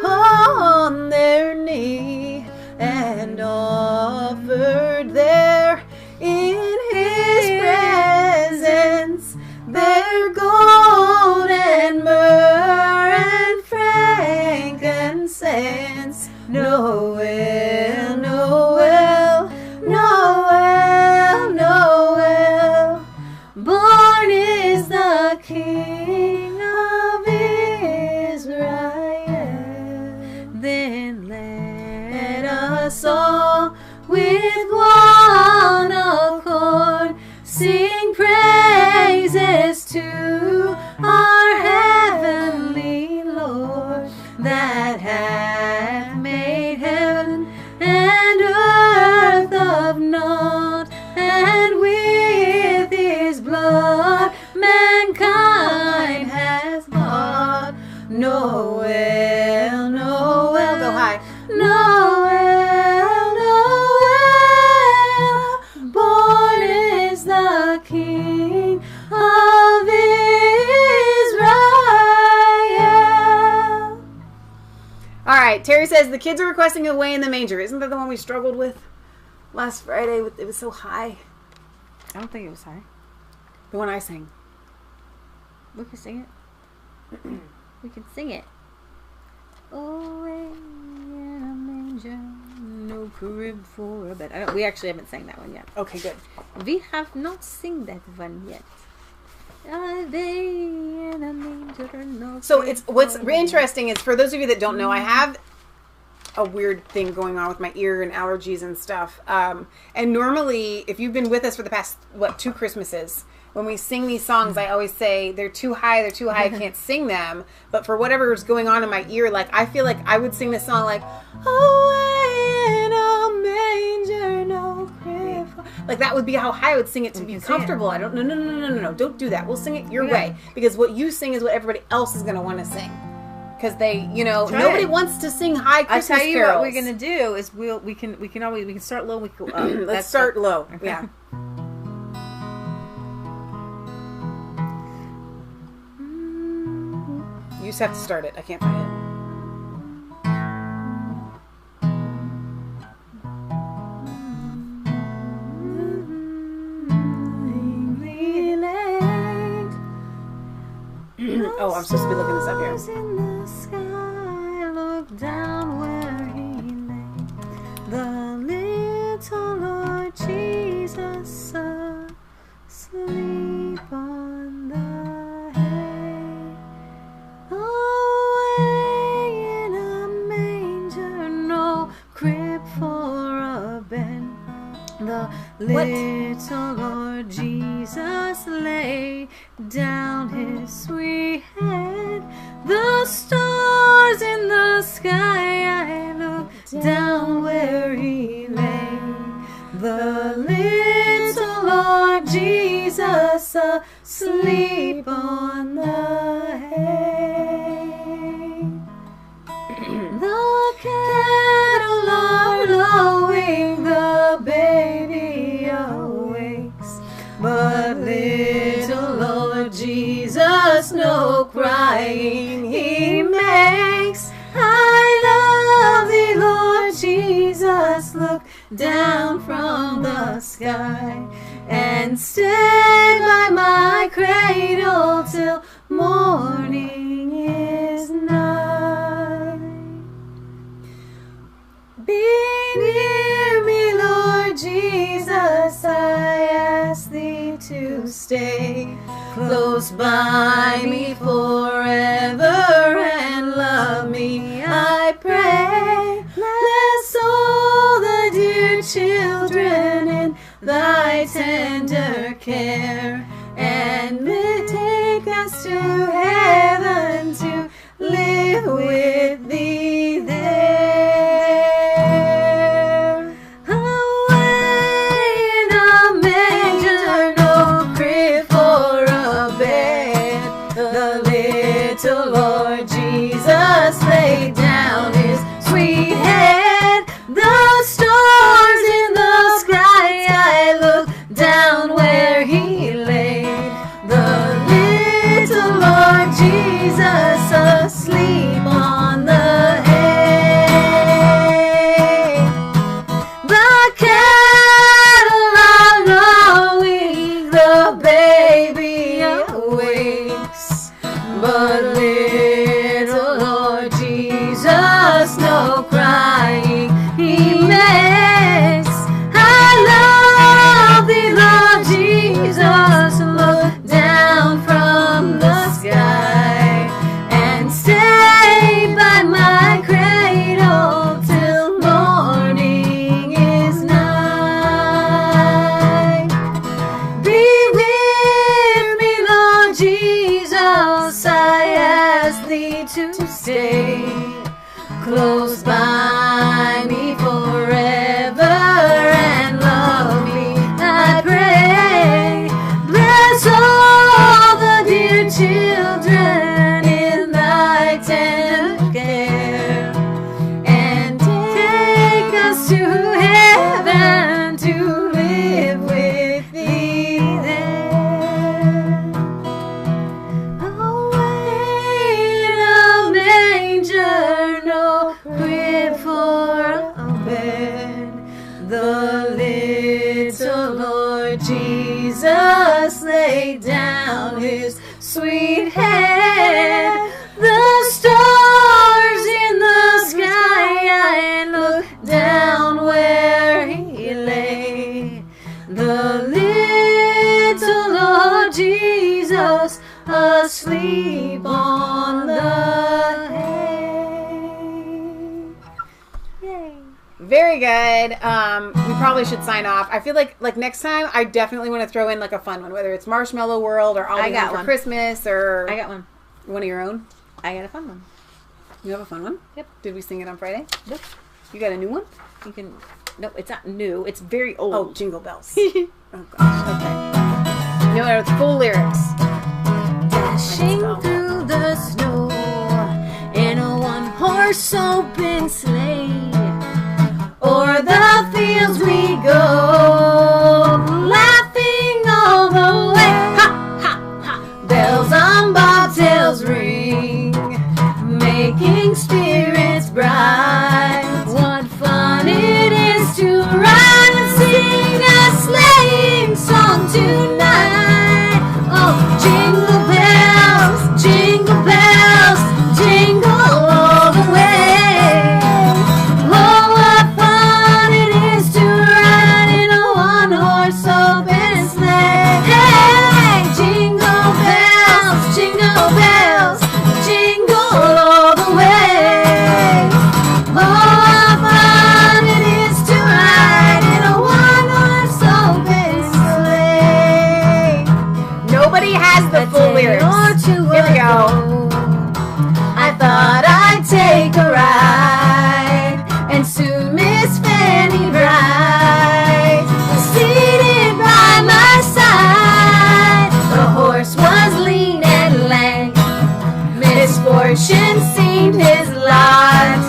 upon their knee, and offered there in his presence their gold and myrrh and frankincense. Noel, Noel, Noel, Noel, born is the King of Israel. Then let us all with one accord sing praises to our heavenly Noel, Noel, born is the King of Israel. All right, Terry says the kids are requesting Away in the Manger. Isn't that the one we struggled with last Friday? It was so high. I don't think it was high. The one I sang. We can sing it. We can sing it. Away in a manger, no crib for a bed. We actually haven't sang that one yet. Okay, good. We have not sing that one yet. Away in a manger, no. So what's interesting is, for those of you that don't know, I have a weird thing going on with my ear and allergies and stuff. And normally, if you've been with us for the past 2 Christmases, when we sing these songs, I always say they're too high, I can't sing them. But for whatever's going on in my ear, like, I feel like I would sing this song like, away in a manger, no crib. Like, that would be how high I would sing it to be comfortable. I don't, no, don't do that. We'll sing it your way. Because what you sing is what everybody else is going to want to sing. Because they, nobody wants to sing high Christmas carols. I'll tell you what we're going to do is we can start low. Let's start low. Okay. Yeah. You just have to start it. I can't find it. Oh, I'm supposed to be looking this up here. In the sky, look down where he lay. The little Lord Jesus asleep on the hay. Away in a manger, no crib for a bed. The little Lord Jesus lay down his sweet head. The stars in the sky, I looked down where he lay. The little Lord Jesus asleep on the hay. The cattle are lowing, the baby awakes, but little Lord Jesus no crying he makes. I love thee, Lord Jesus, look down from the sky and stay by my cradle till morning is nigh. Be near me, Lord Jesus, I ask thee to stay close by me forever and love me, I pray. Bless all the dear children in thy tender care, and take us to heaven to live with thee there. Away in a manger, no crib for a bed. The to heaven to live with thee there. Away in a manger, no crib for a bed, the little Lord Jesus laid down his sweet head. The stars in the sky and looked down where he lay. The little Lord Jesus asleep on the hay. Yay. Very good. We probably should sign off. I feel like next time I definitely want to throw in like a fun one, whether it's Marshmallow World or I'll Be Home for Christmas or I got one. One of your own. I got a fun one. You have a fun one? Yep. Did we sing it on Friday? Yep. You got a new one? You can. No, it's not new. It's very old. Oh, Jingle Bells. Oh gosh. Okay. No, it's full lyrics. Dashing through the snow in a one-horse open sleigh, o'er the fields we go, laughing all the way. Ha, ha, ha. Bells on bobtails ring, making spirits bright. What fun it is to ride and sing a sleighing song tonight. Oh, jingle bells, jingle bells, jingle all the way. Oh, what fun it is to ride in a one-horse open sleigh. Hey, jingle bells, jingle bells, jingle all the way. Oh, what fun it is to ride in a one-horse open sleigh. Nobody has the full lyrics. Here we go. I thought I'd take a ride, and soon Miss Fanny Bright was seated by my side. The horse was lean and lank, misfortune seemed his lot.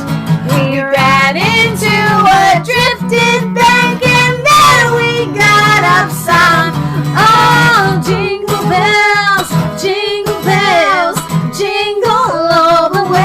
We ran into a drifted bank, and there we got upside. Oh, jingle bells, jingle bells, jingle all the way.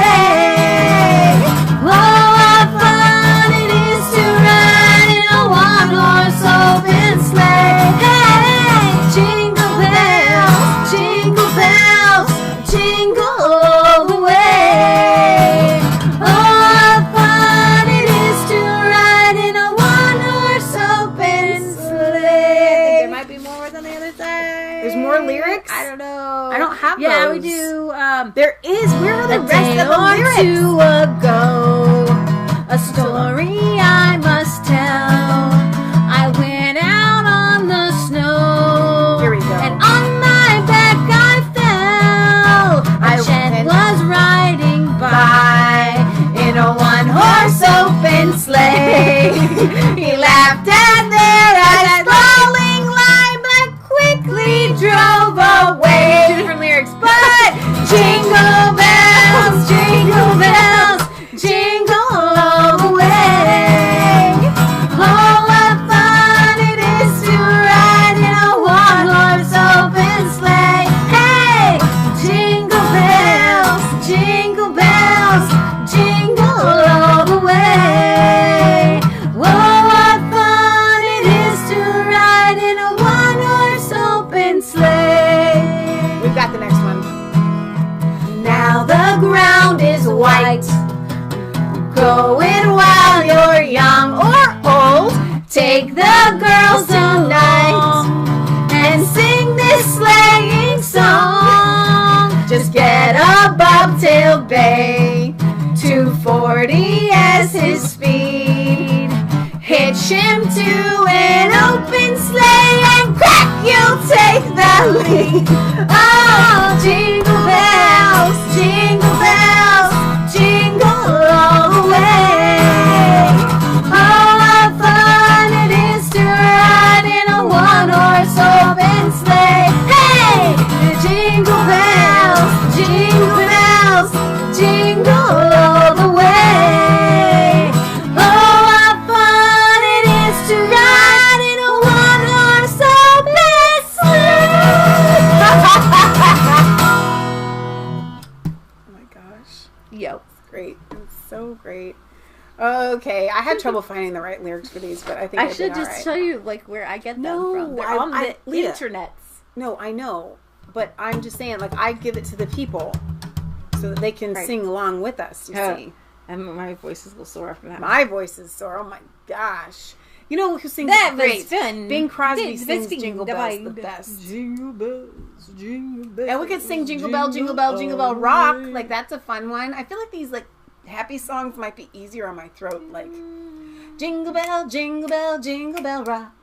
Oh, what fun it is to ride in a one-horse open sleigh. Hey, jingle bells, jingle bells, jingle all the way. Oh, what fun it is to ride in a one-horse open sleigh. There might be more on the other side. There's more lyrics? I don't know. I don't have Yeah, those. we do. There is. Where are the A rest day of the or lyrics? two ago, a story I must tell. I went out on the snow, Here we go. and on my back I fell. A gent was riding by in a one-horse open sleigh. He laughed at their rolling line, but quickly drove away. Two different lyrics. But jingle bells, jingle bells, jingle all the way. Oh, what fun it is to ride in a one-horse open sleigh. Hey, jingle bells, jingle bells, jingle all the way. Oh, what fun it is to ride in a one-horse open sleigh. We've got the next one. Now the ground is white. Go it while you're young or old. Take the girls tonight and sing this sleighing song. Just get a bobtail bay, 240 as his speed. Hitch him to an open sleigh and crack, you'll take the lead. Oh, jingle bells, jingle bells, jingle all the way. Oh, what fun it is to ride in a one-horse open sleigh. Hey, jingle bells, jingle bells, jingle all the way. Oh, what fun I had trouble finding the right lyrics for these, but I think I should just show you like where I get them from. They're on the internets. No, I know, but I'm just saying, like, I give it to the people so that they can sing along with us. You see, and my voice is a little sore after that. My voice is sore. Oh my gosh! You know who sings that great? Was fun. Bing Crosby sings Jingle Bells the best. Jingle bells, jingle bells. And we could sing Jingle Bell, Jingle Bell, Jingle Bell Rock. Like, that's a fun one. I feel like these, like, happy songs might be easier on my throat. Like, Jingle Bell, Jingle Bell, Jingle Bell Rock.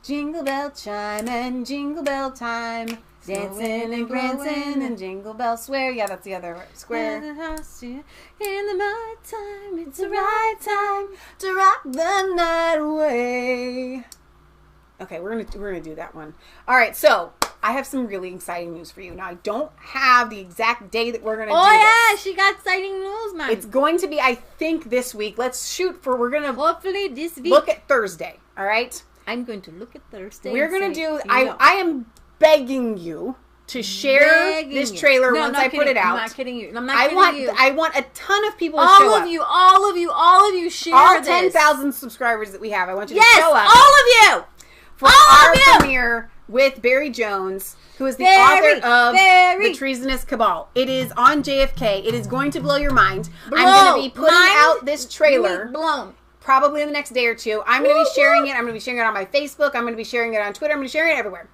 Jingle bell chime and jingle bell time. Dancing and prancing and jingle bell swear. Yeah, that's the other square. In the night time, it's the right time to rock the night away. Okay, we're gonna do that one. All right, so I have some really exciting news for you. Now, I don't have the exact day that we're gonna do this. Oh yeah, she got exciting news, man. It's going to be, I think, this week. Let's shoot for. We're gonna hopefully this week. Look at Thursday. All right. I'm going to look at Thursday. We're going to do... I am begging you to share this trailer once I put it out. I'm not kidding you. I'm not kidding you. I want a ton of people to show up. All of you share all this. 10,000 subscribers that we have. I want you to show up. All of you! For our premiere with Barry Jones, who is the author of The Treasonous Cabal. It is on JFK. It is going to blow your mind. I'm going to be putting out this trailer. Probably in the next day or two. I'm going to be sharing it. I'm going to be sharing it on my Facebook. I'm going to be sharing it on Twitter. I'm going to be sharing it everywhere.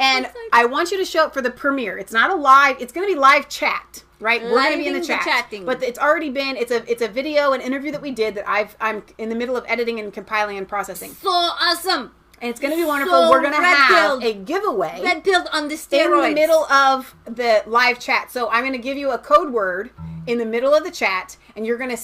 And I want you to show up for the premiere. It's not a live. It's going to be live chat, right? We're going to be in the chat. But it's already been. It's a video, an interview that we did that I'm in the middle of editing and compiling and processing. So awesome. And it's going to be wonderful. So we're going to have a giveaway. Red pilled on the steroids. In the middle of the live chat. So I'm going to give you a code word in the middle of the chat, and you're gonna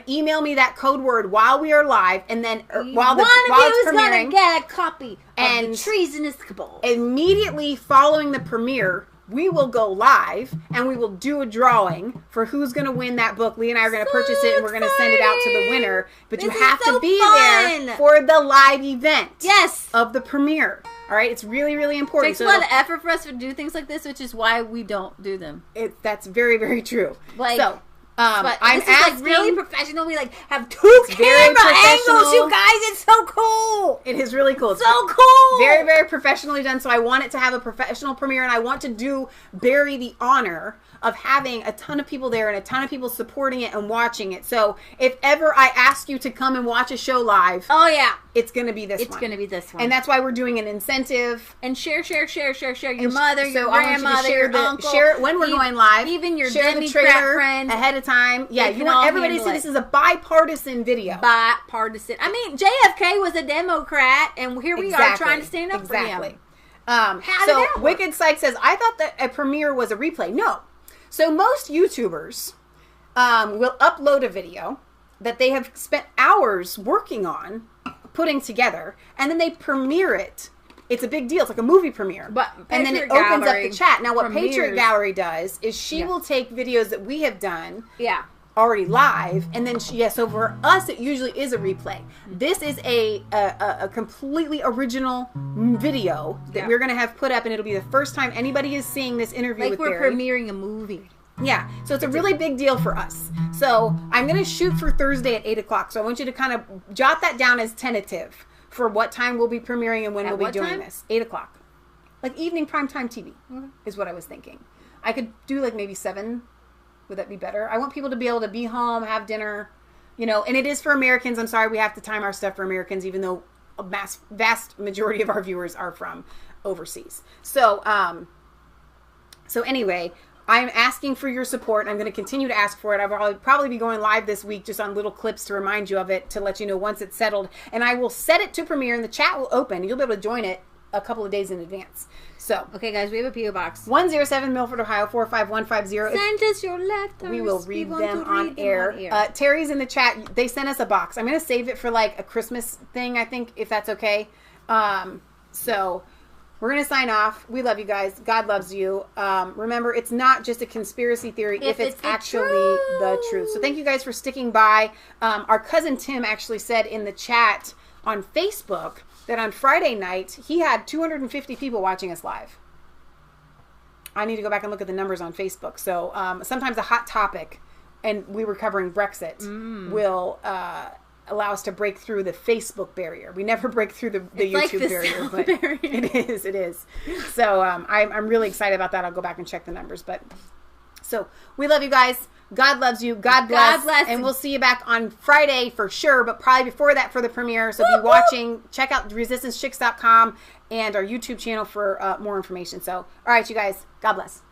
email me that code word while we are live, and then while it's premiering, gonna get a copy of The Treasonous Cabal. Immediately following the premiere, we will go live and we will do a drawing for who's going to win that book. Leah and I are going to purchase it and we're going to send it out to the winner. But you have to be there for the live event. Yes. Of the premiere. All right, it's really, really important. It takes a lot of effort for us to do things like this, which is why we don't do them. That's very, very true. Like, so, I'm asking, really professional. We have two camera angles, you guys. It's so cool. It is really cool. So cool. Very, very professionally done. So I want it to have a professional premiere, and I want to do Barry the honor of having a ton of people there and a ton of people supporting it and watching it. So if ever I ask you to come and watch a show live, it's going to be this one. It's going to be this one. And that's why we're doing an incentive. And share your mother, your grandmother, your uncle. Share it when we're going live. Even your share the trailer friend ahead of time. Yeah, you want everybody to see this is a bipartisan video. Bipartisan. I mean, JFK was a Democrat, and here we are trying to stand up for him. So Wicked Psych says, I thought that a premiere was a replay. No. So most YouTubers will upload a video that they have spent hours working on, putting together, and then they premiere it. It's a big deal. It's like a movie premiere. And then it opens up the chat. Now, what Patriot Gallery does is she will take videos that we have done already live, and then so for us, it usually is a replay. This is a completely original video that we're going to have put up, and it'll be the first time anybody is seeing this interview with Barry. Like we're premiering a movie. Yeah, so it's a really big deal for us. So I'm going to shoot for Thursday at 8 o'clock. So I want you to kind of jot that down as tentative for what time we'll be premiering and when we'll be doing this. 8 o'clock. Like evening primetime TV is what I was thinking. I could do like maybe 7. Would that be better? I want people to be able to be home, have dinner, and it is for Americans. I'm sorry we have to time our stuff for Americans, even though a vast majority of our viewers are from overseas. So anyway, I'm asking for your support. I'm going to continue to ask for it. I'll probably be going live this week just on little clips to remind you of it, to let you know once it's settled. And I will set it to premiere, and the chat will open. You'll be able to join it a couple of days in advance. So, okay, guys, we have a P.O. Box. 107 Milford, Ohio, 45150. Send us your letters. We will read them on air. Terry's in the chat. They sent us a box. I'm going to save it for like a Christmas thing, I think, if that's okay. So we're going to sign off. We love you guys. God loves you. Remember, it's not just a conspiracy theory if it's actually the truth. So thank you guys for sticking by. Our cousin Tim actually said in the chat on Facebook that on Friday night, he had 250 people watching us live. I need to go back and look at the numbers on Facebook. So sometimes a hot topic, and we were covering Brexit, will allow us to break through the Facebook barrier. We never break through the YouTube like the barrier, but barrier. it is. So I'm really excited about that. I'll go back and check the numbers. But so we love you guys. God loves you. God bless. God bless. And we'll see you back on Friday for sure, but probably before that for the premiere. So be watching. Check out resistancechicks.com and our YouTube channel for more information. So, all right, you guys. God bless.